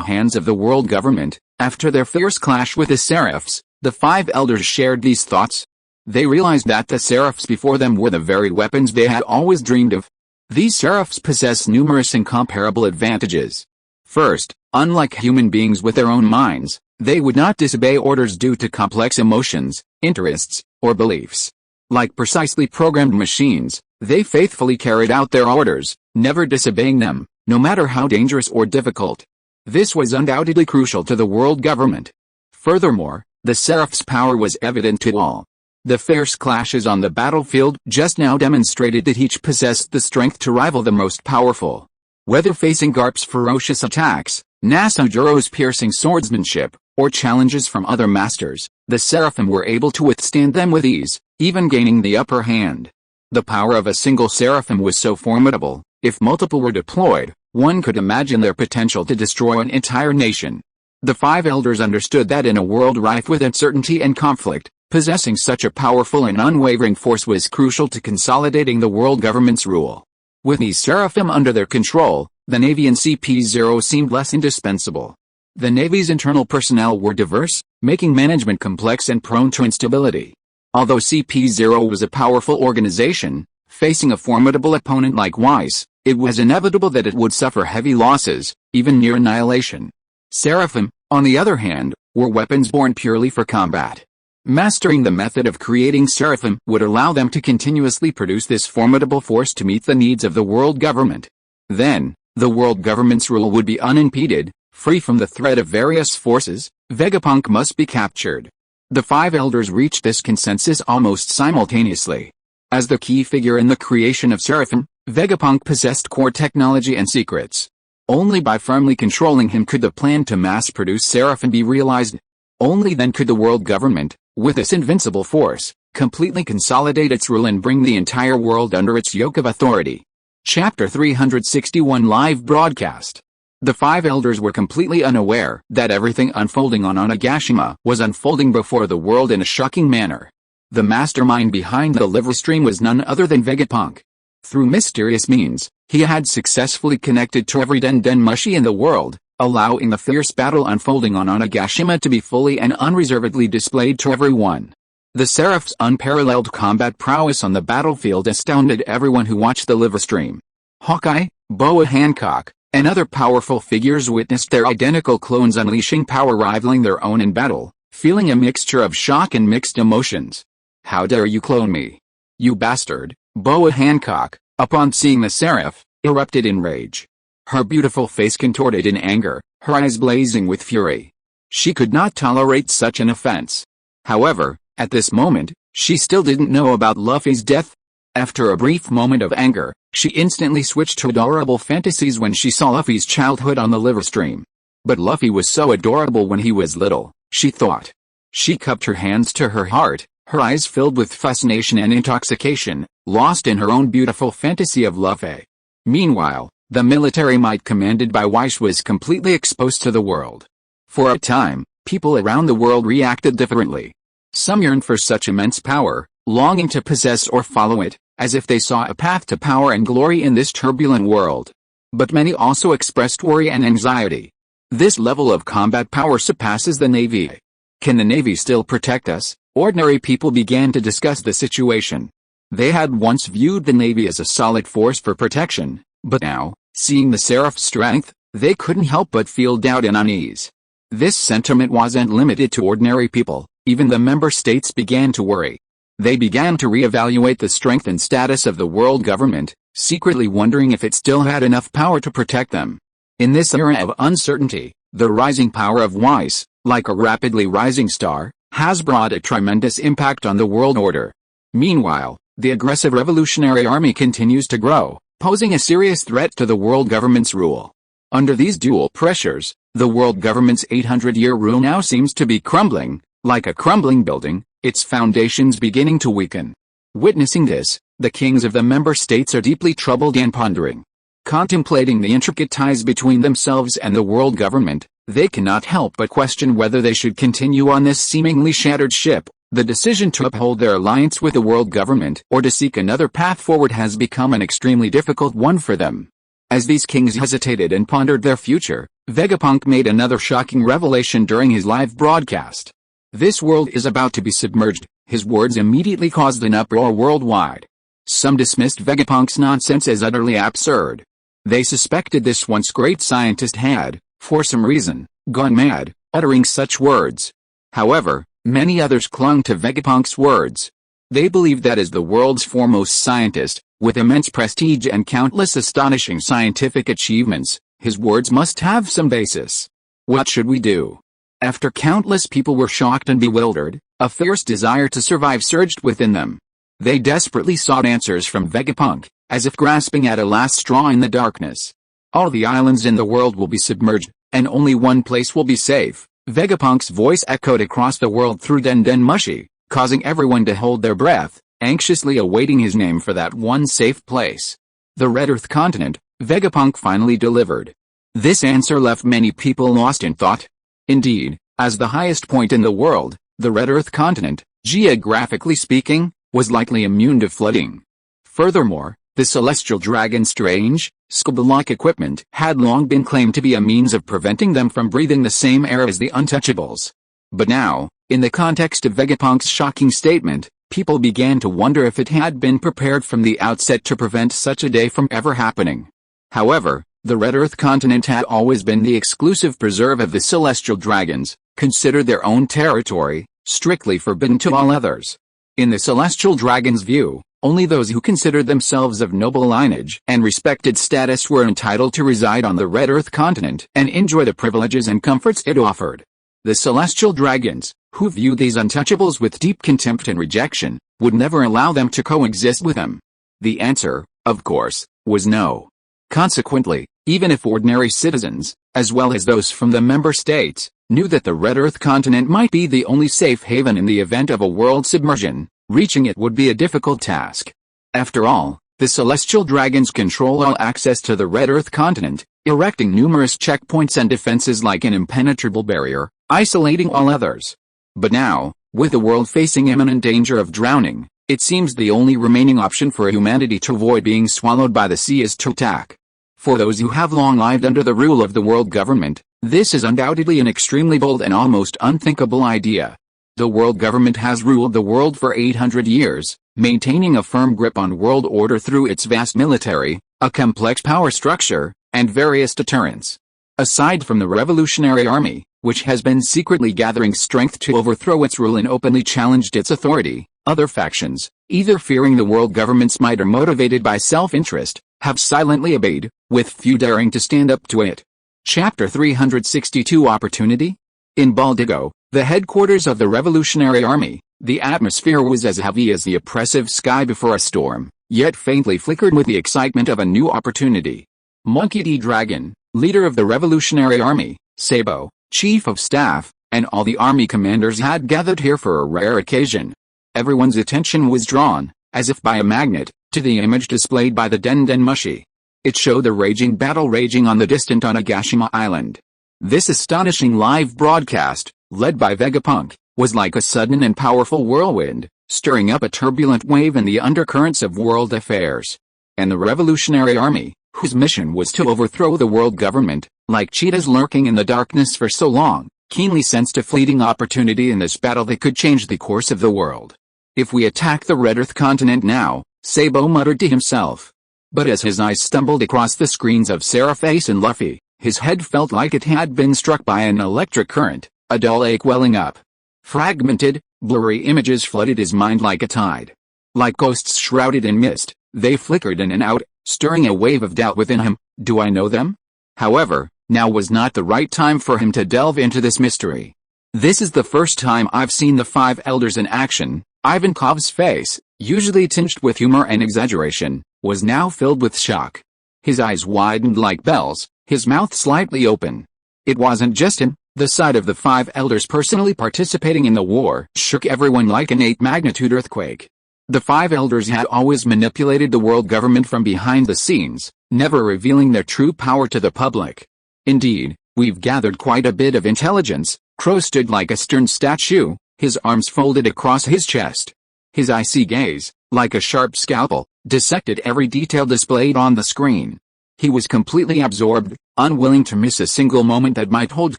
hands of the world government. After their fierce clash with the Seraphs, the 5 elders shared these thoughts. They realized that the Seraphs before them were the very weapons they had always dreamed of. These Seraphs possess numerous incomparable advantages. First, unlike human beings with their own minds, they would not disobey orders due to complex emotions, interests, or beliefs. Like precisely programmed machines, they faithfully carried out their orders, never disobeying them, no matter how dangerous or difficult. This was undoubtedly crucial to the world government. Furthermore, the Seraph's power was evident to all. The fierce clashes on the battlefield just now demonstrated that each possessed the strength to rival the most powerful. Whether facing Garp's ferocious attacks, Nasujuro's piercing swordsmanship, or challenges from other masters, the Seraphim were able to withstand them with ease, even gaining the upper hand. The power of a single Seraphim was so formidable, if multiple were deployed, one could imagine their potential to destroy an entire nation. The 5 elders understood that in a world rife with uncertainty and conflict, possessing such a powerful and unwavering force was crucial to consolidating the world government's rule. With these Seraphim under their control, the Navy and CP0 seemed less indispensable. The Navy's internal personnel were diverse, making management complex and prone to instability. Although CP0 was a powerful organization, facing a formidable opponent like Weiss, it was inevitable that it would suffer heavy losses, even near annihilation. Seraphim, on the other hand, were weapons born purely for combat. Mastering the method of creating Seraphim would allow them to continuously produce this formidable force to meet the needs of the world government. Then, the world government's rule would be unimpeded, free from the threat of various forces. Vegapunk must be captured. The 5 elders reached this consensus almost simultaneously. As the key figure in the creation of Seraphim, Vegapunk possessed core technology and secrets. Only by firmly controlling him could the plan to mass-produce Seraphim be realized. Only then could the world government, with its invincible force, completely consolidate its rule and bring the entire world under its yoke of authority. Chapter 361 Live Broadcast. The 5 elders were completely unaware that everything unfolding on Onigashima was unfolding before the world in a shocking manner. The mastermind behind the live stream was none other than Vegapunk. Through mysterious means, he had successfully connected to every den-mushi in the world, allowing the fierce battle unfolding on Onigashima to be fully and unreservedly displayed to everyone. The Seraph's unparalleled combat prowess on the battlefield astounded everyone who watched the live stream. Hawkeye, Boa Hancock, and other powerful figures witnessed their identical clones unleashing power rivaling their own in battle, feeling a mixture of shock and mixed emotions. "How dare you clone me? You bastard!" Boa Hancock, upon seeing the Seraph, erupted in rage. Her beautiful face contorted in anger, her eyes blazing with fury. She could not tolerate such an offense. However, at this moment, she still didn't know about Luffy's death. After a brief moment of anger, she instantly switched to adorable fantasies when she saw Luffy's childhood on the live stream. But Luffy was so adorable when he was little, she thought. She cupped her hands to her heart, her eyes filled with fascination and intoxication, lost in her own beautiful fantasy of Luffy. Meanwhile, the military might commanded by Weiss was completely exposed to the world. For a time, people around the world reacted differently. Some yearned for such immense power, longing to possess or follow it, as if they saw a path to power and glory in this turbulent world. But many also expressed worry and anxiety. This level of combat power surpasses the Navy. Can the Navy still protect us? Ordinary people began to discuss the situation. They had once viewed the Navy as a solid force for protection, but now, seeing the Seraph's strength, they couldn't help but feel doubt and unease. This sentiment wasn't limited to ordinary people, even the member states began to worry. They began to reevaluate the strength and status of the world government, secretly wondering if it still had enough power to protect them. In this era of uncertainty, the rising power of Weiss, like a rapidly rising star, has brought a tremendous impact on the world order. Meanwhile, the aggressive revolutionary army continues to grow, posing a serious threat to the world government's rule. Under these dual pressures, the world government's 800-year rule now seems to be crumbling, like a crumbling building, its foundations beginning to weaken. Witnessing this, the kings of the member states are deeply troubled and pondering. Contemplating the intricate ties between themselves and the world government, they cannot help but question whether they should continue on this seemingly shattered ship, The decision to uphold their alliance with the world government or to seek another path forward has become an extremely difficult one for them. As these kings hesitated and pondered their future, Vegapunk made another shocking revelation during his live broadcast. "This world is about to be submerged." His words immediately caused an uproar worldwide. Some dismissed Vegapunk's nonsense as utterly absurd. They suspected this once great scientist had, for some reason, gone mad, uttering such words. However, many others clung to Vegapunk's words. They believed that as the world's foremost scientist, with immense prestige and countless astonishing scientific achievements, his words must have some basis. What should we do? After countless people were shocked and bewildered, a fierce desire to survive surged within them. They desperately sought answers from Vegapunk, as if grasping at a last straw in the darkness. "All the islands in the world will be submerged, and only one place will be safe." Vegapunk's voice echoed across the world through Den Den Mushi, causing everyone to hold their breath, anxiously awaiting his name for that one safe place. "The Red Earth continent," Vegapunk finally delivered. This answer left many people lost in thought. Indeed, as the highest point in the world, the Red Earth continent, geographically speaking, was likely immune to flooding. Furthermore, the celestial dragon's strange, scuba-like equipment had long been claimed to be a means of preventing them from breathing the same air as the untouchables. But now, in the context of Vegapunk's shocking statement, people began to wonder if it had been prepared from the outset to prevent such a day from ever happening. However, the Red Earth continent had always been the exclusive preserve of the celestial dragons, considered their own territory, strictly forbidden to all others. In the celestial dragon's view, only those who considered themselves of noble lineage and respected status were entitled to reside on the Red Earth continent and enjoy the privileges and comforts it offered. The celestial dragons, who viewed these untouchables with deep contempt and rejection, would never allow them to coexist with them. The answer, of course, was no. Consequently, even if ordinary citizens, as well as those from the member states, knew that the Red Earth continent might be the only safe haven in the event of a world submersion, reaching it would be a difficult task. After all, the celestial dragons control all access to the Red Earth continent, erecting numerous checkpoints and defenses like an impenetrable barrier, isolating all others. But now, with the world facing imminent danger of drowning, it seems the only remaining option for humanity to avoid being swallowed by the sea is to attack. For those who have long lived under the rule of the world government, this is undoubtedly an extremely bold and almost unthinkable idea. The world government has ruled the world for 800 years, maintaining a firm grip on world order through its vast military, a complex power structure, and various deterrents. Aside from the Revolutionary Army, which has been secretly gathering strength to overthrow its rule and openly challenged its authority, other factions, either fearing the world government's might or motivated by self-interest, have silently obeyed, with few daring to stand up to it. Chapter 362 Opportunity? In Baldigo, the headquarters of the Revolutionary Army, the atmosphere was as heavy as the oppressive sky before a storm, yet faintly flickered with the excitement of a new opportunity. Monkey D. Dragon, leader of the Revolutionary Army, Sabo, chief of staff, and all the army commanders had gathered here for a rare occasion. Everyone's attention was drawn, as if by a magnet, to the image displayed by the Den Den Mushi. It showed the raging battle raging on the distant Onigashima Island. This astonishing live broadcast, led by Vegapunk, was like a sudden and powerful whirlwind, stirring up a turbulent wave in the undercurrents of world affairs. And the Revolutionary Army, whose mission was to overthrow the world government, like cheetahs lurking in the darkness for so long, keenly sensed a fleeting opportunity in this battle that could change the course of the world. "If we attack the Red Earth continent now," Sabo muttered to himself. But as his eyes stumbled across the screens of Seraphis and Luffy, his head felt like it had been struck by an electric current, a dull ache welling up. Fragmented, blurry images flooded his mind like a tide. Like ghosts shrouded in mist, they flickered in and out, stirring a wave of doubt within him. Do I know them? However, now was not the right time for him to delve into this mystery. This is the first time I've seen the five elders in action. Ivankov's face, usually tinged with humor and exaggeration, was now filled with shock. His eyes widened like bells, his mouth slightly open. It wasn't just him. The sight of the five elders personally participating in the war shook everyone like an 8-magnitude earthquake. The five elders had always manipulated the world government from behind the scenes, never revealing their true power to the public. Indeed, we've gathered quite a bit of intelligence. Crow stood like a stern statue, His arms folded across his chest. His icy gaze, like a sharp scalpel, dissected every detail displayed on the screen. He was completely absorbed, unwilling to miss a single moment that might hold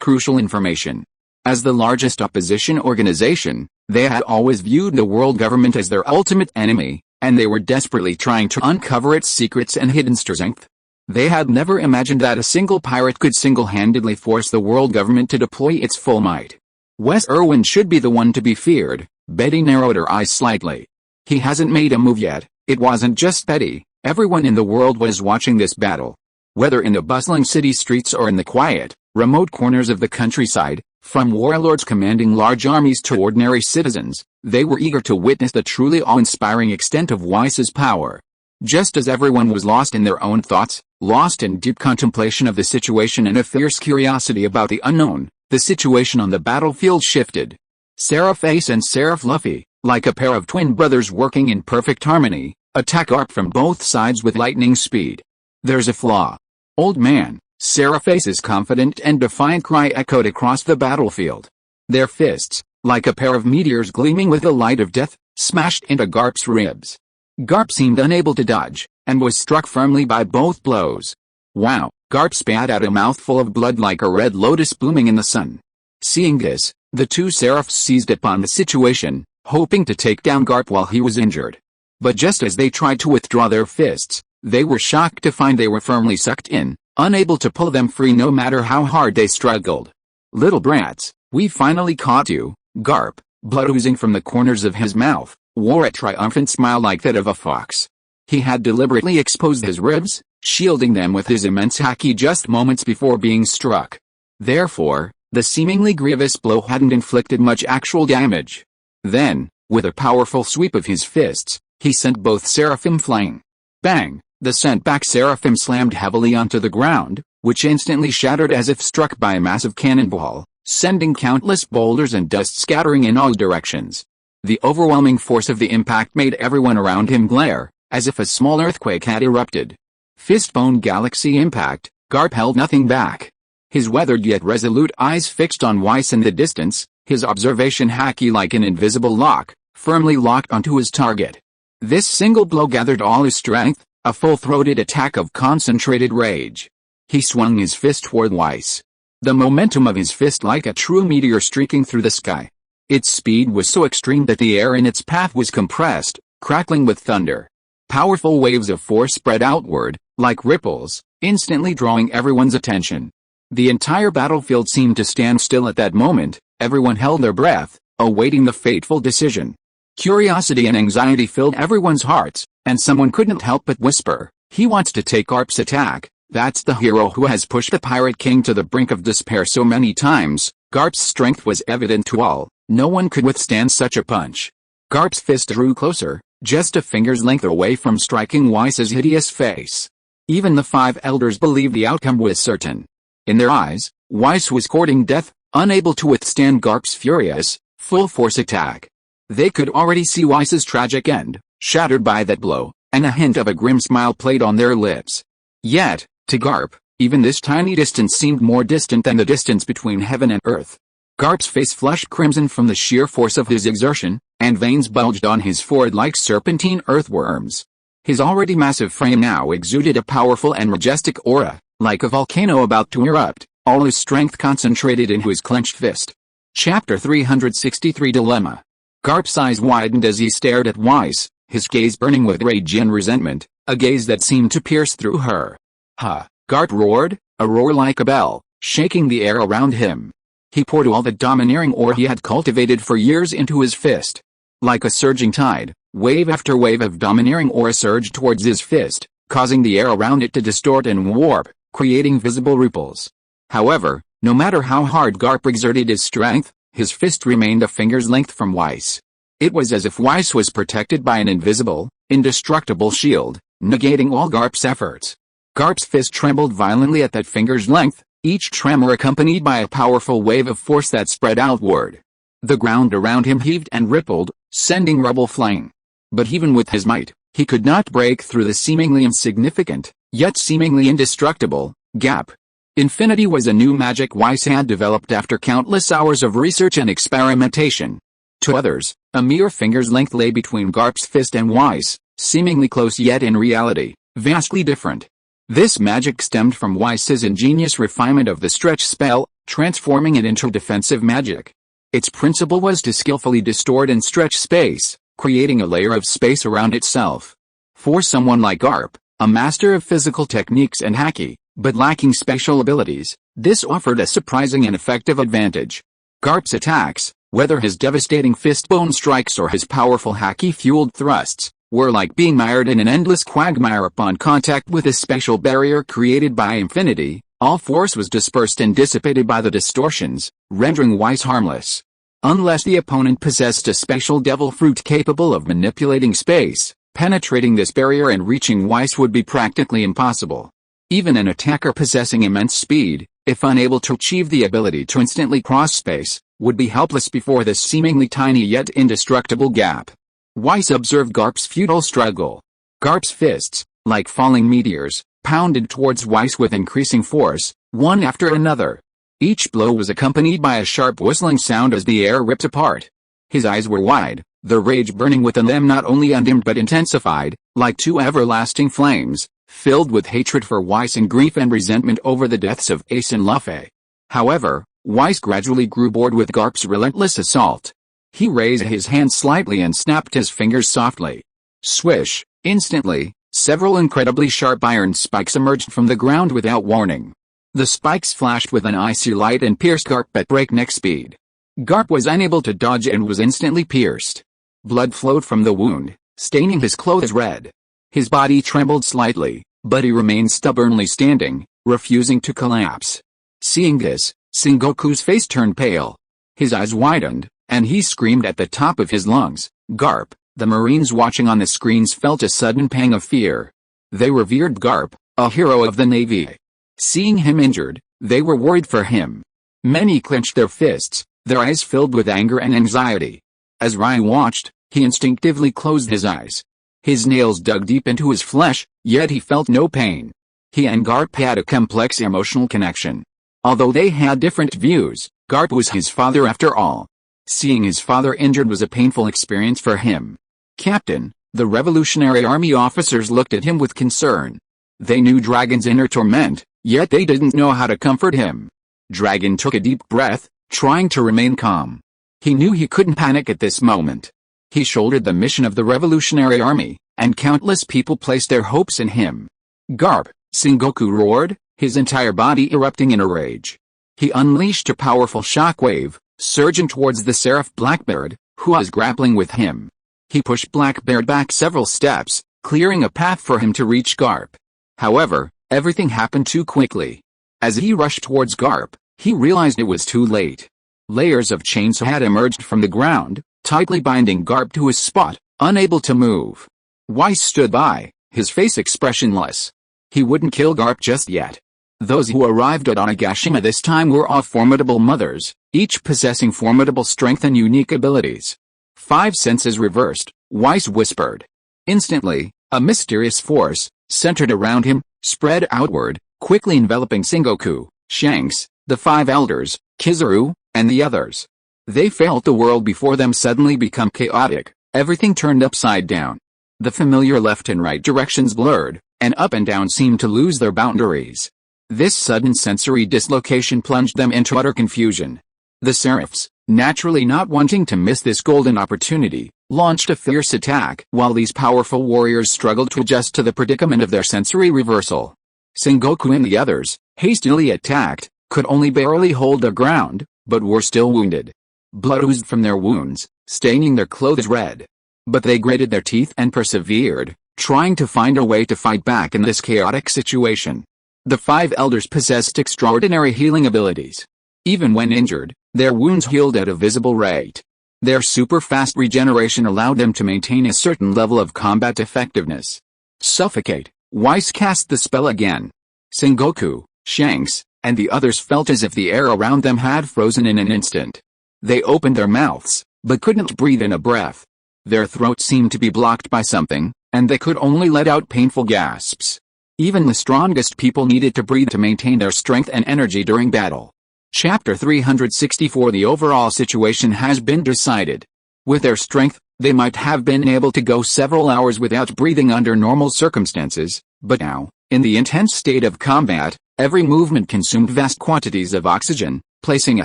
crucial information. As the largest opposition organization, they had always viewed the world government as their ultimate enemy, and they were desperately trying to uncover its secrets and hidden strength. They had never imagined that a single pirate could single-handedly force the world government to deploy its full might. Wes Erwin should be the one to be feared. Betty narrowed her eyes slightly. He hasn't made a move yet. It wasn't just Betty. Everyone in the world was watching this battle. Whether in the bustling city streets or in the quiet, remote corners of the countryside, from warlords commanding large armies to ordinary citizens, they were eager to witness the truly awe-inspiring extent of Weiss's power. Just as everyone was lost in their own thoughts, lost in deep contemplation of the situation and a fierce curiosity about the unknown, the situation on the battlefield shifted. Seraphis and Seraph Luffy, like a pair of twin brothers working in perfect harmony, attack Garp from both sides with lightning speed. There's a flaw. Old man, Seraphis' confident and defiant cry echoed across the battlefield. Their fists, like a pair of meteors gleaming with the light of death, smashed into Garp's ribs. Garp seemed unable to dodge, and was struck firmly by both blows. Wow! Garp spat out a mouthful of blood like a red lotus blooming in the sun. Seeing this, the two seraphs seized upon the situation, hoping to take down Garp while he was injured. But just as they tried to withdraw their fists, they were shocked to find they were firmly sucked in, unable to pull them free no matter how hard they struggled. Little brats, we finally caught you. Garp, blood oozing from the corners of his mouth, wore a triumphant smile like that of a fox. He had deliberately exposed his ribs, shielding them with his immense haki just moments before being struck. Therefore, the seemingly grievous blow hadn't inflicted much actual damage. Then, with a powerful sweep of his fists, he sent both seraphim flying. Bang! The sent-back seraphim slammed heavily onto the ground, which instantly shattered as if struck by a massive cannonball, sending countless boulders and dust scattering in all directions. The overwhelming force of the impact made everyone around him glare, as if a small earthquake had erupted. Fistbone galaxy impact, Garp held nothing back. His weathered yet resolute eyes fixed on Weiss in the distance, his observation haki like an invisible lock, firmly locked onto his target. This single blow gathered all his strength, a full-throated attack of concentrated rage. He swung his fist toward Weiss. The momentum of his fist like a true meteor streaking through the sky. Its speed was so extreme that the air in its path was compressed, crackling with thunder. Powerful waves of force spread outward, like ripples, instantly drawing everyone's attention. The entire battlefield seemed to stand still at that moment. Everyone held their breath, awaiting the fateful decision. Curiosity and anxiety filled everyone's hearts, and someone couldn't help but whisper, "He wants to take Garp's attack. That's the hero who has pushed the Pirate King to the brink of despair so many times." Garp's strength was evident to all. No one could withstand such a punch. Garp's fist drew closer, just a finger's length away from striking Weiss's hideous face. Even the five elders believed the outcome was certain. In their eyes, Weiss was courting death, unable to withstand Garp's furious, full-force attack. They could already see Weiss's tragic end, shattered by that blow, and a hint of a grim smile played on their lips. Yet, to Garp, even this tiny distance seemed more distant than the distance between heaven and earth. Garp's face flushed crimson from the sheer force of his exertion, and veins bulged on his forehead like serpentine earthworms. His already massive frame now exuded a powerful and majestic aura, like a volcano about to erupt, all his strength concentrated into his clenched fist. Chapter 363 Dilemma. Garp's eyes widened as he stared at Weiss, his gaze burning with rage and resentment, a gaze that seemed to pierce through her. "Ha!" Garp roared, a roar like a bell, shaking the air around him. He poured all the domineering aura he had cultivated for years into his fist. Like a surging tide, wave after wave of domineering aura surged towards his fist, causing the air around it to distort and warp, creating visible ripples. However, no matter how hard Garp exerted his strength, his fist remained a finger's length from Weiss. It was as if Weiss was protected by an invisible, indestructible shield, negating all Garp's efforts. Garp's fist trembled violently at that finger's length, each tremor accompanied by a powerful wave of force that spread outward. The ground around him heaved and rippled, sending rubble flying. But even with his might, he could not break through the seemingly insignificant, yet seemingly indestructible, gap. Infinity was a new magic Weiss had developed after countless hours of research and experimentation. To others, a mere finger's length lay between Garp's fist and Weiss, seemingly close yet in reality, vastly different. This magic stemmed from Weiss's ingenious refinement of the stretch spell, transforming it into defensive magic. Its principle was to skillfully distort and stretch space, creating a layer of space around itself. For someone like Garp, a master of physical techniques and haki, but lacking spatial abilities, this offered a surprising and effective advantage. Garp's attacks, whether his devastating fist-bone strikes or his powerful haki-fueled thrusts, were like being mired in an endless quagmire. Upon contact with a spatial barrier created by infinity, all force was dispersed and dissipated by the distortions, rendering Weiss harmless. Unless the opponent possessed a spatial devil fruit capable of manipulating space, penetrating this barrier and reaching Weiss would be practically impossible. Even an attacker possessing immense speed, if unable to achieve the ability to instantly cross space, would be helpless before this seemingly tiny yet indestructible gap. Weiss observed Garp's futile struggle. Garp's fists, like falling meteors, pounded towards Weiss with increasing force, one after another. Each blow was accompanied by a sharp whistling sound as the air ripped apart. His eyes were wide, the rage burning within them not only undimmed but intensified, like two everlasting flames, filled with hatred for Weiss and grief and resentment over the deaths of Ace and Luffy. However, Weiss gradually grew bored with Garp's relentless assault. He raised his hand slightly and snapped his fingers softly. Swish! Instantly, several incredibly sharp iron spikes emerged from the ground without warning. The spikes flashed with an icy light and pierced Garp at breakneck speed. Garp was unable to dodge and was instantly pierced. Blood flowed from the wound, staining his clothes red. His body trembled slightly, but he remained stubbornly standing, refusing to collapse. Seeing this, Sengoku's face turned pale. His eyes widened, and he screamed at the top of his lungs. Garp! The Marines watching on the screens felt a sudden pang of fear. They revered Garp, a hero of the Navy. Seeing him injured, they were worried for him. Many clenched their fists, their eyes filled with anger and anxiety. As Ryan watched, he instinctively closed his eyes. His nails dug deep into his flesh, yet he felt no pain. He and Garp had a complex emotional connection. Although they had different views, Garp was his father after all. Seeing his father injured was a painful experience for him. Captain, the Revolutionary Army officers looked at him with concern. They knew Dragon's inner torment, yet they didn't know how to comfort him. Dragon took a deep breath, trying to remain calm. He knew he couldn't panic at this moment. He shouldered the mission of the Revolutionary Army, and countless people placed their hopes in him. Garp! Sengoku roared, his entire body erupting in a rage. He unleashed a powerful shockwave, surging towards the Seraph Blackbeard, who was grappling with him. He pushed Blackbeard back several steps, clearing a path for him to reach Garp. However, everything happened too quickly. As he rushed towards Garp, he realized it was too late. Layers of chains had emerged from the ground, tightly binding Garp to his spot, unable to move. Weiss stood by, his face expressionless. He wouldn't kill Garp just yet. Those who arrived at Onigashima this time were all formidable mothers, each possessing formidable strength and unique abilities. 5 senses reversed, Weiss whispered. Instantly, a mysterious force, centered around him, spread outward, quickly enveloping Sengoku, Shanks, the 5 elders, Kizaru, and the others. They felt the world before them suddenly become chaotic, everything turned upside down. The familiar left and right directions blurred, and up and down seemed to lose their boundaries. This sudden sensory dislocation plunged them into utter confusion. The Seraphs, naturally not wanting to miss this golden opportunity, launched a fierce attack while these powerful warriors struggled to adjust to the predicament of their sensory reversal. Sengoku and the others, hastily attacked, could only barely hold their ground, but were still wounded. Blood oozed from their wounds, staining their clothes red. But they gritted their teeth and persevered, trying to find a way to fight back in this chaotic situation. The 5 elders possessed extraordinary healing abilities. Even when injured, their wounds healed at a visible rate. Their super-fast regeneration allowed them to maintain a certain level of combat effectiveness. Suffocate! Weiss cast the spell again. Sengoku, Shanks, and the others felt as if the air around them had frozen in an instant. They opened their mouths, but couldn't breathe in a breath. Their throats seemed to be blocked by something, and they could only let out painful gasps. Even the strongest people needed to breathe to maintain their strength and energy during battle. Chapter 364 The overall situation has been decided. With their strength, they might have been able to go several hours without breathing under normal circumstances, but now, in the intense state of combat, every movement consumed vast quantities of oxygen, placing a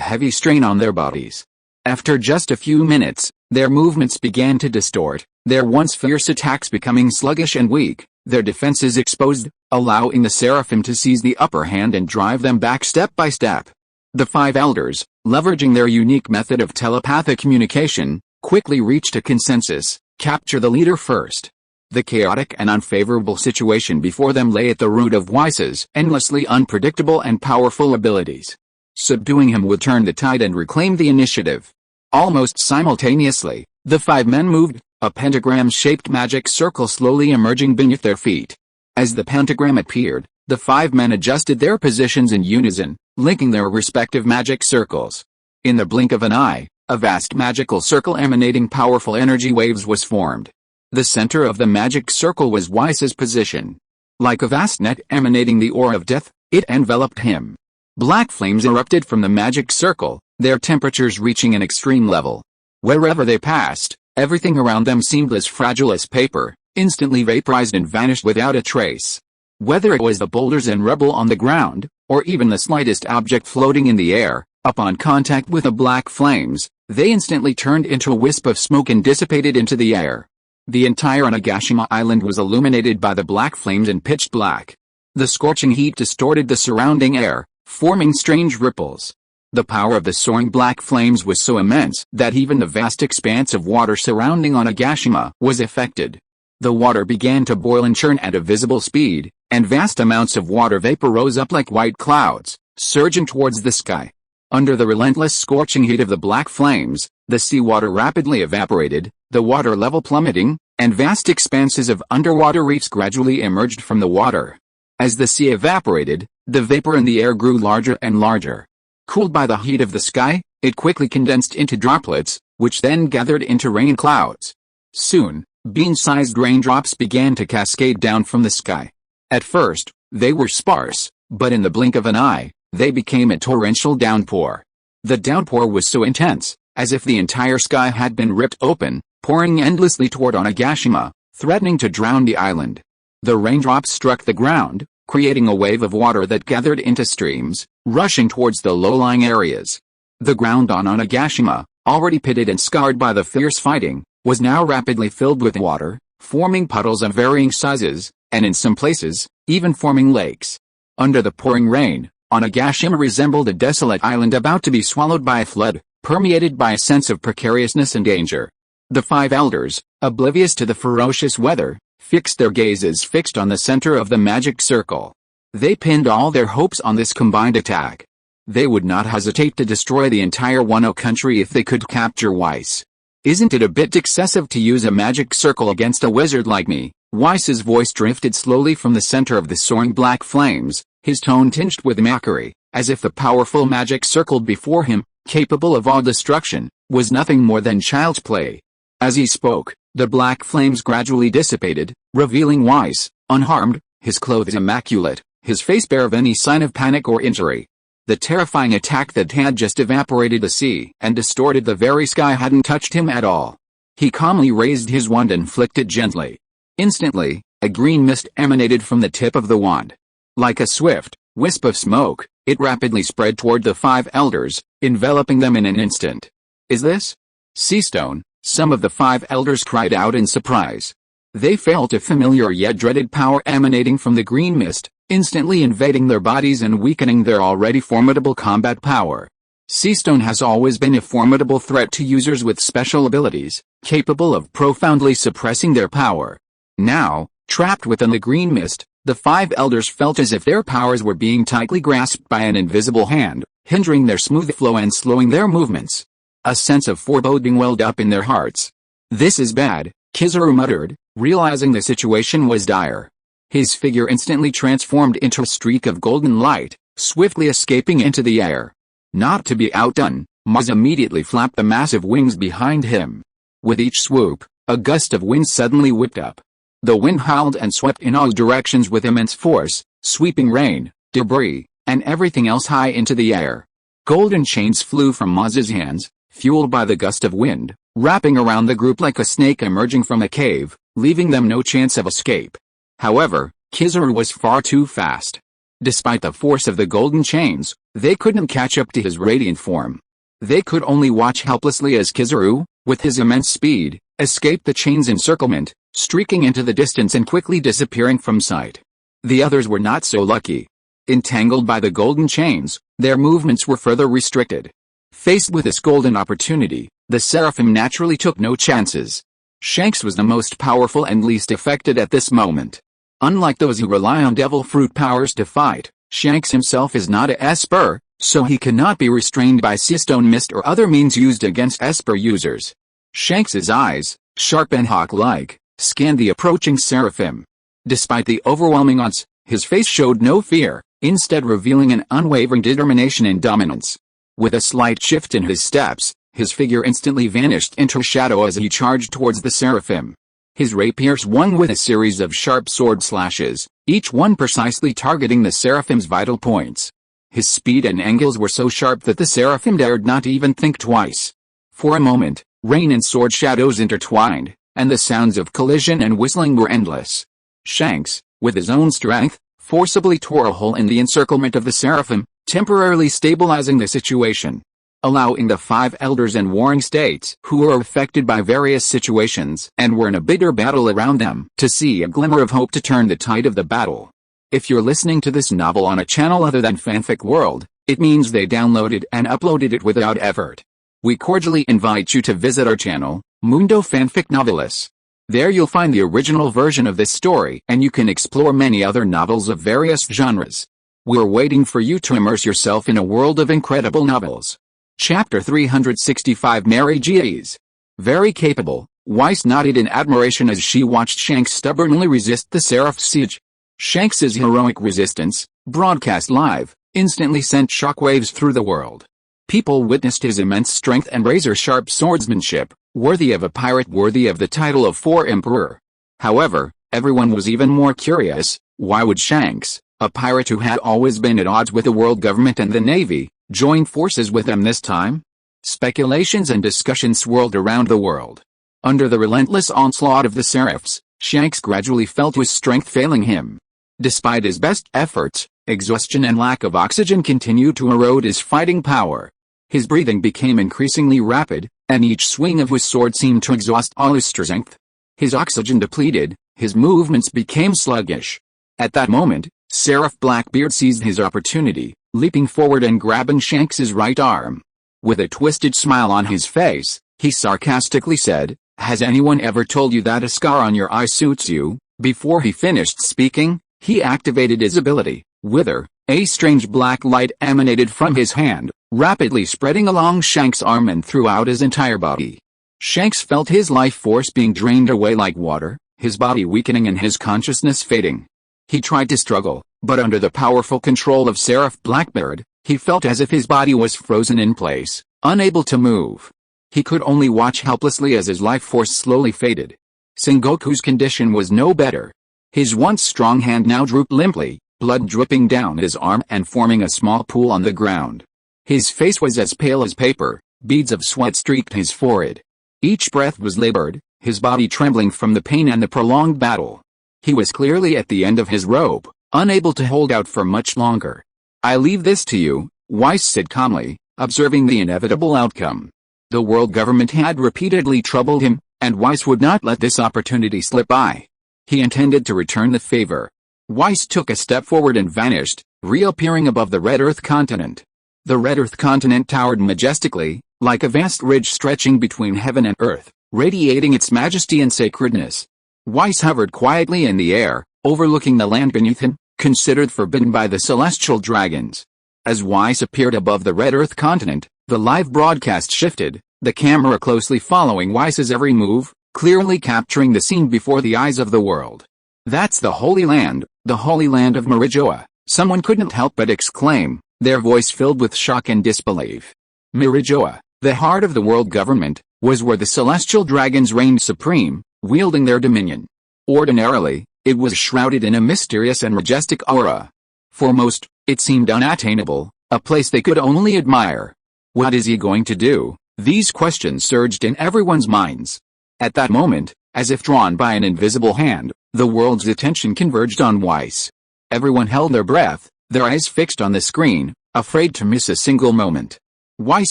heavy strain on their bodies. After just a few minutes, their movements began to distort, their once fierce attacks becoming sluggish and weak, their defenses exposed, allowing the Seraphim to seize the upper hand and drive them back step by step. The five elders, leveraging their unique method of telepathic communication, quickly reached a consensus: capture the leader first. The chaotic and unfavorable situation before them lay at the root of Weiss's endlessly unpredictable and powerful abilities. Subduing him would turn the tide and reclaim the initiative. Almost simultaneously, the five men moved, a pentagram-shaped magic circle slowly emerging beneath their feet. As the pentagram appeared, the five men adjusted their positions in unison, linking their respective magic circles. In the blink of an eye, a vast magical circle emanating powerful energy waves was formed. The center of the magic circle was Weiss's position. Like a vast net emanating the aura of death, it enveloped him. Black flames erupted from the magic circle, their temperatures reaching an extreme level. Wherever they passed, everything around them seemed as fragile as paper, instantly vaporized and vanished without a trace. Whether it was the boulders and rubble on the ground, or even the slightest object floating in the air, upon contact with the black flames, they instantly turned into a wisp of smoke and dissipated into the air. The entire Onigashima Island was illuminated by the black flames and pitched black. The scorching heat distorted the surrounding air, forming strange ripples. The power of the soaring black flames was so immense that even the vast expanse of water surrounding Onigashima was affected. The water began to boil and churn at a visible speed, and vast amounts of water vapor rose up like white clouds, surging towards the sky. Under the relentless scorching heat of the black flames, the seawater rapidly evaporated, the water level plummeting, and vast expanses of underwater reefs gradually emerged from the water. As the sea evaporated, the vapor in the air grew larger and larger. Cooled by the heat of the sky, it quickly condensed into droplets, which then gathered into rain clouds. Soon, bean-sized raindrops began to cascade down from the sky. At first, they were sparse, but in the blink of an eye, they became a torrential downpour. The downpour was so intense, as if the entire sky had been ripped open, pouring endlessly toward Onigashima, threatening to drown the island. The raindrops struck the ground, creating a wave of water that gathered into streams, rushing towards the low-lying areas. The ground on Onigashima, already pitted and scarred by the fierce fighting, was now rapidly filled with water, forming puddles of varying sizes, and in some places, even forming lakes. Under the pouring rain, Onigashima resembled a desolate island about to be swallowed by a flood, permeated by a sense of precariousness and danger. The five elders, oblivious to the ferocious weather, fixed their gazes fixed on the center of the magic circle. They pinned all their hopes on this combined attack. They would not hesitate to destroy the entire Wano country if they could capture Weiss. Isn't it a bit excessive to use a magic circle against a wizard like me? Weiss's voice drifted slowly from the center of the soaring black flames, his tone tinged with mockery, as if the powerful magic circle before him, capable of all destruction, was nothing more than child's play. As he spoke, the black flames gradually dissipated, revealing Weiss, unharmed, his clothes immaculate, his face bare of any sign of panic or injury. The terrifying attack that had just evaporated the sea and distorted the very sky hadn't touched him at all. He calmly raised his wand and flicked it gently. Instantly, a green mist emanated from the tip of the wand. Like a swift wisp of smoke, it rapidly spread toward the five elders, enveloping them in an instant. Is this Seastone? Some of the five elders cried out in surprise. They felt a familiar yet dreaded power emanating from the green mist, instantly invading their bodies and weakening their already formidable combat power. Seastone has always been a formidable threat to users with special abilities, capable of profoundly suppressing their power. Now, trapped within the green mist, the five elders felt as if their powers were being tightly grasped by an invisible hand, hindering their smooth flow and slowing their movements. A sense of foreboding welled up in their hearts. This is bad, Kizaru muttered, realizing the situation was dire. His figure instantly transformed into a streak of golden light, swiftly escaping into the air. Not to be outdone, Maz immediately flapped the massive wings behind him. With each swoop, a gust of wind suddenly whipped up. The wind howled and swept in all directions with immense force, sweeping rain, debris, and everything else high into the air. Golden chains flew from Maz's hands, fueled by the gust of wind, wrapping around the group like a snake emerging from a cave, leaving them no chance of escape. However, Kizaru was far too fast. Despite the force of the golden chains, they couldn't catch up to his radiant form. They could only watch helplessly as Kizaru, with his immense speed, escaped the chains' encirclement, streaking into the distance and quickly disappearing from sight. The others were not so lucky. Entangled by the golden chains, their movements were further restricted. Faced with this golden opportunity, the Seraphim naturally took no chances. Shanks was the most powerful and least affected at this moment. Unlike those who rely on devil fruit powers to fight, Shanks himself is not a Esper, so he cannot be restrained by Seastone Mist or other means used against Esper users. Shanks's eyes, sharp and hawk-like, scanned the approaching Seraphim. Despite the overwhelming odds, his face showed no fear, instead revealing an unwavering determination and dominance. With a slight shift in his steps, his figure instantly vanished into shadow as he charged towards the Seraphim. His rapier swung with a series of sharp sword slashes, each one precisely targeting the Seraphim's vital points. His speed and angles were so sharp that the Seraphim dared not even think twice. For a moment, rain and sword shadows intertwined, and the sounds of collision and whistling were endless. Shanks, with his own strength, forcibly tore a hole in the encirclement of the Seraphim, temporarily stabilizing the situation. Allowing the 5 elders and warring states who were affected by various situations and were in a bitter battle around them to see a glimmer of hope to turn the tide of the battle. If you're listening to this novel on a channel other than Fanfic World, it means they downloaded and uploaded it without effort. We cordially invite you to visit our channel, Mundo Fanfic Novelis. There you'll find the original version of this story and you can explore many other novels of various genres. We're waiting for you to immerse yourself in a world of incredible novels. Chapter 365 Mary Gees. Very capable, Weiss nodded in admiration as she watched Shanks stubbornly resist the Seraph's siege. Shanks's heroic resistance, broadcast live, instantly sent shockwaves through the world. People witnessed his immense strength and razor-sharp swordsmanship, worthy of a pirate, worthy of the title of 4 Emperor. However, everyone was even more curious, why would Shanks, a pirate who had always been at odds with the world government and the Navy, join forces with them this time? Speculations and discussions swirled around the world. Under the relentless onslaught of the Seraphs, Shanks gradually felt his strength failing him. Despite his best efforts, exhaustion and lack of oxygen continued to erode his fighting power. His breathing became increasingly rapid, and each swing of his sword seemed to exhaust all his strength. His oxygen depleted, his movements became sluggish. At that moment, Seraph Blackbeard seized his opportunity, leaping forward and grabbing Shanks's right arm. With a twisted smile on his face, he sarcastically said, "Has anyone ever told you that a scar on your eye suits you?" Before he finished speaking, he activated his ability, Wither. A strange black light emanated from his hand, rapidly spreading along Shanks' arm and throughout his entire body. Shanks felt his life force being drained away like water, his body weakening and his consciousness fading. He tried to struggle, but under the powerful control of Seraph Blackbeard, he felt as if his body was frozen in place, unable to move. He could only watch helplessly as his life force slowly faded. Sengoku's condition was no better. His once strong hand now drooped limply, blood dripping down his arm and forming a small pool on the ground. His face was as pale as paper, beads of sweat streaked his forehead. Each breath was labored, his body trembling from the pain and the prolonged battle. He was clearly at the end of his rope, unable to hold out for much longer. "I leave this to you," Weiss said calmly, observing the inevitable outcome. The world government had repeatedly troubled him, and Weiss would not let this opportunity slip by. He intended to return the favor. Weiss took a step forward and vanished, reappearing above the Red Earth continent. The Red Earth continent towered majestically, like a vast ridge stretching between heaven and earth, radiating its majesty and sacredness. Weiss hovered quietly in the air, overlooking the land beneath him, considered forbidden by the celestial dragons. As Weiss appeared above the Red Earth continent, the live broadcast shifted, the camera closely following Weiss's every move, clearly capturing the scene before the eyes of the world. "That's the Holy Land of Merijoa," someone couldn't help but exclaim, their voice filled with shock and disbelief. Merijoa, the heart of the world government, was where the celestial dragons reigned supreme, wielding their dominion. Ordinarily, it was shrouded in a mysterious and majestic aura. For most, it seemed unattainable, a place they could only admire. "What is he going to do?" These questions surged in everyone's minds. At that moment, as if drawn by an invisible hand, the world's attention converged on Weiss. Everyone held their breath, their eyes fixed on the screen, afraid to miss a single moment. Weiss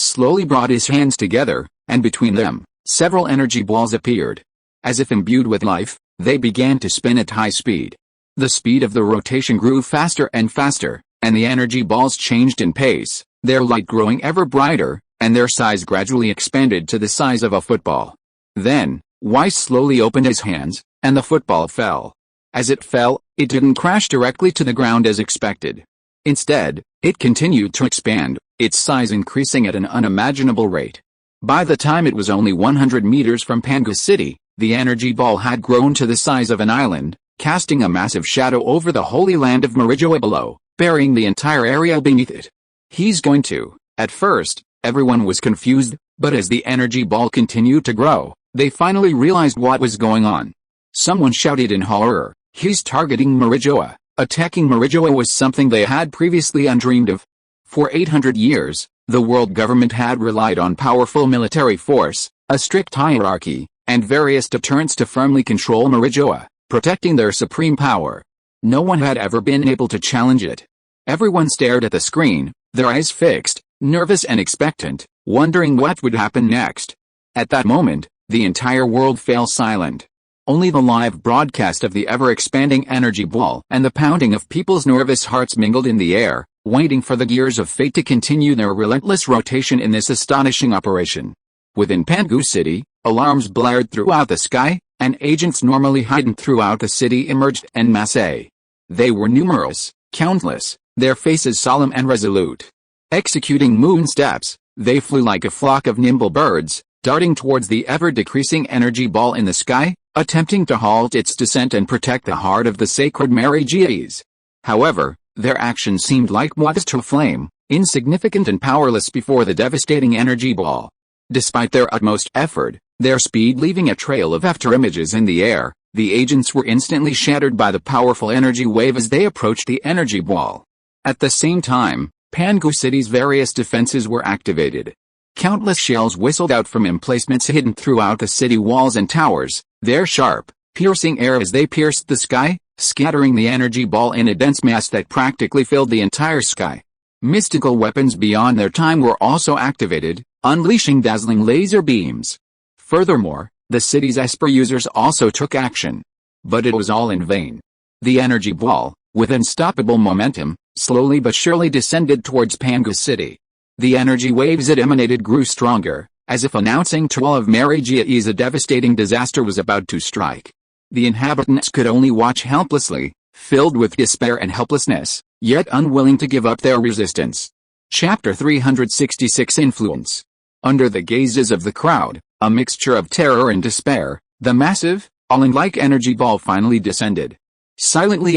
slowly brought his hands together, and between them, several energy balls appeared. As if imbued with life, they began to spin at high speed. The speed of the rotation grew faster and faster, and the energy balls changed in pace, their light growing ever brighter, and their size gradually expanded to the size of a football. Then, Weiss slowly opened his hands, and the football fell. As it fell, it didn't crash directly to the ground as expected. Instead, it continued to expand, its size increasing at an unimaginable rate. By the time it was only 100 meters from Pangu City, the energy ball had grown to the size of an island, casting a massive shadow over the holy land of Marijoa below, burying the entire area beneath it. He's going to. At first, everyone was confused, but as the energy ball continued to grow, they finally realized what was going on. Someone shouted in horror, "He's targeting Marijoa." Attacking Marijoa was something they had previously undreamed of. For 800 years, the world government had relied on powerful military force, a strict hierarchy, and various deterrents to firmly control Marijoa, protecting their supreme power. No one had ever been able to challenge it. Everyone stared at the screen, their eyes fixed, nervous and expectant, wondering what would happen next. At that moment, the entire world fell silent. Only the live broadcast of the ever-expanding energy ball and the pounding of people's nervous hearts mingled in the air, waiting for the gears of fate to continue their relentless rotation in this astonishing operation. Within Pangu City, alarms blared throughout the sky, and agents normally hidden throughout the city emerged en masse. They were numerous, countless, their faces solemn and resolute. Executing moon steps, they flew like a flock of nimble birds, darting towards the ever-decreasing energy ball in the sky, attempting to halt its descent and protect the heart of the sacred Mary Gies. However, their actions seemed like moths to a flame, insignificant and powerless before the devastating energy ball. Despite their utmost effort, their speed leaving a trail of afterimages in the air, the agents were instantly shattered by the powerful energy wave as they approached the energy ball. At the same time, Pangu City's various defenses were activated. Countless shells whistled out from emplacements hidden throughout the city walls and towers, their sharp, piercing air as they pierced the sky, scattering the energy ball in a dense mass that practically filled the entire sky. Mystical weapons beyond their time were also activated, unleashing dazzling laser beams. Furthermore, the city's Esper users also took action. But it was all in vain. The energy ball, with unstoppable momentum, slowly but surely descended towards Pangu City. The energy waves it emanated grew stronger, as if announcing to all of Mary Gies a devastating disaster was about to strike. The inhabitants could only watch helplessly, filled with despair and helplessness, yet unwilling to give up their resistance. Chapter 366 Influence. Under the gazes of the crowd, a mixture of terror and despair, the massive, alien-like energy ball finally descended. Silently,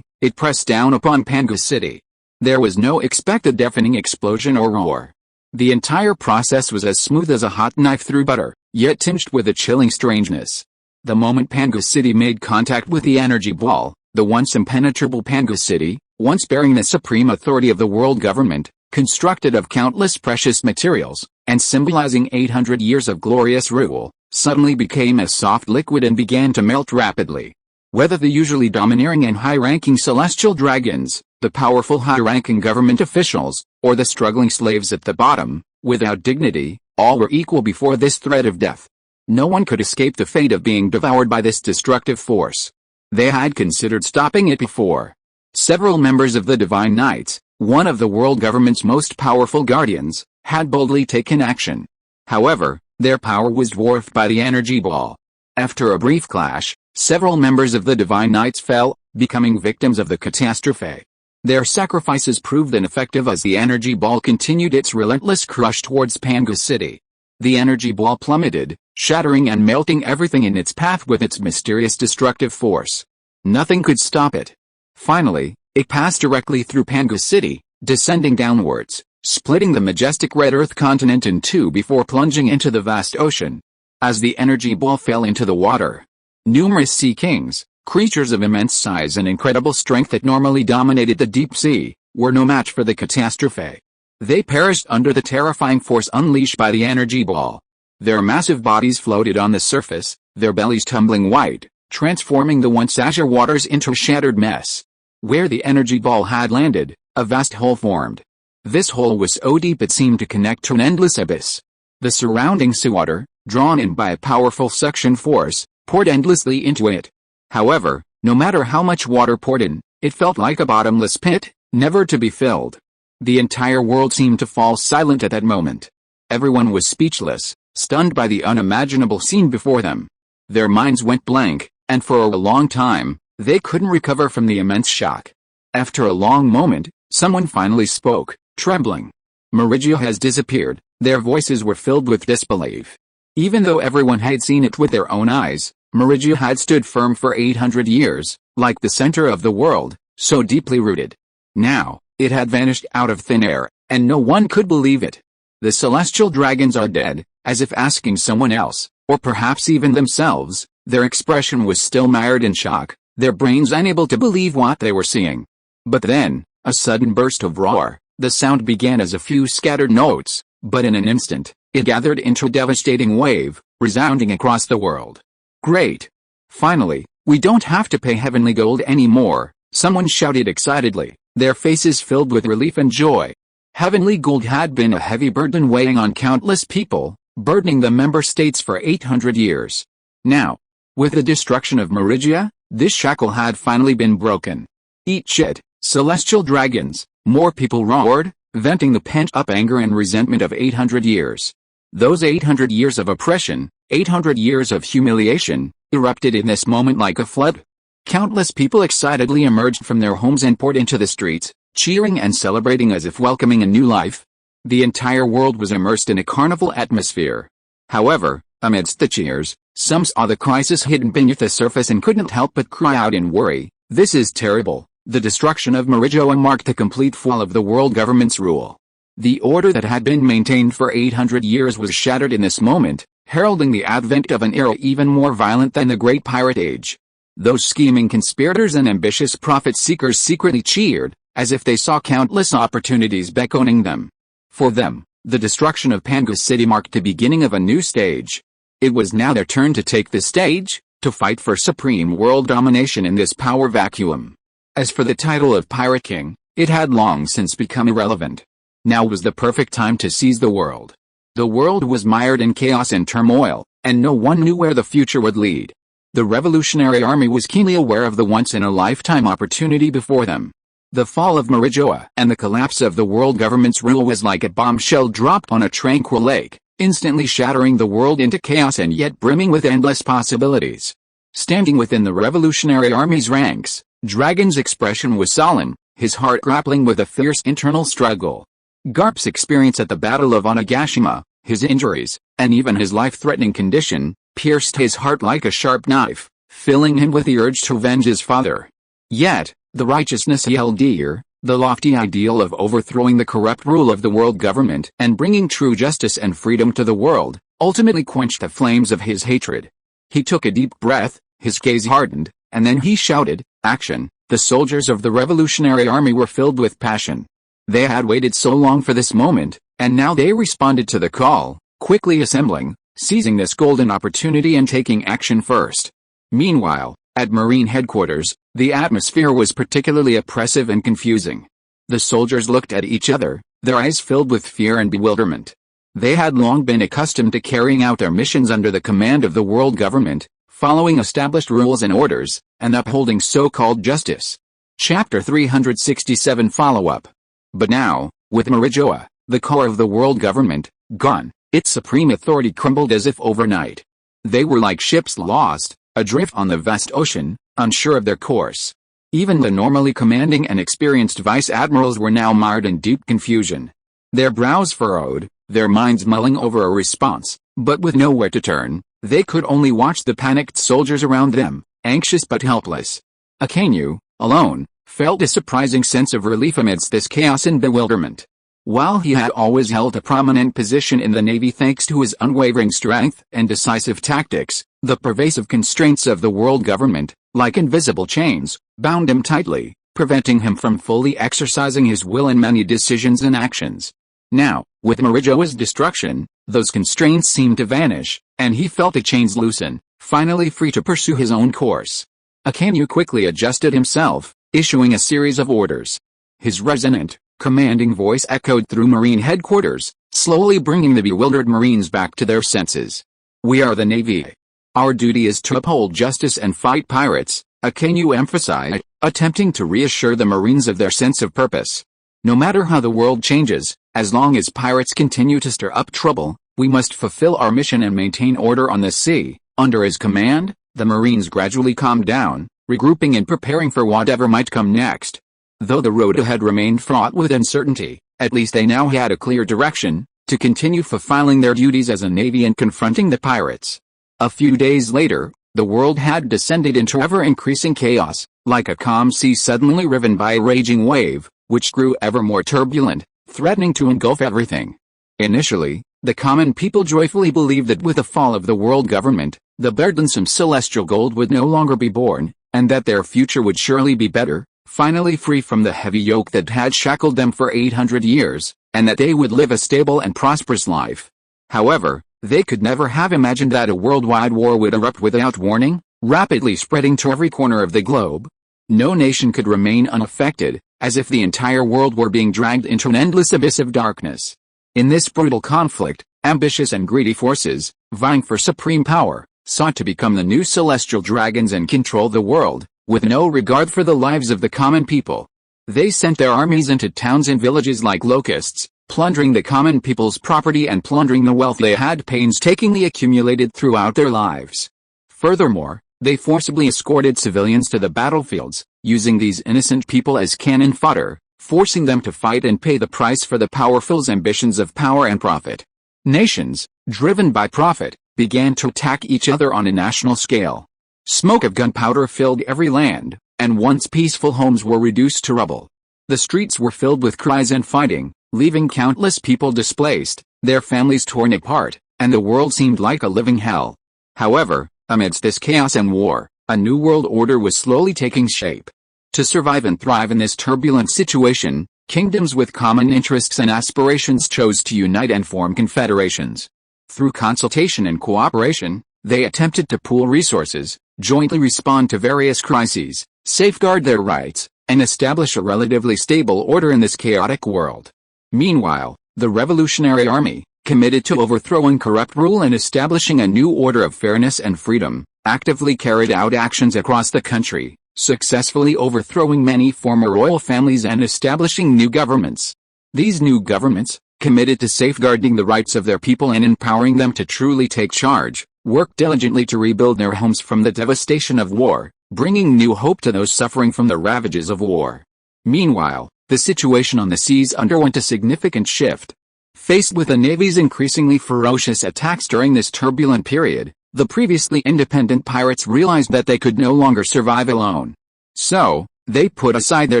it pressed down upon Pangu City. There was no expected deafening explosion or roar. The entire process was as smooth as a hot knife through butter, yet tinged with a chilling strangeness. The moment Pangu City made contact with the energy ball, the once impenetrable Pangu City, once bearing the supreme authority of the world government, constructed of countless precious materials, and symbolizing 800 years of glorious rule, suddenly became a soft liquid and began to melt rapidly. Whether the usually domineering and high-ranking celestial dragons, the powerful high-ranking government officials, or the struggling slaves at the bottom, without dignity, all were equal before this threat of death. No one could escape the fate of being devoured by this destructive force. They had considered stopping it before. Several members of the Divine Knights, one of the world government's most powerful guardians, had boldly taken action. However, their power was dwarfed by the energy ball. After a brief clash, several members of the Divine Knights fell, becoming victims of the catastrophe. Their sacrifices proved ineffective as the energy ball continued its relentless crush towards Pangu City. The energy ball plummeted, shattering and melting everything in its path with its mysterious destructive force. Nothing could stop it. Finally, it passed directly through Pangu City, descending downwards, splitting the majestic red Earth continent in two before plunging into the vast ocean. As the energy ball fell into the water, numerous sea kings, creatures of immense size and incredible strength that normally dominated the deep sea, were no match for the catastrophe. They perished under the terrifying force unleashed by the energy ball. Their massive bodies floated on the surface, their bellies tumbling white, transforming the once azure waters into a shattered mess. Where the energy ball had landed, a vast hole formed. This hole was so deep it seemed to connect to an endless abyss. The surrounding seawater, drawn in by a powerful suction force, poured endlessly into it. However, no matter how much water poured in, it felt like a bottomless pit, never to be filled. The entire world seemed to fall silent at that moment. Everyone was speechless, stunned by the unimaginable scene before them. Their minds went blank, and for a long time, they couldn't recover from the immense shock. After a long moment, someone finally spoke, trembling. Meridia has disappeared. Their voices were filled with disbelief. Even though everyone had seen it with their own eyes, Meridia had stood firm for 800 years, like the center of the world, so deeply rooted. Now, it had vanished out of thin air, and no one could believe it. The celestial dragons are dead, as if asking someone else, or perhaps even themselves. Their expression was still mired in shock, their brains unable to believe what they were seeing. But then, a sudden burst of roar. The sound began as a few scattered notes, but in an instant, it gathered into a devastating wave, resounding across the world. Great! Finally, we don't have to pay heavenly gold anymore, someone shouted excitedly, their faces filled with relief and joy. Heavenly gold had been a heavy burden weighing on countless people, burdening the member states for 800 years. Now, with the destruction of Meridia, this shackle had finally been broken. Eat shit, celestial dragons! More people roared, venting the pent-up anger and resentment of 800 years. Those 800 years of oppression, 800 years of humiliation, erupted in this moment like a flood. Countless people excitedly emerged from their homes and poured into the streets, cheering and celebrating as if welcoming a new life. The entire world was immersed in a carnival atmosphere. However, amidst the cheers, some saw the crisis hidden beneath the surface and couldn't help but cry out in worry, "This is terrible." The destruction of Meridia marked the complete fall of the world government's rule. The order that had been maintained for 800 years was shattered in this moment, heralding the advent of an era even more violent than the Great Pirate Age. Those scheming conspirators and ambitious profit-seekers secretly cheered, as if they saw countless opportunities beckoning them. For them, the destruction of Pangus City marked the beginning of a new stage. It was now their turn to take the stage, to fight for supreme world domination in this power vacuum. As for the title of Pirate King, it had long since become irrelevant. Now was the perfect time to seize the world. The world was mired in chaos and turmoil, and no one knew where the future would lead. The Revolutionary Army was keenly aware of the once-in-a-lifetime opportunity before them. The fall of Meridia and the collapse of the world government's rule was like a bombshell dropped on a tranquil lake, instantly shattering the world into chaos and yet brimming with endless possibilities. Standing within the Revolutionary Army's ranks, Dragon's expression was sullen, his heart grappling with a fierce internal struggle. Garp's experience at the Battle of Onigashima, his injuries, and even his life-threatening condition, pierced his heart like a sharp knife, filling him with the urge to avenge his father. Yet, the righteousness he held dear, the lofty ideal of overthrowing the corrupt rule of the world government and bringing true justice and freedom to the world, ultimately quenched the flames of his hatred. He took a deep breath, his gaze hardened, and then he shouted, "Action!" The soldiers of the Revolutionary Army were filled with passion. They had waited so long for this moment, and now they responded to the call, quickly assembling, seizing this golden opportunity and taking action first. Meanwhile, at Marine headquarters, the atmosphere was particularly oppressive and confusing. The soldiers looked at each other, their eyes filled with fear and bewilderment. They had long been accustomed to carrying out their missions under the command of the world government, following established rules and orders, and upholding so-called justice. Chapter 367 Follow-up. But now, with Meridia, the core of the world government, gone, its supreme authority crumbled as if overnight. They were like ships lost, adrift on the vast ocean, unsure of their course. Even the normally commanding and experienced vice admirals were now mired in deep confusion. Their brows furrowed, their minds mulling over a response, but with nowhere to turn. They could only watch the panicked soldiers around them, anxious but helpless. Akainu, alone, felt a surprising sense of relief amidst this chaos and bewilderment. While he had always held a prominent position in the Navy thanks to his unwavering strength and decisive tactics, the pervasive constraints of the world government, like invisible chains, bound him tightly, preventing him from fully exercising his will in many decisions and actions. Now, with Marijoa's destruction, those constraints seemed to vanish, and he felt the chains loosen, finally free to pursue his own course. Akanyu quickly adjusted himself, issuing a series of orders. His resonant, commanding voice echoed through Marine headquarters, slowly bringing the bewildered Marines back to their senses. "We are the Navy. Our duty is to uphold justice and fight pirates," Akanyu emphasized, attempting to reassure the Marines of their sense of purpose. "No matter how the world changes, as long as pirates continue to stir up trouble, we must fulfill our mission and maintain order on the sea." Under his command, the Marines gradually calmed down, regrouping and preparing for whatever might come next. Though the road ahead remained fraught with uncertainty, at least they now had a clear direction to continue fulfilling their duties as a navy and confronting the pirates. A few days later, the world had descended into ever-increasing chaos, like a calm sea suddenly riven by a raging wave, which grew ever more turbulent, threatening to engulf everything. Initially, the common people joyfully believed that with the fall of the world government, the burdensome celestial gold would no longer be born, and that their future would surely be better, finally free from the heavy yoke that had shackled them for 800 years, and that they would live a stable and prosperous life. However, they could never have imagined that a worldwide war would erupt without warning, rapidly spreading to every corner of the globe. No nation could remain unaffected, as if the entire world were being dragged into an endless abyss of darkness. In this brutal conflict, ambitious and greedy forces, vying for supreme power, sought to become the new celestial dragons and control the world, with no regard for the lives of the common people. They sent their armies into towns and villages like locusts, plundering the common people's property and plundering the wealth they had painstakingly accumulated throughout their lives. Furthermore, they forcibly escorted civilians to the battlefields, using these innocent people as cannon fodder, forcing them to fight and pay the price for the powerful's ambitions of power and profit. Nations, driven by profit, began to attack each other on a national scale. Smoke of gunpowder filled every land, and once peaceful homes were reduced to rubble. The streets were filled with cries and fighting, leaving countless people displaced, their families torn apart, and the world seemed like a living hell. However, amidst this chaos and war, a new world order was slowly taking shape. To survive and thrive in this turbulent situation, kingdoms with common interests and aspirations chose to unite and form confederations. Through consultation and cooperation, they attempted to pool resources, jointly respond to various crises, safeguard their rights, and establish a relatively stable order in this chaotic world. Meanwhile, the Revolutionary Army, committed to overthrowing corrupt rule and establishing a new order of fairness and freedom, actively carried out actions across the country, successfully overthrowing many former royal families and establishing new governments. These new governments, committed to safeguarding the rights of their people and empowering them to truly take charge, worked diligently to rebuild their homes from the devastation of war, bringing new hope to those suffering from the ravages of war. Meanwhile, the situation on the seas underwent a significant shift. Faced with the Navy's increasingly ferocious attacks during this turbulent period, the previously independent pirates realized that they could no longer survive alone. So, they put aside their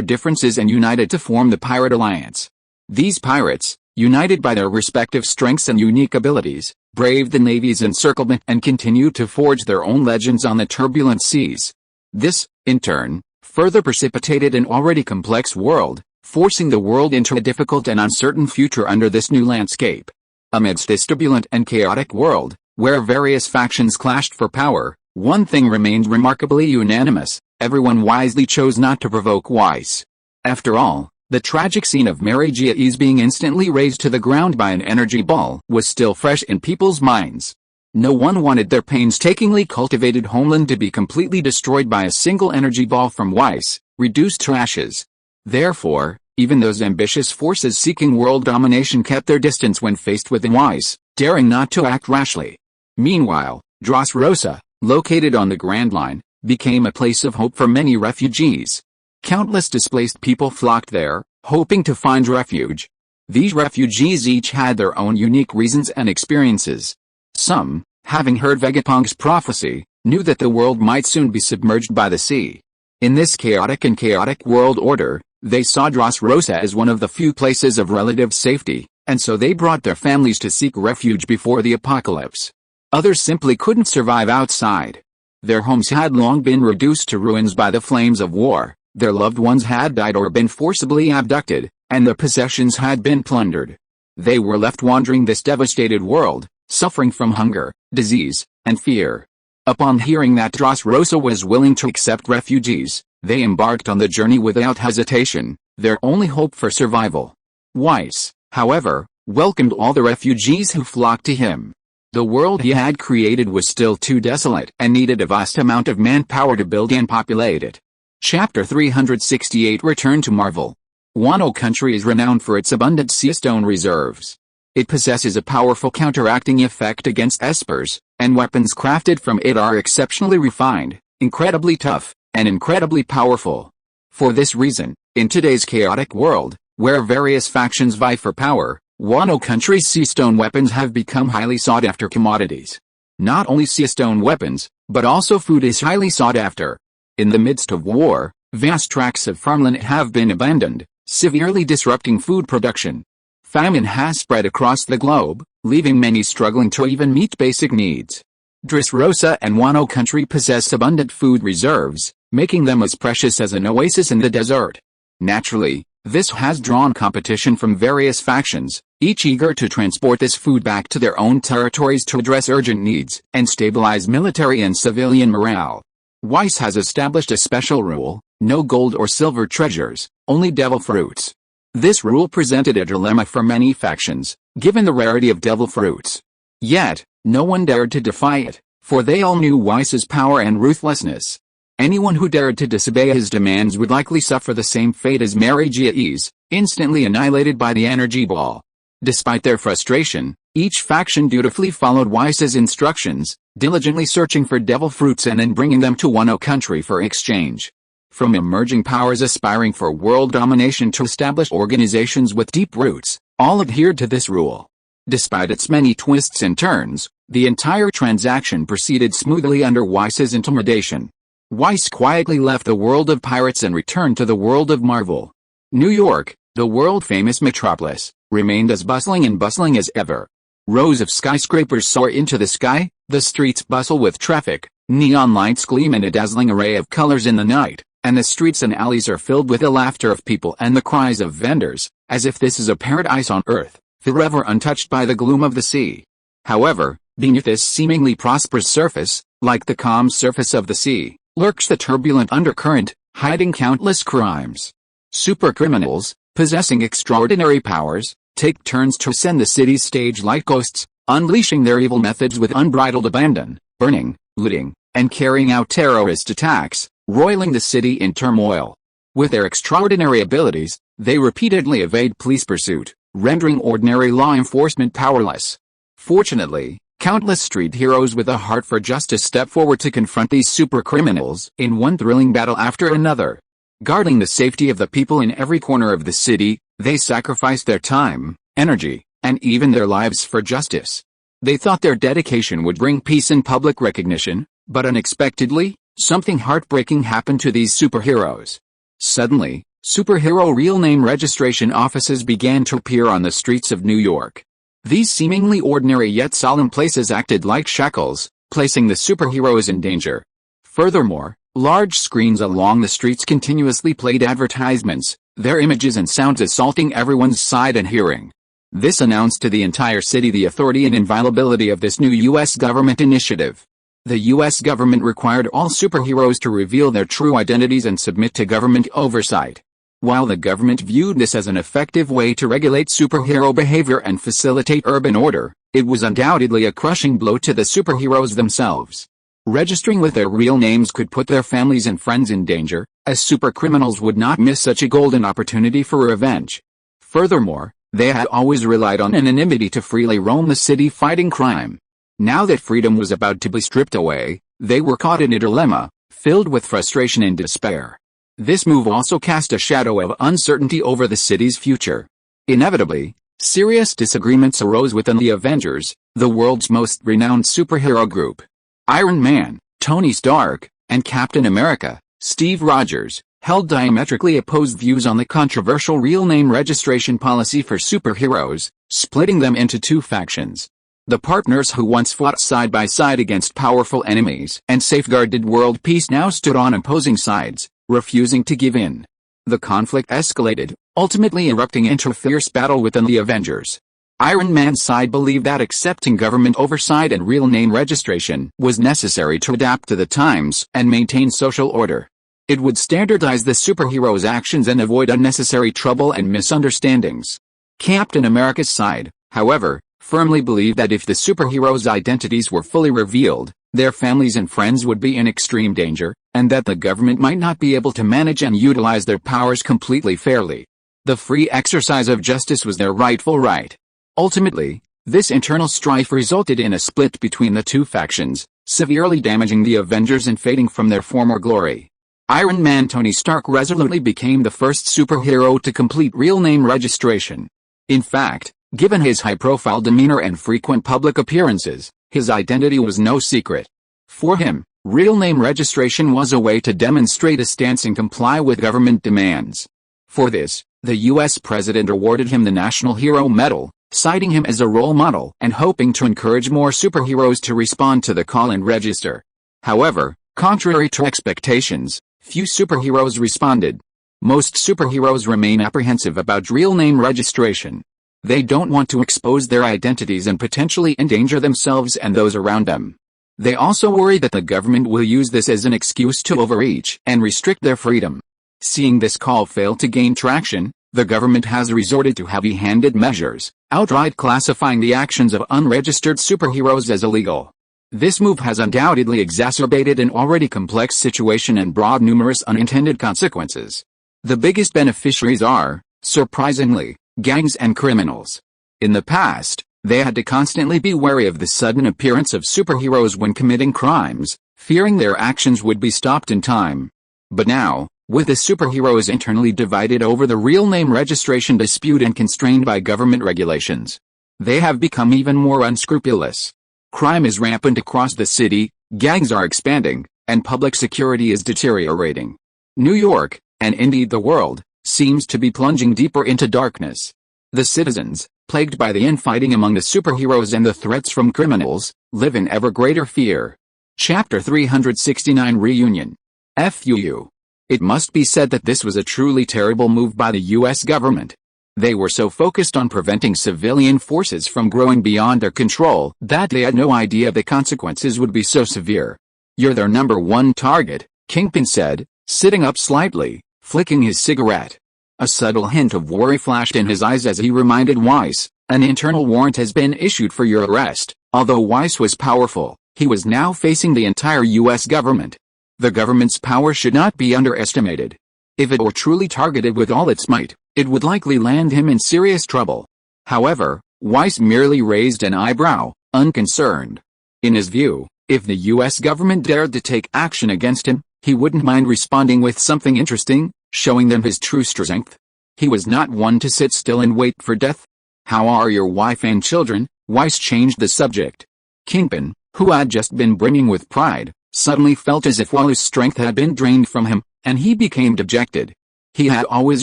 differences and united to form the Pirate Alliance. These pirates, united by their respective strengths and unique abilities, braved the Navy's encirclement and continued to forge their own legends on the turbulent seas. This, in turn, further precipitated an already complex world, forcing the world into a difficult and uncertain future under this new landscape. Amidst this turbulent and chaotic world, where various factions clashed for power, one thing remained remarkably unanimous: everyone wisely chose not to provoke Weiss. After all, the tragic scene of Mary Gia's being instantly razed to the ground by an energy ball was still fresh in people's minds. No one wanted their painstakingly cultivated homeland to be completely destroyed by a single energy ball from Weiss, reduced to ashes. Therefore, even those ambitious forces seeking world domination kept their distance when faced with Weiss, daring not to act rashly. Meanwhile, Dressrosa, located on the Grand Line, became a place of hope for many refugees. Countless displaced people flocked there, hoping to find refuge. These refugees each had their own unique reasons and experiences. Some, having heard Vegapunk's prophecy, knew that the world might soon be submerged by the sea. In this chaotic world order, they saw Dressrosa as one of the few places of relative safety, and so they brought their families to seek refuge before the apocalypse. Others simply couldn't survive outside. Their homes had long been reduced to ruins by the flames of war, their loved ones had died or been forcibly abducted, and their possessions had been plundered. They were left wandering this devastated world, suffering from hunger, disease, and fear. Upon hearing that Dressrosa was willing to accept refugees, they embarked on the journey without hesitation, their only hope for survival. Weiss, however, welcomed all the refugees who flocked to him. The world he had created was still too desolate and needed a vast amount of manpower to build and populate it. Chapter 368 Return to Marvel. Wano country is renowned for its abundant seastone reserves. It possesses a powerful counteracting effect against espers, and weapons crafted from it are exceptionally refined, incredibly tough, and incredibly powerful. For this reason, in today's chaotic world, where various factions vie for power, Wano country's seastone weapons have become highly sought-after commodities. Not only seastone weapons, but also food is highly sought after. In the midst of war, vast tracts of farmland have been abandoned, severely disrupting food production. Famine has spread across the globe, leaving many struggling to even meet basic needs. Dressrosa and Wano country possess abundant food reserves, making them as precious as an oasis in the desert. Naturally, this has drawn competition from various factions, each eager to transport this food back to their own territories to address urgent needs and stabilize military and civilian morale. Weiss has established a special rule: no gold or silver treasures, only devil fruits. This rule presented a dilemma for many factions, given the rarity of devil fruits. Yet, no one dared to defy it, for they all knew Weiss's power and ruthlessness. Anyone who dared to disobey his demands would likely suffer the same fate as Mary Giais, instantly annihilated by the energy ball. Despite their frustration, each faction dutifully followed Weiss's instructions, diligently searching for devil fruits and then bringing them to Wano country for exchange. From emerging powers aspiring for world domination to established organizations with deep roots, all adhered to this rule. Despite its many twists and turns, the entire transaction proceeded smoothly under Weiss's intimidation. Weiss quietly left the world of pirates and returned to the world of Marvel. New York, the world-famous metropolis, remained as bustling as ever. Rows of skyscrapers soar into the sky, the streets bustle with traffic, neon lights gleam in a dazzling array of colors in the night, and the streets and alleys are filled with the laughter of people and the cries of vendors, as if this is a paradise on earth, forever untouched by the gloom of the sea. However, beneath this seemingly prosperous surface, like the calm surface of the sea, lurks the turbulent undercurrent, hiding countless crimes. Supercriminals, possessing extraordinary powers, take turns to ascend the city's stage like ghosts, unleashing their evil methods with unbridled abandon, burning, looting, and carrying out terrorist attacks, roiling the city in turmoil. With their extraordinary abilities, they repeatedly evade police pursuit, rendering ordinary law enforcement powerless. Fortunately, countless street heroes with a heart for justice step forward to confront these supercriminals in one thrilling battle after another. Guarding the safety of the people in every corner of the city, they sacrificed their time, energy, and even their lives for justice. They thought their dedication would bring peace and public recognition, but unexpectedly, something heartbreaking happened to these superheroes. Suddenly, superhero real name registration offices began to appear on the streets of New York. These seemingly ordinary yet solemn places acted like shackles, placing the superheroes in danger. Furthermore, large screens along the streets continuously played advertisements, their images and sounds assaulting everyone's sight and hearing. This announced to the entire city the authority and inviolability of this new U.S. government initiative. The U.S. government required all superheroes to reveal their true identities and submit to government oversight. While the government viewed this as an effective way to regulate superhero behavior and facilitate urban order, it was undoubtedly a crushing blow to the superheroes themselves. Registering with their real names could put their families and friends in danger, as supercriminals would not miss such a golden opportunity for revenge. Furthermore, they had always relied on anonymity to freely roam the city fighting crime. Now that freedom was about to be stripped away, they were caught in a dilemma, filled with frustration and despair. This move also cast a shadow of uncertainty over the city's future. Inevitably, serious disagreements arose within the Avengers, the world's most renowned superhero group. Iron Man, Tony Stark, and Captain America, Steve Rogers, held diametrically opposed views on the controversial real name registration policy for superheroes, splitting them into two factions. The partners who once fought side by side against powerful enemies and safeguarded world peace now stood on opposing sides, refusing to give in. The conflict escalated, ultimately erupting into a fierce battle within the Avengers. Iron Man's side believed that accepting government oversight and real name registration was necessary to adapt to the times and maintain social order. It would standardize the superhero's actions and avoid unnecessary trouble and misunderstandings. Captain America's side, however, firmly believed that if the superheroes' identities were fully revealed, their families and friends would be in extreme danger, and that the government might not be able to manage and utilize their powers completely fairly. The free exercise of justice was their rightful right. Ultimately, this internal strife resulted in a split between the two factions, severely damaging the Avengers and fading from their former glory. Iron Man Tony Stark resolutely became the first superhero to complete real name registration. In fact, given his high-profile demeanor and frequent public appearances, his identity was no secret. For him, real name registration was a way to demonstrate a stance and comply with government demands. For this, the U.S. president awarded him the National Hero Medal, citing him as a role model and hoping to encourage more superheroes to respond to the call and register. However, contrary to expectations, few superheroes responded. Most superheroes remain apprehensive about real name registration. They don't want to expose their identities and potentially endanger themselves and those around them. They also worry that the government will use this as an excuse to overreach and restrict their freedom. Seeing this call fail to gain traction, the government has resorted to heavy-handed measures, outright classifying the actions of unregistered superheroes as illegal. This move has undoubtedly exacerbated an already complex situation and brought numerous unintended consequences. The biggest beneficiaries are, surprisingly, gangs and criminals. In the past, they had to constantly be wary of the sudden appearance of superheroes when committing crimes, fearing their actions would be stopped in time. But now, with the superheroes internally divided over the real name registration dispute and constrained by government regulations, they have become even more unscrupulous. Crime is rampant across the city, gangs are expanding, and public security is deteriorating. New York, and indeed the world, seems to be plunging deeper into darkness. The citizens, plagued by the infighting among the superheroes and the threats from criminals, live in ever greater fear. Chapter 369 Reunion. FUU. It must be said that this was a truly terrible move by the U.S. government. They were so focused on preventing civilian forces from growing beyond their control that they had no idea the consequences would be so severe. "You're their number one target," Kingpin said, sitting up slightly, flicking his cigarette. A subtle hint of worry flashed in his eyes as he reminded Weiss, "An internal warrant has been issued for your arrest." Although Weiss was powerful, he was now facing the entire U.S. government. The government's power should not be underestimated. If it were truly targeted with all its might, it would likely land him in serious trouble. However, Weiss merely raised an eyebrow, unconcerned. In his view, if the U.S. government dared to take action against him, he wouldn't mind responding with something interesting, showing them his true strength. He was not one to sit still and wait for death. "How are your wife and children?" Weiss changed the subject. Kingpin, who had just been brimming with pride, suddenly felt as if all his strength had been drained from him, and he became dejected. He had always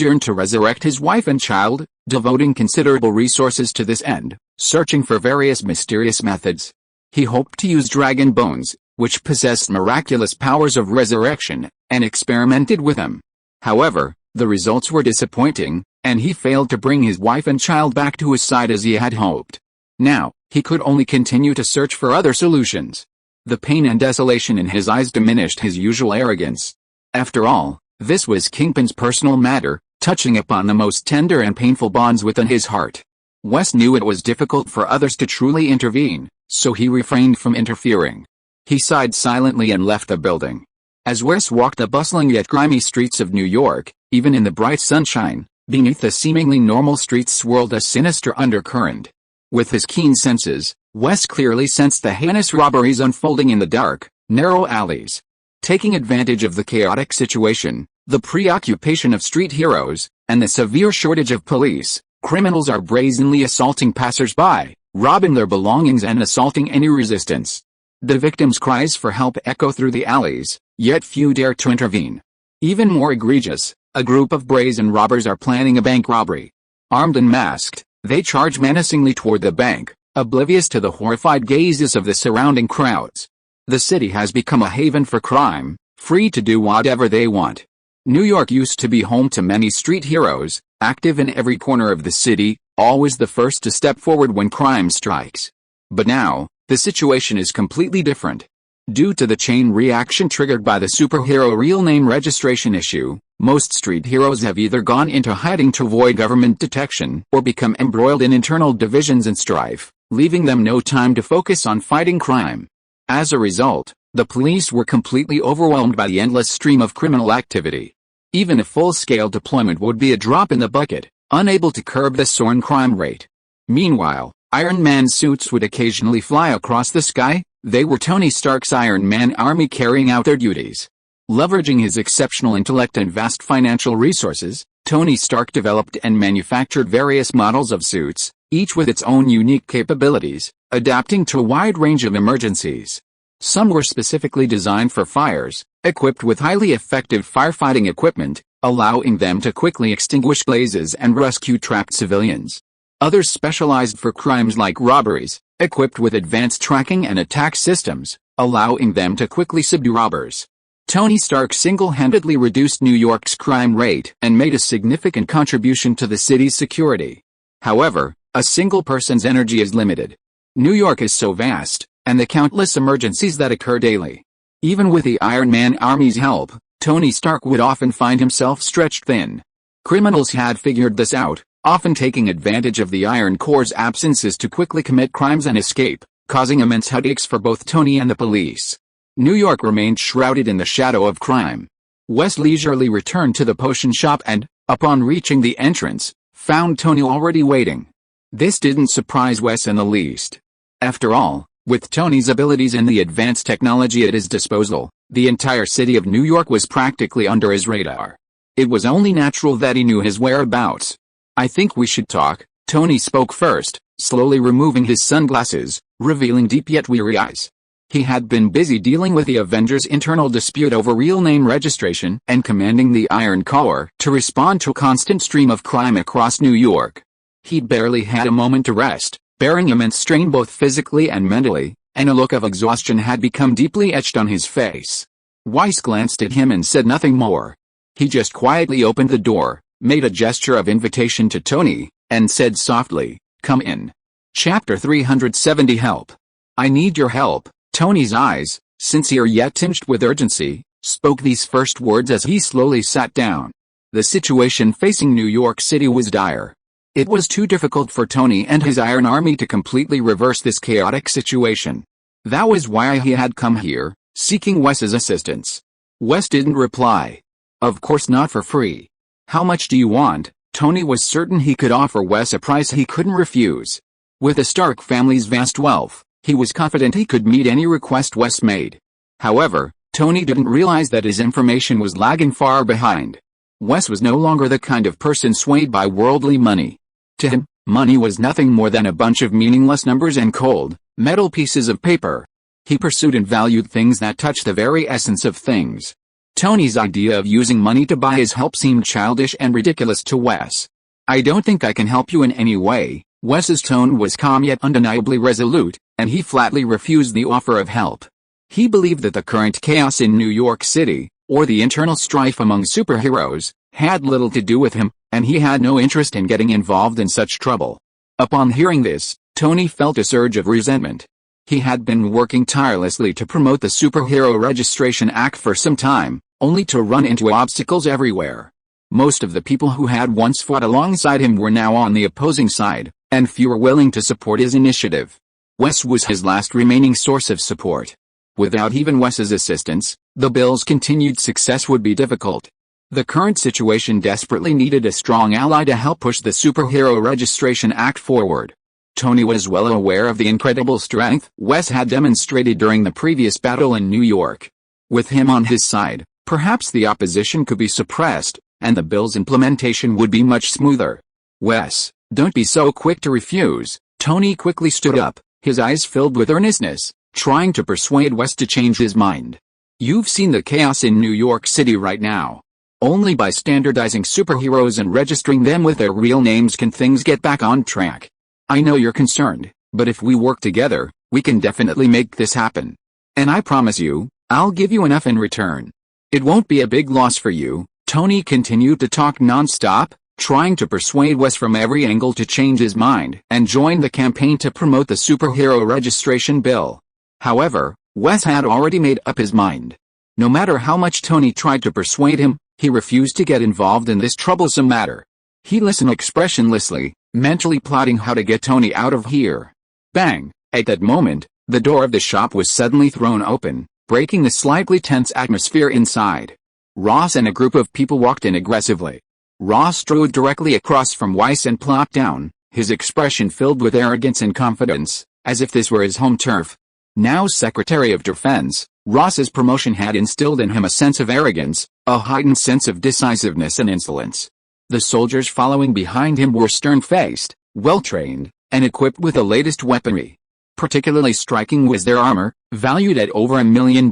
yearned to resurrect his wife and child, devoting considerable resources to this end, searching for various mysterious methods. He hoped to use dragon bones, which possessed miraculous powers of resurrection, and experimented with them. However, the results were disappointing, and he failed to bring his wife and child back to his side as he had hoped. Now, he could only continue to search for other solutions. The pain and desolation in his eyes diminished his usual arrogance. After all, this was Kingpin's personal matter, touching upon the most tender and painful bonds within his heart. Wes knew it was difficult for others to truly intervene, so he refrained from interfering. He sighed silently and left the building. As Wes walked the bustling yet grimy streets of New York, even in the bright sunshine, beneath the seemingly normal streets swirled a sinister undercurrent. With his keen senses, Wes clearly sensed the heinous robberies unfolding in the dark, narrow alleys. Taking advantage of the chaotic situation, the preoccupation of street heroes, and the severe shortage of police, criminals are brazenly assaulting passers-by, robbing their belongings and assaulting any resistance. The victims' cries for help echo through the alleys, yet few dare to intervene. Even more egregious, a group of brazen robbers are planning a bank robbery. Armed and masked, they charge menacingly toward the bank, oblivious to the horrified gazes of the surrounding crowds. The city has become a haven for crime, free to do whatever they want. New York used to be home to many street heroes, active in every corner of the city, always the first to step forward when crime strikes. But now, the situation is completely different. Due to the chain reaction triggered by the superhero real name registration issue, most street heroes have either gone into hiding to avoid government detection or become embroiled in internal divisions and strife, leaving them no time to focus on fighting crime. As a result, the police were completely overwhelmed by the endless stream of criminal activity. Even a full-scale deployment would be a drop in the bucket, unable to curb the soaring crime rate. Meanwhile, Iron Man suits would occasionally fly across the sky. They were Tony Stark's Iron Man army carrying out their duties. Leveraging his exceptional intellect and vast financial resources, Tony Stark developed and manufactured various models of suits, each with its own unique capabilities, adapting to a wide range of emergencies. Some were specifically designed for fires, equipped with highly effective firefighting equipment, allowing them to quickly extinguish blazes and rescue trapped civilians. Others specialized for crimes like robberies, equipped with advanced tracking and attack systems, allowing them to quickly subdue robbers. Tony Stark single-handedly reduced New York's crime rate and made a significant contribution to the city's security. However, a single person's energy is limited. New York is so vast, and the countless emergencies that occur daily. Even with the Iron Man army's help, Tony Stark would often find himself stretched thin. Criminals had figured this out, often taking advantage of the Iron Corps' absences to quickly commit crimes and escape, causing immense headaches for both Tony and the police. New York remained shrouded in the shadow of crime. Wes leisurely returned to the potion shop and, upon reaching the entrance, found Tony already waiting. This didn't surprise Wes in the least. After all, with Tony's abilities and the advanced technology at his disposal, the entire city of New York was practically under his radar. It was only natural that he knew his whereabouts. "I think we should talk," Tony spoke first, slowly removing his sunglasses, revealing deep yet weary eyes. He had been busy dealing with the Avengers' internal dispute over real name registration and commanding the Iron Corps to respond to a constant stream of crime across New York. He'd barely had a moment to rest, bearing immense strain both physically and mentally, and a look of exhaustion had become deeply etched on his face. Weiss glanced at him and said nothing more. He just quietly opened the door, made a gesture of invitation to Tony, and said softly, "Come in." Chapter 370 Help. "I need your help." Tony's eyes, sincere yet tinged with urgency, spoke these first words as he slowly sat down. The situation facing New York City was dire. It was too difficult for Tony and his Iron Army to completely reverse this chaotic situation. That was why he had come here, seeking Wes's assistance. Wes didn't reply. Of course not for free. "How much do you want?" Tony was certain he could offer Wes a price he couldn't refuse. With the Stark family's vast wealth, he was confident he could meet any request Wes made. However, Tony didn't realize that his information was lagging far behind. Wes was no longer the kind of person swayed by worldly money. To him, money was nothing more than a bunch of meaningless numbers and cold, metal pieces of paper. He pursued and valued things that touched the very essence of things. Tony's idea of using money to buy his help seemed childish and ridiculous to Wes. "I don't think I can help you in any way." Wes's tone was calm yet undeniably resolute, and he flatly refused the offer of help. He believed that the current chaos in New York City, or the internal strife among superheroes, had little to do with him, and he had no interest in getting involved in such trouble. Upon hearing this, Tony felt a surge of resentment. He had been working tirelessly to promote the Superhero Registration Act for some time, only to run into obstacles everywhere. Most of the people who had once fought alongside him were now on the opposing side, and few were willing to support his initiative. Wes was his last remaining source of support. Without even Wes's assistance, the bill's continued success would be difficult. The current situation desperately needed a strong ally to help push the Superhero Registration Act forward. Tony was well aware of the incredible strength Wes had demonstrated during the previous battle in New York. With him on his side, perhaps the opposition could be suppressed, and the bill's implementation would be much smoother. "Wes, don't be so quick to refuse." Tony quickly stood up, his eyes filled with earnestness, trying to persuade Wes to change his mind. "You've seen the chaos in New York City right now. Only by standardizing superheroes and registering them with their real names can things get back on track. I know you're concerned, but if we work together, we can definitely make this happen. And I promise you, I'll give you enough in return. It won't be a big loss for you." Tony continued to talk non-stop, trying to persuade Wes from every angle to change his mind and join the campaign to promote the superhero registration bill. However, Wes had already made up his mind. No matter how much Tony tried to persuade him, he refused to get involved in this troublesome matter. He listened expressionlessly, mentally plotting how to get Tony out of here. Bang! At that moment, the door of the shop was suddenly thrown open, breaking the slightly tense atmosphere inside. Ross and a group of people walked in aggressively. Ross strode directly across from Weiss and plopped down, his expression filled with arrogance and confidence, as if this were his home turf. Now Secretary of Defense, Ross's promotion had instilled in him a sense of arrogance, a heightened sense of decisiveness and insolence. The soldiers following behind him were stern-faced, well-trained, and equipped with the latest weaponry. Particularly striking was their armor, valued at over $1 million.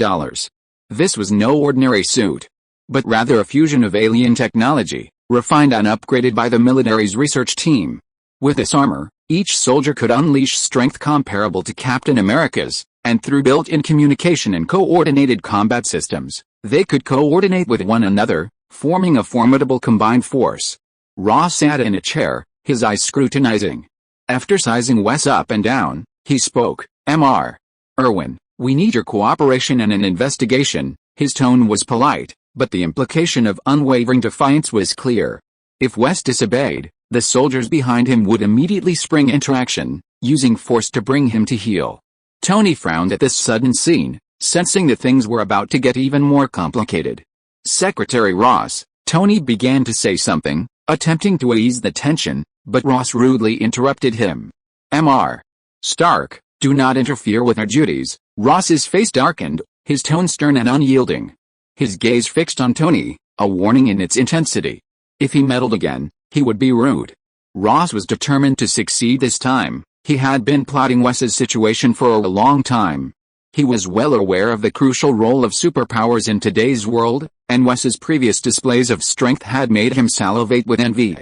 This was no ordinary suit, but rather a fusion of alien technology, refined and upgraded by the military's research team. With this armor, each soldier could unleash strength comparable to Captain America's, and through built-in communication and coordinated combat systems, they could coordinate with one another, forming a formidable combined force. Ross sat in a chair, his eyes scrutinizing. After sizing Wes up and down, he spoke. Mr. Irwin, we need your cooperation in an investigation. His tone was polite, but the implication of unwavering defiance was clear. If Wes disobeyed, the soldiers behind him would immediately spring into action, using force to bring him to heel. Tony frowned at this sudden scene, sensing that things were about to get even more complicated. Secretary Ross, Tony began to say something, attempting to ease the tension, but Ross rudely interrupted him. Mr. Stark, do not interfere with our duties. Ross's face darkened, his tone stern and unyielding. His gaze fixed on Tony, a warning in its intensity. If he meddled again, he would be rude. Ross was determined to succeed this time. He had been plotting Wes's situation for a long time. He was well aware of the crucial role of superpowers in today's world, and Wes's previous displays of strength had made him salivate with envy.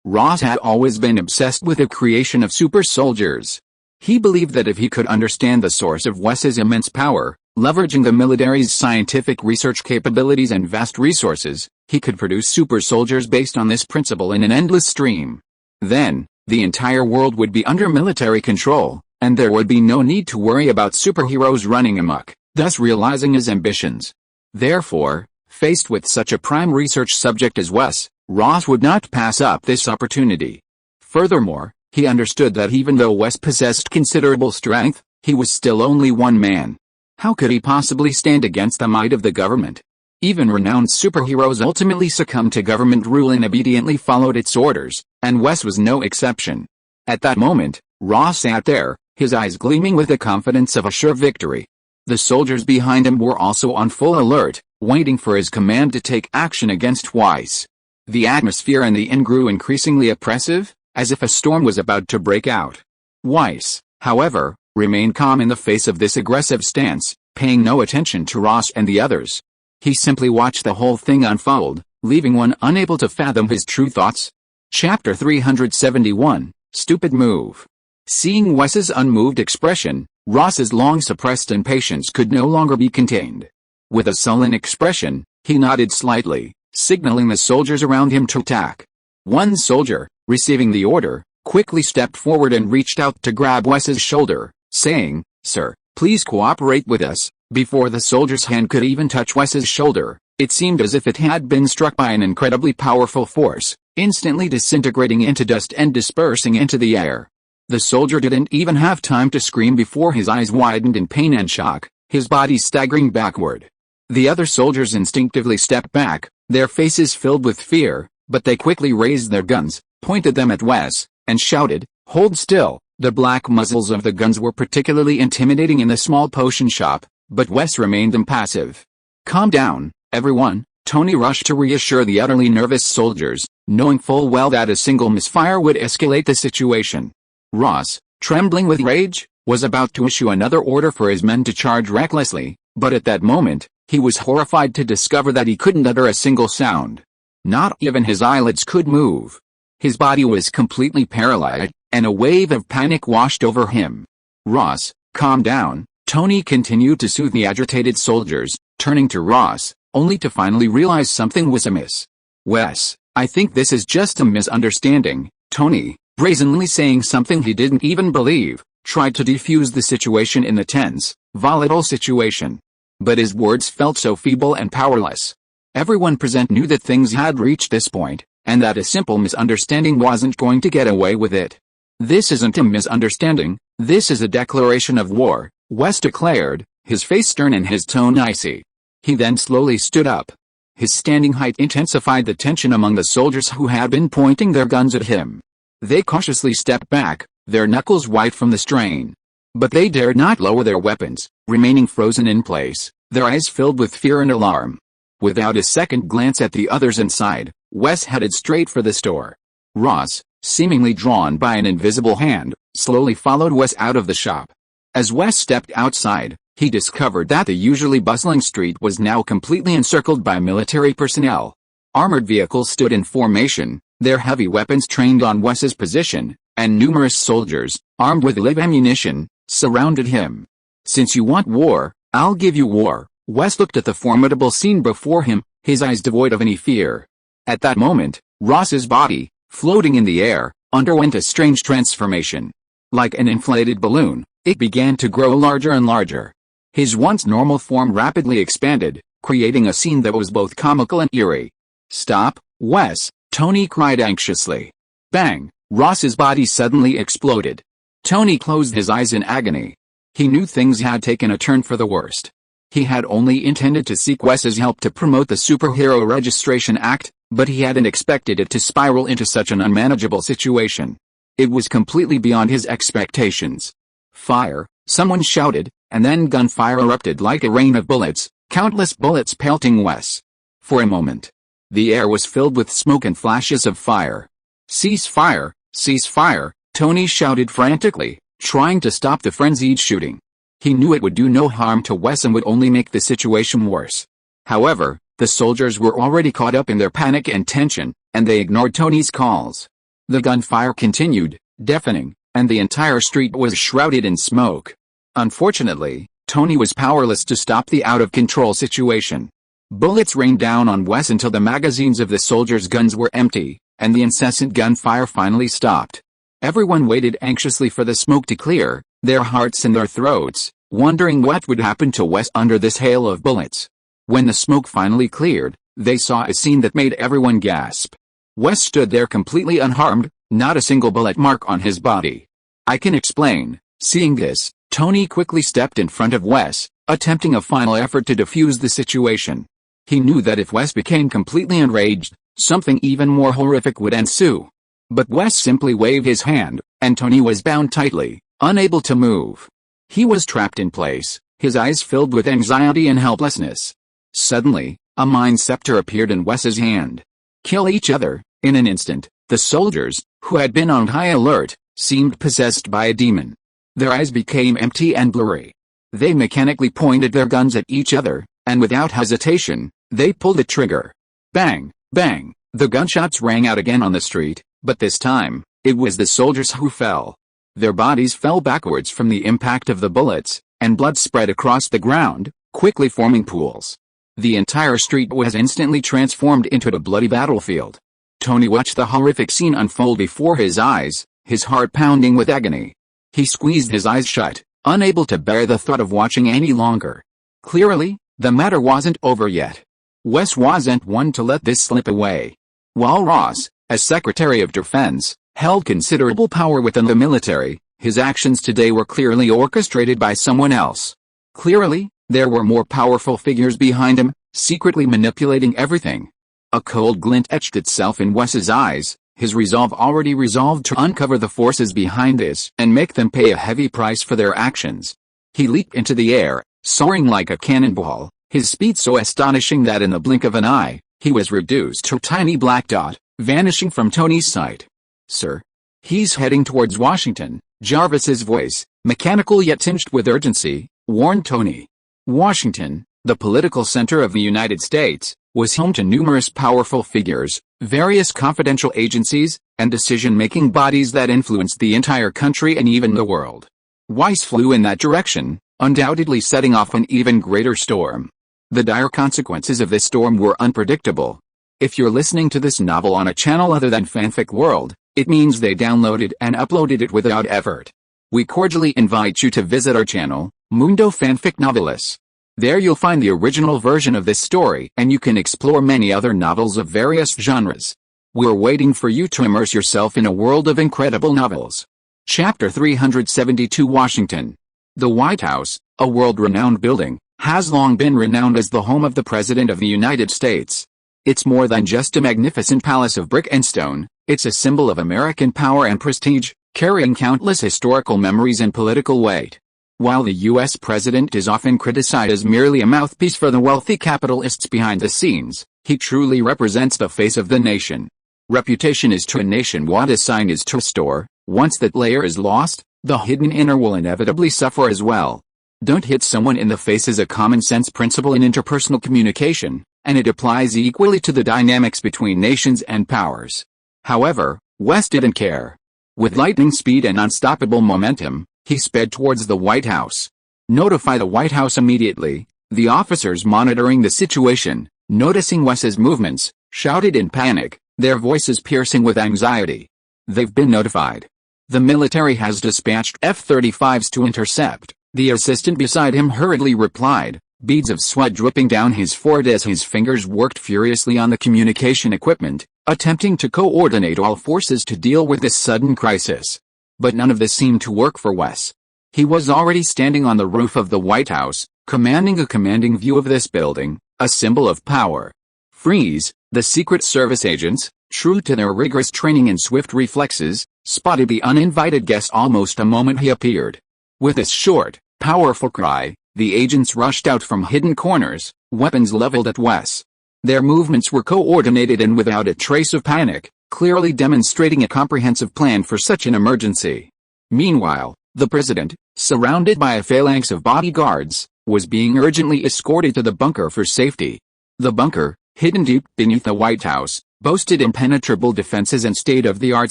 Ross had always been obsessed with the creation of super soldiers. He believed that if he could understand the source of Wes's immense power, leveraging the military's scientific research capabilities and vast resources, he could produce super soldiers based on this principle in an endless stream. Then, the entire world would be under military control, and there would be no need to worry about superheroes running amok, thus realizing his ambitions. Therefore, faced with such a prime research subject as Wes, Ross would not pass up this opportunity. Furthermore, he understood that even though Wes possessed considerable strength, he was still only one man. How could he possibly stand against the might of the government? Even renowned superheroes ultimately succumbed to government rule and obediently followed its orders, and Wes was no exception. At that moment, Ross sat there, his eyes gleaming with the confidence of a sure victory. The soldiers behind him were also on full alert, waiting for his command to take action against Weiss. The atmosphere in the inn grew increasingly oppressive, as if a storm was about to break out. Weiss, however, remained calm in the face of this aggressive stance, paying no attention to Ross and the others. He simply watched the whole thing unfold, leaving one unable to fathom his true thoughts. Chapter 371, Stupid Move. Seeing Wes's unmoved expression, Ross's long-suppressed impatience could no longer be contained. With a sullen expression, he nodded slightly, signaling the soldiers around him to attack. One soldier, receiving the order, quickly stepped forward and reached out to grab Wes's shoulder, saying, "Sir, please cooperate with us." Before the soldier's hand could even touch Wes's shoulder, it seemed as if it had been struck by an incredibly powerful force, instantly disintegrating into dust and dispersing into the air. The soldier didn't even have time to scream before his eyes widened in pain and shock, his body staggering backward. The other soldiers instinctively stepped back, their faces filled with fear, but they quickly raised their guns, pointed them at Wes, and shouted, "Hold still." The black muzzles of the guns were particularly intimidating in the small potion shop, but Wes remained impassive. "Calm down, everyone," Tony rushed to reassure the utterly nervous soldiers, knowing full well that a single misfire would escalate the situation. Ross, trembling with rage, was about to issue another order for his men to charge recklessly, but at that moment, he was horrified to discover that he couldn't utter a single sound. Not even his eyelids could move. His body was completely paralyzed, and a wave of panic washed over him. "Ross, calm down," Tony continued to soothe the agitated soldiers, turning to Ross, only to finally realize something was amiss. "Wes, I think this is just a misunderstanding, Tony, brazenly saying something he didn't even believe, tried to defuse the situation in the tense, volatile situation. But his words felt so feeble and powerless. Everyone present knew that things had reached this point, and that a simple misunderstanding wasn't going to get away with it. This isn't a misunderstanding, this is a declaration of war, Wes declared, his face stern and his tone icy. He then slowly stood up. His standing height intensified the tension among the soldiers who had been pointing their guns at him. They cautiously stepped back, their knuckles white from the strain. But they dared not lower their weapons, remaining frozen in place, their eyes filled with fear and alarm. Without a second glance at the others inside, Wes headed straight for the store. Ross, seemingly drawn by an invisible hand, slowly followed Wes out of the shop. As Wes stepped outside, he discovered that the usually bustling street was now completely encircled by military personnel. Armored vehicles stood in formation, their heavy weapons trained on Wes's position, and numerous soldiers, armed with live ammunition, surrounded him. Since you want war, I'll give you war. Wes looked at the formidable scene before him, his eyes devoid of any fear. At that moment, Ross's body, floating in the air, underwent a strange transformation. Like an inflated balloon, it began to grow larger and larger. His once normal form rapidly expanded, creating a scene that was both comical and eerie. "Stop, Wes," Tony cried anxiously. Bang! Ross's body suddenly exploded. Tony closed his eyes in agony. He knew things had taken a turn for the worst. He had only intended to seek Wes's help to promote the Superhero Registration Act, but he hadn't expected it to spiral into such an unmanageable situation. It was completely beyond his expectations. "Fire!" someone shouted, and then gunfire erupted like a rain of bullets, countless bullets pelting Wes. For a moment, the air was filled with smoke and flashes of fire. "Cease fire! Cease fire!" Tony shouted frantically, trying to stop the frenzied shooting. He knew it would do no harm to Wes and would only make the situation worse. However, the soldiers were already caught up in their panic and tension, and they ignored Tony's calls. The gunfire continued, deafening, and the entire street was shrouded in smoke. Unfortunately, Tony was powerless to stop the out-of-control situation. Bullets rained down on Wes until the magazines of the soldiers' guns were empty, and the incessant gunfire finally stopped. Everyone waited anxiously for the smoke to clear, their hearts in their throats, wondering what would happen to Wes under this hail of bullets. When the smoke finally cleared, they saw a scene that made everyone gasp. Wes stood there completely unharmed, not a single bullet mark on his body. "I can explain." Seeing this, Tony quickly stepped in front of Wes, attempting a final effort to defuse the situation. He knew that if Wes became completely enraged, something even more horrific would ensue. But Wes simply waved his hand, and Tony was bound tightly, unable to move. He was trapped in place, his eyes filled with anxiety and helplessness. Suddenly, a mind scepter appeared in Wes's hand. Kill each other. In an instant, the soldiers, who had been on high alert, seemed possessed by a demon. Their eyes became empty and blurry. They mechanically pointed their guns at each other, and without hesitation, they pulled the trigger. Bang! Bang! The gunshots rang out again on the street, but this time, it was the soldiers who fell. Their bodies fell backwards from the impact of the bullets, and blood spread across the ground, quickly forming pools. The entire street was instantly transformed into a bloody battlefield. Tony watched the horrific scene unfold before his eyes, his heart pounding with agony. He squeezed his eyes shut, unable to bear the thought of watching any longer. Clearly, the matter wasn't over yet. Wes wasn't one to let this slip away. While Ross, as Secretary of Defense, held considerable power within the military, his actions today were clearly orchestrated by someone else. Clearly, there were more powerful figures behind him, secretly manipulating everything. A cold glint etched itself in Wes's eyes, his resolve already resolved to uncover the forces behind this and make them pay a heavy price for their actions. He leaped into the air, soaring like a cannonball, his speed so astonishing that in the blink of an eye, he was reduced to a tiny black dot, vanishing from Tony's sight. "Sir." "He's heading towards Washington," Jarvis's voice, mechanical yet tinged with urgency, warned Tony. Washington, the political center of the United States, was home to numerous powerful figures, various confidential agencies, and decision-making bodies that influenced the entire country and even the world. Weiss flew in that direction, undoubtedly setting off an even greater storm. The dire consequences of this storm were unpredictable. If you're listening to this novel on a channel other than Fanfic World, it means they downloaded and uploaded it without effort. We cordially invite you to visit our channel, Mundo Fanfic Novelis. There you'll find the original version of this story and you can explore many other novels of various genres. We're waiting for you to immerse yourself in a world of incredible novels. Chapter 372 Washington. The White House, a world-renowned building, has long been renowned as the home of the President of the United States. It's more than just a magnificent palace of brick and stone, it's a symbol of American power and prestige, carrying countless historical memories and political weight. While the U.S. President is often criticized as merely a mouthpiece for the wealthy capitalists behind the scenes, he truly represents the face of the nation. Reputation is to a nation what a sign is to a store. Once that layer is lost, the hidden inner will inevitably suffer as well. Don't hit someone in the face is a common-sense principle in interpersonal communication, and it applies equally to the dynamics between nations and powers. However, Wes didn't care. With lightning speed and unstoppable momentum, he sped towards the White House. Notify the White House immediately. The officers monitoring the situation, noticing Wes's movements, shouted in panic, their voices piercing with anxiety. They've been notified. The military has dispatched F-35s to intercept. The assistant beside him hurriedly replied, beads of sweat dripping down his forehead as his fingers worked furiously on the communication equipment, attempting to coordinate all forces to deal with this sudden crisis. But none of this seemed to work for Wes. He was already standing on the roof of the White House, commanding a commanding view of this building, a symbol of power. Freeze! The Secret Service agents, true to their rigorous training and swift reflexes, spotted the uninvited guest almost the moment he appeared. With a short, powerful cry, the agents rushed out from hidden corners, weapons leveled at Wes. Their movements were coordinated and without a trace of panic, clearly demonstrating a comprehensive plan for such an emergency. Meanwhile, the president, surrounded by a phalanx of bodyguards, was being urgently escorted to the bunker for safety. The bunker, hidden deep beneath the White House, boasted impenetrable defenses and state-of-the-art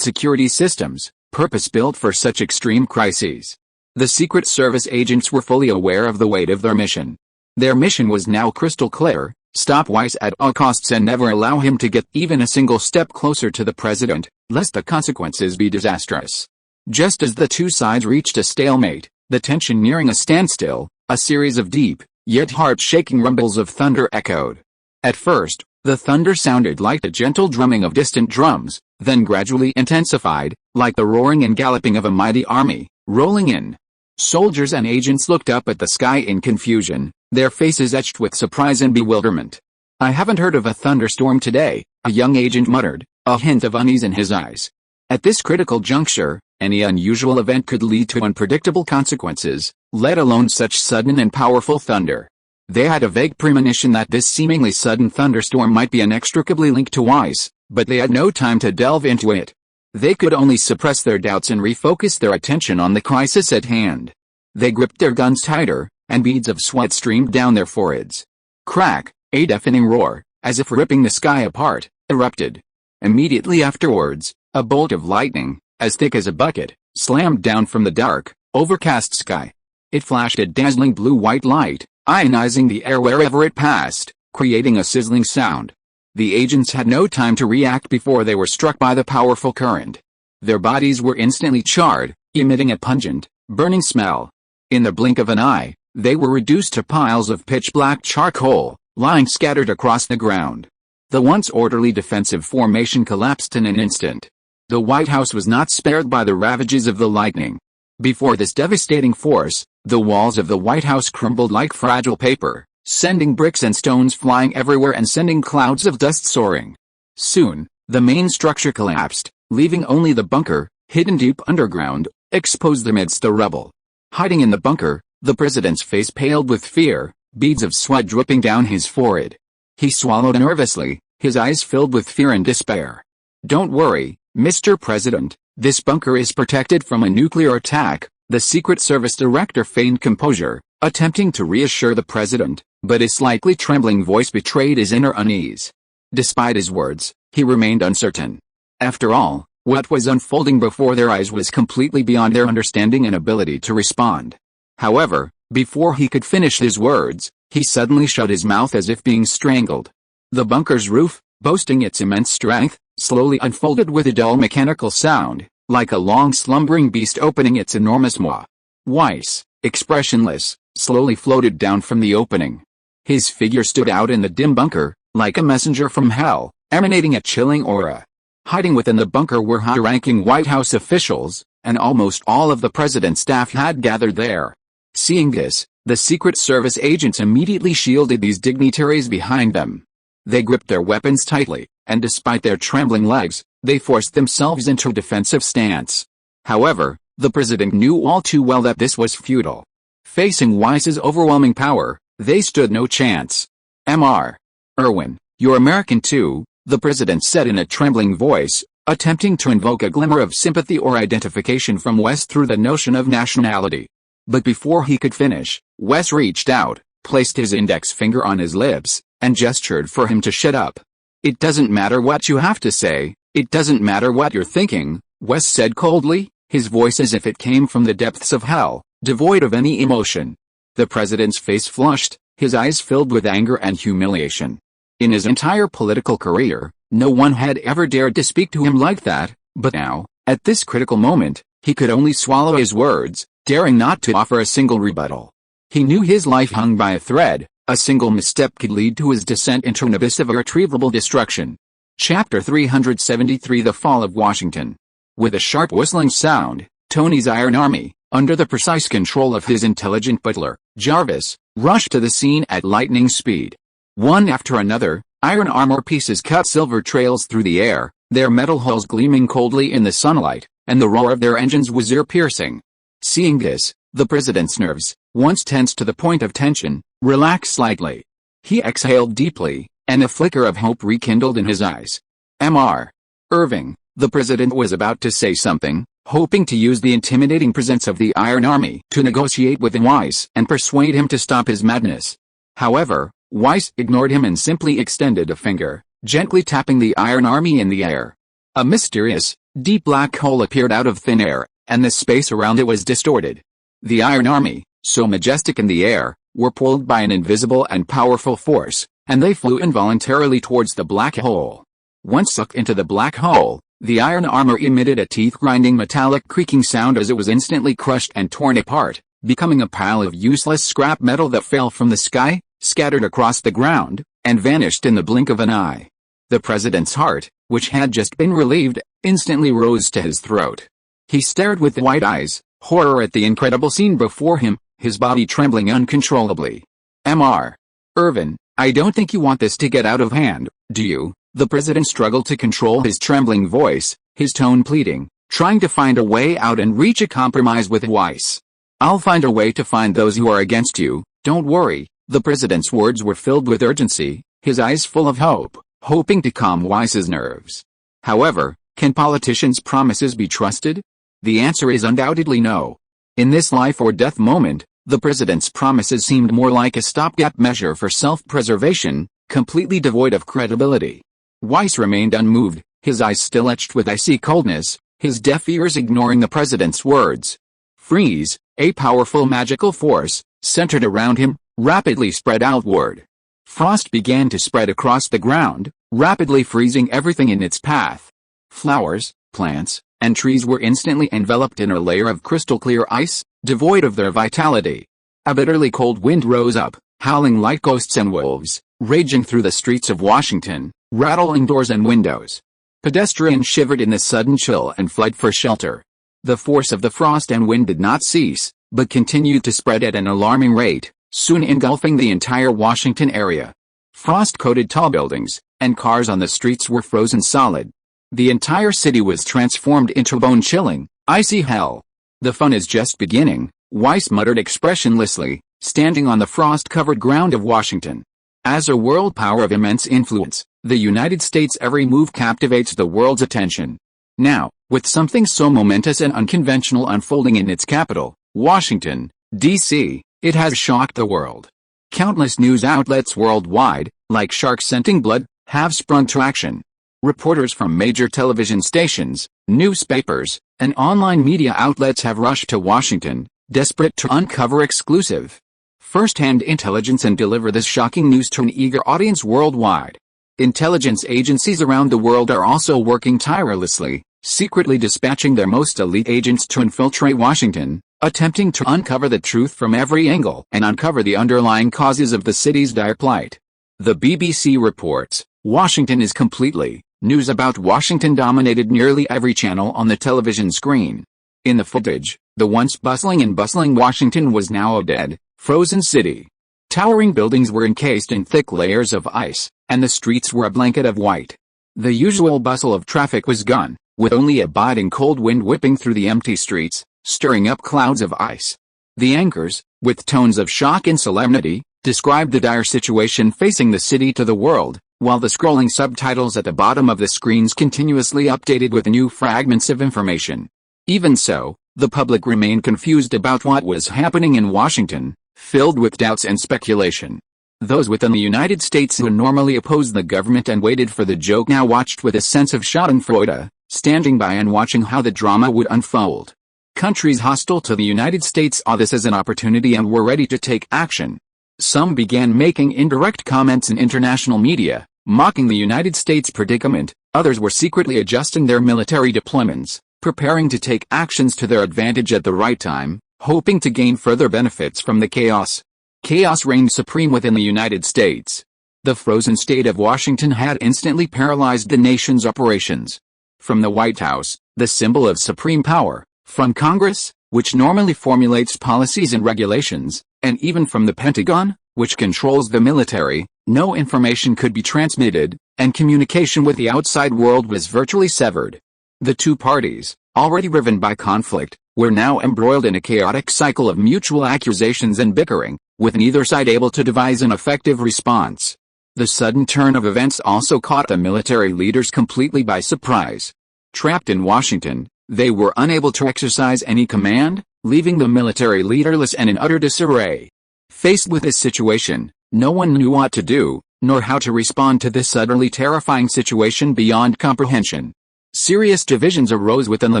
security systems, purpose-built for such extreme crises. The Secret Service agents were fully aware of the weight of their mission. Their mission was now crystal clear: stop Weiss at all costs and never allow him to get even a single step closer to the president, lest the consequences be disastrous. Just as the two sides reached a stalemate, the tension nearing a standstill, a series of deep, yet heart-shaking rumbles of thunder echoed. At first, the thunder sounded like the gentle drumming of distant drums, then gradually intensified, like the roaring and galloping of a mighty army, rolling in. Soldiers and agents looked up at the sky in confusion, their faces etched with surprise and bewilderment. "I haven't heard of a thunderstorm today," a young agent muttered, a hint of unease in his eyes. At this critical juncture, any unusual event could lead to unpredictable consequences, let alone such sudden and powerful thunder. They had a vague premonition that this seemingly sudden thunderstorm might be inextricably linked to Weiss, but they had no time to delve into it. They could only suppress their doubts and refocus their attention on the crisis at hand. They gripped their guns tighter, and beads of sweat streamed down their foreheads. Crack! A deafening roar, as if ripping the sky apart, erupted. Immediately afterwards, a bolt of lightning, as thick as a bucket, slammed down from the dark, overcast sky. It flashed a dazzling blue-white light, ionizing the air wherever it passed, creating a sizzling sound. The agents had no time to react before they were struck by the powerful current. Their bodies were instantly charred, emitting a pungent, burning smell. In the blink of an eye, they were reduced to piles of pitch-black charcoal, lying scattered across the ground. The once orderly defensive formation collapsed in an instant. The White House was not spared by the ravages of the lightning. Before this devastating force, the walls of the White House crumbled like fragile paper, sending bricks and stones flying everywhere and sending clouds of dust soaring. Soon, the main structure collapsed, leaving only the bunker, hidden deep underground, exposed amidst the rubble. Hiding in the bunker, the president's face paled with fear, beads of sweat dripping down his forehead. He swallowed nervously, his eyes filled with fear and despair. "Don't worry, Mr. President, this bunker is protected from a nuclear attack," the Secret Service director feigned composure, attempting to reassure the president, but his slightly trembling voice betrayed his inner unease. Despite his words, he remained uncertain. After all, what was unfolding before their eyes was completely beyond their understanding and ability to respond. However, before he could finish his words, he suddenly shut his mouth as if being strangled. The bunker's roof, boasting its immense strength, slowly unfolded with a dull mechanical sound, like a long slumbering beast opening its enormous maw. Weiss, expressionless, slowly floated down from the opening. His figure stood out in the dim bunker, like a messenger from hell, emanating a chilling aura. Hiding within the bunker were high-ranking White House officials, and almost all of the president's staff had gathered there. Seeing this, the Secret Service agents immediately shielded these dignitaries behind them. They gripped their weapons tightly, and despite their trembling legs, they forced themselves into a defensive stance. However, the president knew all too well that this was futile. Facing Weiss's overwhelming power, they stood no chance. Mr. Erwin, you're American too, the president said in a trembling voice, attempting to invoke a glimmer of sympathy or identification from Wes through the notion of nationality. But before he could finish, Wes reached out, placed his index finger on his lips, and gestured for him to shut up. It doesn't matter what you have to say, it doesn't matter what you're thinking, Wes said coldly, his voice as if it came from the depths of hell, devoid of any emotion. The president's face flushed, his eyes filled with anger and humiliation. In his entire political career, no one had ever dared to speak to him like that, but now, at this critical moment, he could only swallow his words, daring not to offer a single rebuttal. He knew his life hung by a thread, a single misstep could lead to his descent into an abyss of irretrievable destruction. Chapter 373 The Fall of Washington. With a sharp whistling sound, Tony's Iron Army, under the precise control of his intelligent butler, Jarvis, rushed to the scene at lightning speed. One after another, iron armor pieces cut silver trails through the air, their metal hulls gleaming coldly in the sunlight, and the roar of their engines was ear-piercing. Seeing this, the president's nerves, once tense to the point of tension, relaxed slightly. He exhaled deeply, and a flicker of hope rekindled in his eyes. Mr. Irving, the president was about to say something, hoping to use the intimidating presence of the Iron Army to negotiate with Weiss and persuade him to stop his madness. However, Weiss ignored him and simply extended a finger, gently tapping the Iron Army in the air. A mysterious, deep black hole appeared out of thin air, and the space around it was distorted. The Iron Army, so majestic in the air, were pulled by an invisible and powerful force, and they flew involuntarily towards the black hole. Once sucked into the black hole, the iron armor emitted a teeth-grinding metallic creaking sound as it was instantly crushed and torn apart, becoming a pile of useless scrap metal that fell from the sky, scattered across the ground, and vanished in the blink of an eye. The president's heart, which had just been relieved, instantly rose to his throat. He stared with wide eyes, horror at the incredible scene before him, his body trembling uncontrollably. Mr. Irvin, I don't think you want this to get out of hand, do you? The president struggled to control his trembling voice, his tone pleading, trying to find a way out and reach a compromise with Weiss. I'll find a way to find those who are against you, don't worry. The president's words were filled with urgency, his eyes full of hope, hoping to calm Weiss's nerves. However, can politicians' promises be trusted? The answer is undoubtedly no. In this life-or-death moment, the president's promises seemed more like a stopgap measure for self-preservation, completely devoid of credibility. Weiss remained unmoved, his eyes still etched with icy coldness, his deaf ears ignoring the president's words. Freeze, a powerful magical force, centered around him, rapidly spread outward. Frost began to spread across the ground, rapidly freezing everything in its path. Flowers, plants, and trees were instantly enveloped in a layer of crystal-clear ice, devoid of their vitality. A bitterly cold wind rose up, howling like ghosts and wolves, raging through the streets of Washington, rattling doors and windows. Pedestrians shivered in the sudden chill and fled for shelter. The force of the frost and wind did not cease, but continued to spread at an alarming rate, soon engulfing the entire Washington area. Frost-coated tall buildings and cars on the streets were frozen solid. The entire city was transformed into bone-chilling, icy hell. The fun is just beginning, Weiss muttered expressionlessly, standing on the frost-covered ground of Washington. As a world power of immense influence, the United States' every move captivates the world's attention. Now, with something so momentous and unconventional unfolding in its capital, Washington, D.C., it has shocked the world. Countless news outlets worldwide, like sharks scenting blood, have sprung to action. Reporters from major television stations, newspapers, and online media outlets have rushed to Washington, desperate to uncover exclusive, first-hand intelligence and deliver this shocking news to an eager audience worldwide. Intelligence agencies around the world are also working tirelessly, secretly dispatching their most elite agents to infiltrate Washington, attempting to uncover the truth from every angle and uncover the underlying causes of the city's dire plight. The BBC reports, Washington is completely. News about Washington dominated nearly every channel on the television screen. In the footage, the once bustling Washington was now a dead, frozen city. Towering buildings were encased in thick layers of ice, and the streets were a blanket of white. The usual bustle of traffic was gone, with only a biting cold wind whipping through the empty streets, stirring up clouds of ice. The anchors, with tones of shock and solemnity, described the dire situation facing the city to the world, while the scrolling subtitles at the bottom of the screens continuously updated with new fragments of information. Even so, the public remained confused about what was happening in Washington, filled with doubts and speculation. Those within the United States who normally opposed the government and waited for the joke now watched with a sense of schadenfreude, standing by and watching how the drama would unfold. Countries hostile to the United States saw this as an opportunity and were ready to take action. Some began making indirect comments in international media, mocking the United States predicament. Others were secretly adjusting their military deployments, preparing to take actions to their advantage at the right time, hoping to gain further benefits from the chaos. Chaos reigned supreme within the United States. The frozen state of Washington had instantly paralyzed the nation's operations. From the White House, the symbol of supreme power, from Congress, which normally formulates policies and regulations, and even from the Pentagon, which controls the military, no information could be transmitted, and communication with the outside world was virtually severed. The two parties, already riven by conflict, were now embroiled in a chaotic cycle of mutual accusations and bickering, with neither side able to devise an effective response. The sudden turn of events also caught the military leaders completely by surprise. Trapped in Washington, they were unable to exercise any command, leaving the military leaderless and in utter disarray. Faced with this situation, no one knew what to do, nor how to respond to this utterly terrifying situation beyond comprehension. Serious divisions arose within the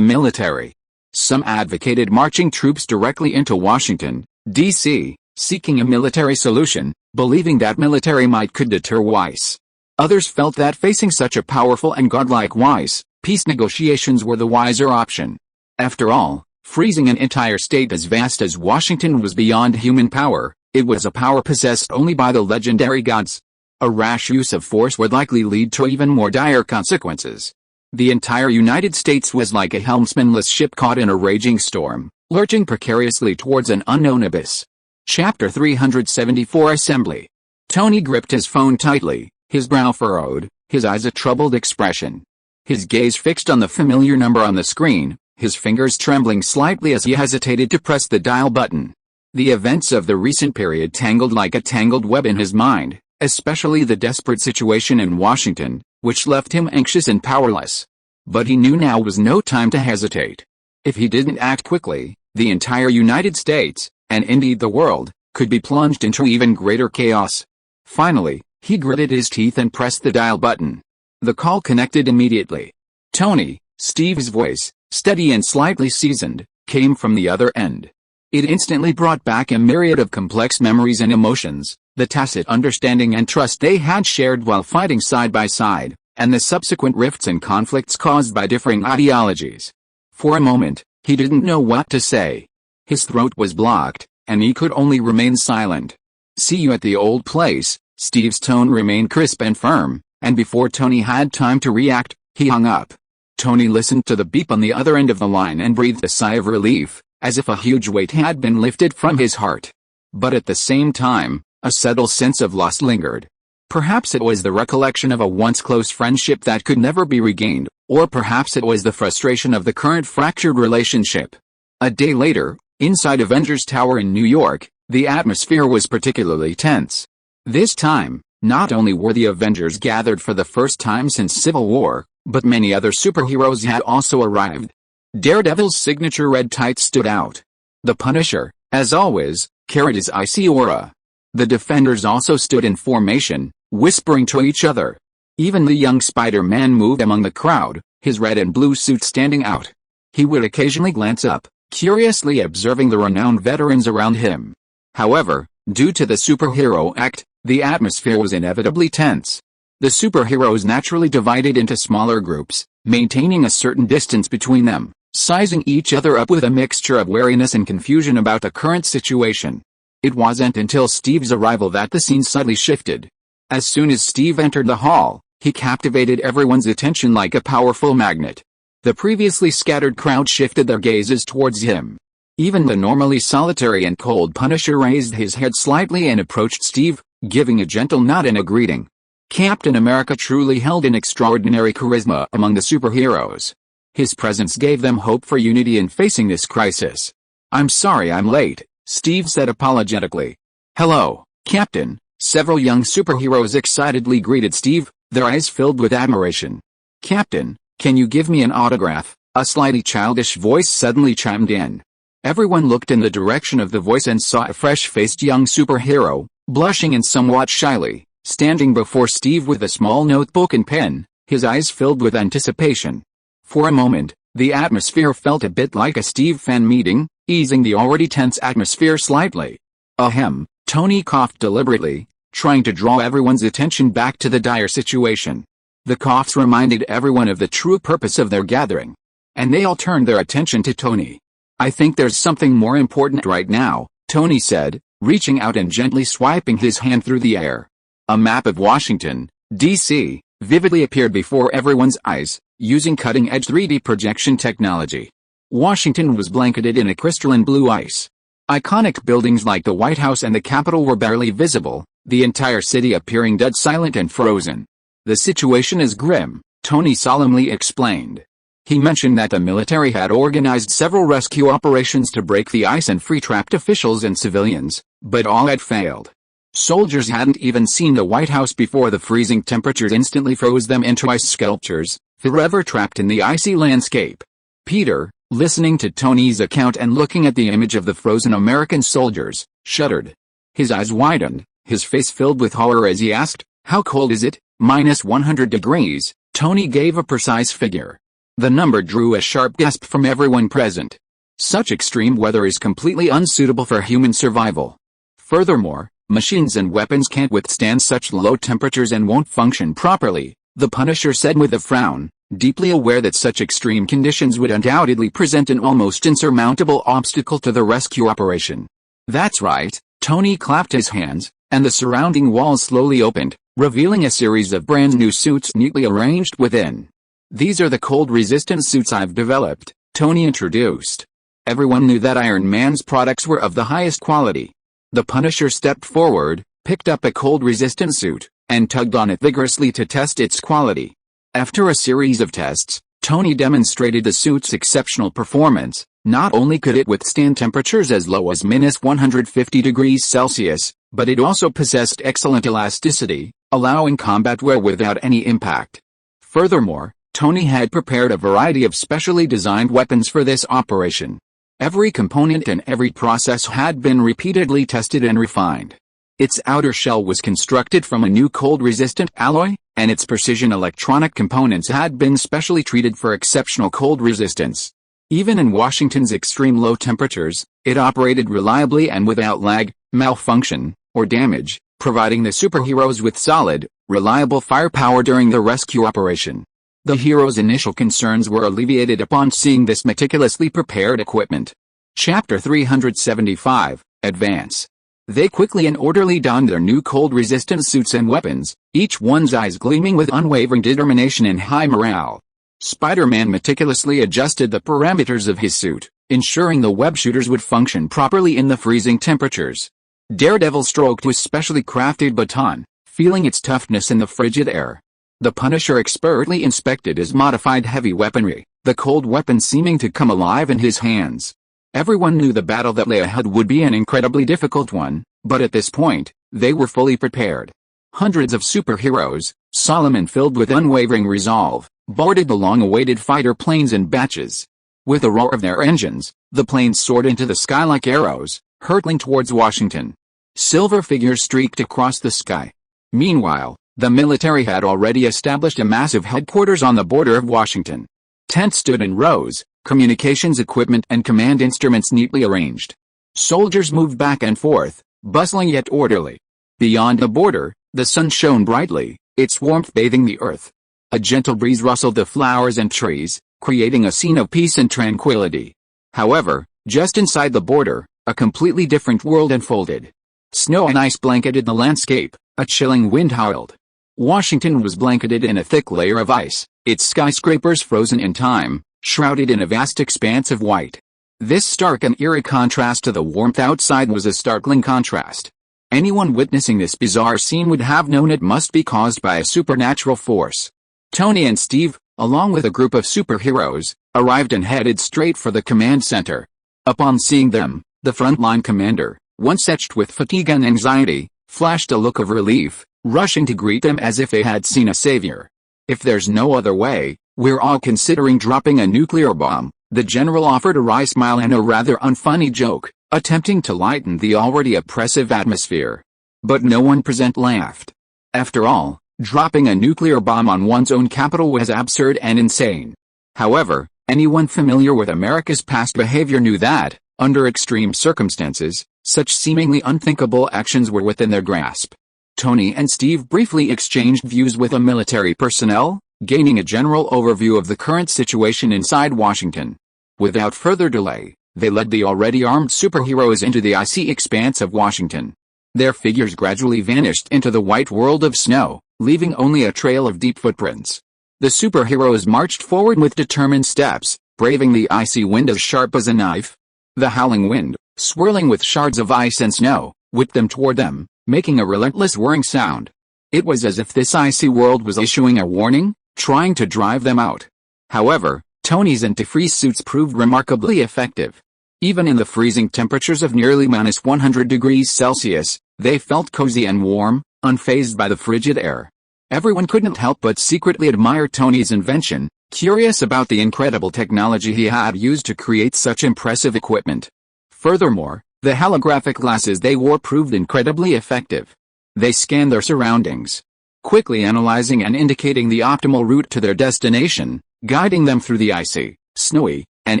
military. Some advocated marching troops directly into Washington, D.C., seeking a military solution, believing that military might could deter Weiss. Others felt that facing such a powerful and godlike Weiss, peace negotiations were the wiser option. After all, freezing an entire state as vast as Washington was beyond human power. It was a power possessed only by the legendary gods. A rash use of force would likely lead to even more dire consequences. The entire United States was like a helmsmanless ship caught in a raging storm, lurching precariously towards an unknown abyss. Chapter 374 Assembly. Tony gripped his phone tightly, his brow furrowed, his eyes a troubled expression. His gaze fixed on the familiar number on the screen, his fingers trembling slightly as he hesitated to press the dial button. The events of the recent period tangled like a tangled web in his mind, especially the desperate situation in Washington, which left him anxious and powerless. But he knew now was no time to hesitate. If he didn't act quickly, the entire United States, and indeed the world, could be plunged into even greater chaos. Finally, he gritted his teeth and pressed the dial button. The call connected immediately. Tony, Steve's voice, steady and slightly seasoned, came from the other end. It instantly brought back a myriad of complex memories and emotions, the tacit understanding and trust they had shared while fighting side by side, and the subsequent rifts and conflicts caused by differing ideologies. For a moment, he didn't know what to say. His throat was blocked, and he could only remain silent. "See you at the old place." Steve's tone remained crisp and firm, and before Tony had time to react, he hung up. Tony listened to the beep on the other end of the line and breathed a sigh of relief, as if a huge weight had been lifted from his heart. But at the same time, a subtle sense of loss lingered. Perhaps it was the recollection of a once close friendship that could never be regained, or perhaps it was the frustration of the current fractured relationship. A day later, inside Avengers Tower in New York, the atmosphere was particularly tense. This time, not only were the Avengers gathered for the first time since Civil War, but many other superheroes had also arrived. Daredevil's signature red tights stood out. The Punisher, as always, carried his icy aura. The Defenders also stood in formation, whispering to each other. Even the young Spider-Man moved among the crowd, his red and blue suit standing out. He would occasionally glance up, curiously observing the renowned veterans around him. However, due to the superhero act, the atmosphere was inevitably tense. The superheroes naturally divided into smaller groups, maintaining a certain distance between them, sizing each other up with a mixture of wariness and confusion about the current situation. It wasn't until Steve's arrival that the scene suddenly shifted. As soon as Steve entered the hall, he captivated everyone's attention like a powerful magnet. The previously scattered crowd shifted their gazes towards him. Even the normally solitary and cold Punisher raised his head slightly and approached Steve, giving a gentle nod and a greeting. Captain America truly held an extraordinary charisma among the superheroes. His presence gave them hope for unity in facing this crisis. "I'm sorry I'm late," Steve said apologetically. "Hello, Captain," several young superheroes excitedly greeted Steve, their eyes filled with admiration. "Captain, can you give me an autograph?" a slightly childish voice suddenly chimed in. Everyone looked in the direction of the voice and saw a fresh-faced young superhero, blushing and somewhat shyly, standing before Steve with a small notebook and pen, his eyes filled with anticipation. For a moment, the atmosphere felt a bit like a Steve fan meeting, easing the already tense atmosphere slightly. Ahem, Tony coughed deliberately, trying to draw everyone's attention back to the dire situation. The coughs reminded everyone of the true purpose of their gathering. And they all turned their attention to Tony. "I think there's something more important right now," Tony said, reaching out and gently swiping his hand through the air. A map of Washington, D.C., vividly appeared before everyone's eyes, using cutting-edge 3D projection technology. Washington was blanketed in a crystalline blue ice. Iconic buildings like the White House and the Capitol were barely visible, the entire city appearing dead silent and frozen. "The situation is grim," Tony solemnly explained. He mentioned that the military had organized several rescue operations to break the ice and free trapped officials and civilians, but all had failed. Soldiers hadn't even seen the White House before the freezing temperatures instantly froze them into ice sculptures, forever trapped in the icy landscape. Peter, listening to Tony's account and looking at the image of the frozen American soldiers, shuddered. His eyes widened, his face filled with horror as he asked, "How cold is it?" -100 degrees, Tony gave a precise figure. The number drew a sharp gasp from everyone present. Such extreme weather is completely unsuitable for human survival. Furthermore, machines and weapons can't withstand such low temperatures and won't function properly, the Punisher said with a frown, deeply aware that such extreme conditions would undoubtedly present an almost insurmountable obstacle to the rescue operation. "That's right," Tony clapped his hands, and the surrounding walls slowly opened, revealing a series of brand new suits neatly arranged within. "These are the cold-resistant suits I've developed," Tony introduced. Everyone knew that Iron Man's products were of the highest quality. The Punisher stepped forward, picked up a cold-resistant suit, and tugged on it vigorously to test its quality. After a series of tests, Tony demonstrated the suit's exceptional performance. Not only could it withstand temperatures as low as -150 degrees Celsius, but it also possessed excellent elasticity, allowing combat wear without any impact. Furthermore, Tony had prepared a variety of specially designed weapons for this operation. Every component and every process had been repeatedly tested and refined. Its outer shell was constructed from a new cold-resistant alloy, and its precision electronic components had been specially treated for exceptional cold resistance. Even in Washington's extreme low temperatures, it operated reliably and without lag, malfunction, or damage, providing the superheroes with solid, reliable firepower during the rescue operation. The heroes' initial concerns were alleviated upon seeing this meticulously prepared equipment. Chapter 375, Advance. They quickly and orderly donned their new cold-resistant suits and weapons, each one's eyes gleaming with unwavering determination and high morale. Spider-Man meticulously adjusted the parameters of his suit, ensuring the web shooters would function properly in the freezing temperatures. Daredevil stroked his specially crafted baton, feeling its toughness in the frigid air. The Punisher expertly inspected his modified heavy weaponry, the cold weapon seeming to come alive in his hands. Everyone knew the battle that lay ahead would be an incredibly difficult one, but at this point, they were fully prepared. Hundreds of superheroes, solemn and filled with unwavering resolve, boarded the long-awaited fighter planes in batches. With the roar of their engines, the planes soared into the sky like arrows, hurtling towards Washington. Silver figures streaked across the sky. Meanwhile, the military had already established a massive headquarters on the border of Washington. Tents stood in rows, communications equipment and command instruments neatly arranged. Soldiers moved back and forth, bustling yet orderly. Beyond the border, the sun shone brightly, its warmth bathing the earth. A gentle breeze rustled the flowers and trees, creating a scene of peace and tranquility. However, just inside the border, a completely different world unfolded. Snow and ice blanketed the landscape, a chilling wind howled. Washington was blanketed in a thick layer of ice, its skyscrapers frozen in time, shrouded in a vast expanse of white. This stark and eerie contrast to the warmth outside was a startling contrast. Anyone witnessing this bizarre scene would have known it must be caused by a supernatural force. Tony and Steve, along with a group of superheroes, arrived and headed straight for the command center. Upon seeing them, the frontline commander, once etched with fatigue and anxiety, flashed a look of relief, rushing to greet them as if they had seen a savior. "If there's no other way, we're all considering dropping a nuclear bomb," the general offered a wry smile and a rather unfunny joke, attempting to lighten the already oppressive atmosphere. But no one present laughed. After all, dropping a nuclear bomb on one's own capital was absurd and insane. However, anyone familiar with America's past behavior knew that, under extreme circumstances, such seemingly unthinkable actions were within their grasp. Tony and Steve briefly exchanged views with the military personnel, gaining a general overview of the current situation inside Washington. Without further delay, they led the already armed superheroes into the icy expanse of Washington. Their figures gradually vanished into the white world of snow, leaving only a trail of deep footprints. The superheroes marched forward with determined steps, braving the icy wind as sharp as a knife. The howling wind, swirling with shards of ice and snow, whipped them toward them, making a relentless whirring sound. It was as if this icy world was issuing a warning, trying to drive them out. However, Tony's antifreeze suits proved remarkably effective. Even in the freezing temperatures of nearly -100°C, they felt cozy and warm, unfazed by the frigid air. Everyone couldn't help but secretly admire Tony's invention, curious about the incredible technology he had used to create such impressive equipment. Furthermore, the holographic glasses they wore proved incredibly effective. They scanned their surroundings, quickly analyzing and indicating the optimal route to their destination, guiding them through the icy, snowy, and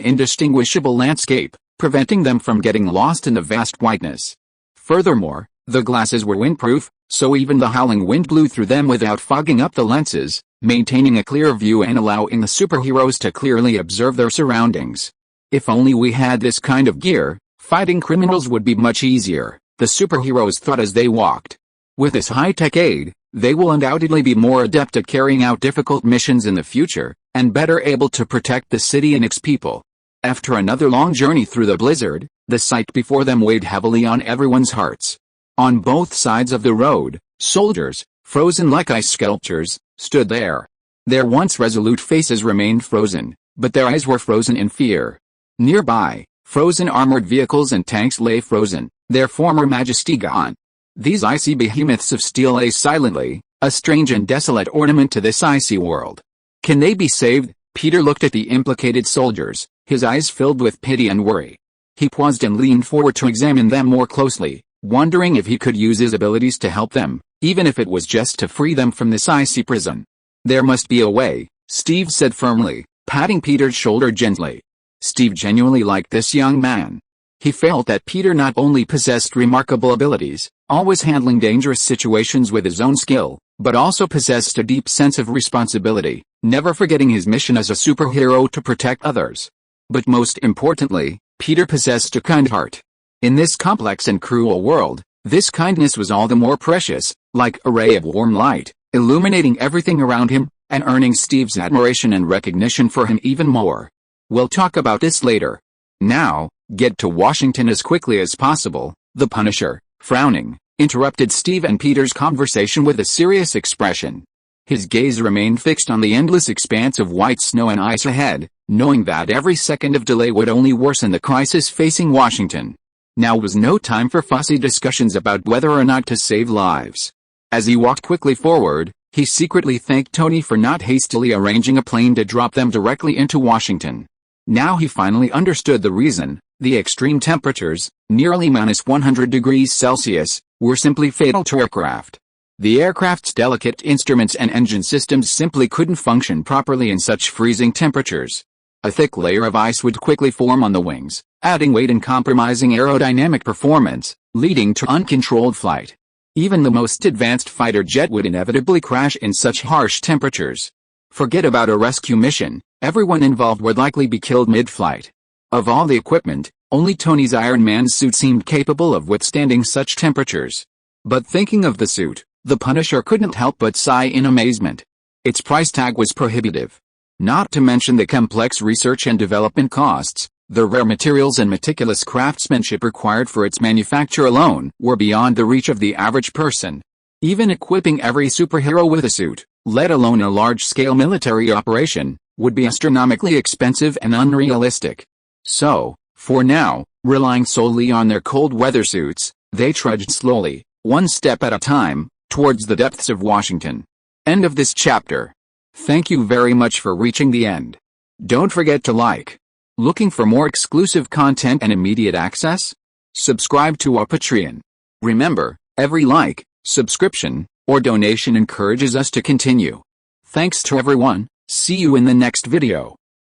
indistinguishable landscape, preventing them from getting lost in the vast whiteness. Furthermore, the glasses were windproof, so even the howling wind blew through them without fogging up the lenses, maintaining a clear view and allowing the superheroes to clearly observe their surroundings. "If only we had this kind of gear, fighting criminals would be much easier," the superheroes thought as they walked. With this high-tech aid, they will undoubtedly be more adept at carrying out difficult missions in the future, and better able to protect the city and its people. After another long journey through the blizzard, the sight before them weighed heavily on everyone's hearts. On both sides of the road, soldiers, frozen like ice sculptures, stood there. Their once resolute faces remained frozen, but their eyes were frozen in fear. Nearby, frozen armored vehicles and tanks lay frozen, their former majesty gone. These icy behemoths of steel lay silently, a strange and desolate ornament to this icy world. "Can they be saved?" Peter looked at the implicated soldiers, his eyes filled with pity and worry. He paused and leaned forward to examine them more closely, wondering if he could use his abilities to help them, even if it was just to free them from this icy prison. "There must be a way," Steve said firmly, patting Peter's shoulder gently. Steve genuinely liked this young man. He felt that Peter not only possessed remarkable abilities, always handling dangerous situations with his own skill, but also possessed a deep sense of responsibility, never forgetting his mission as a superhero to protect others. But most importantly, Peter possessed a kind heart. In this complex and cruel world, this kindness was all the more precious, like a ray of warm light, illuminating everything around him, and earning Steve's admiration and recognition for him even more. "We'll talk about this later. Now, get to Washington as quickly as possible," the Punisher, frowning, interrupted Steve and Peter's conversation with a serious expression. His gaze remained fixed on the endless expanse of white snow and ice ahead, knowing that every second of delay would only worsen the crisis facing Washington. Now was no time for fussy discussions about whether or not to save lives. As he walked quickly forward, he secretly thanked Tony for not hastily arranging a plane to drop them directly into Washington. Now he finally understood the reason. The extreme temperatures, nearly -100°C, were simply fatal to aircraft. The aircraft's delicate instruments and engine systems simply couldn't function properly in such freezing temperatures. A thick layer of ice would quickly form on the wings, adding weight and compromising aerodynamic performance, leading to uncontrolled flight. Even the most advanced fighter jet would inevitably crash in such harsh temperatures. Forget about a rescue mission, everyone involved would likely be killed mid-flight. Of all the equipment, only Tony's Iron Man suit seemed capable of withstanding such temperatures. But thinking of the suit, the Punisher couldn't help but sigh in amazement. Its price tag was prohibitive. Not to mention the complex research and development costs, the rare materials and meticulous craftsmanship required for its manufacture alone were beyond the reach of the average person. Even equipping every superhero with a suit, let alone a large-scale military operation, would be astronomically expensive and unrealistic. So, for now, relying solely on their cold weather suits, they trudged slowly, one step at a time, towards the depths of Washington. End of this chapter. Thank you very much for reaching the end. Don't forget to like. Looking for more exclusive content and immediate access? Subscribe to our Patreon. Remember, every like, subscription, or donation encourages us to continue. Thanks to everyone, see you in the next video.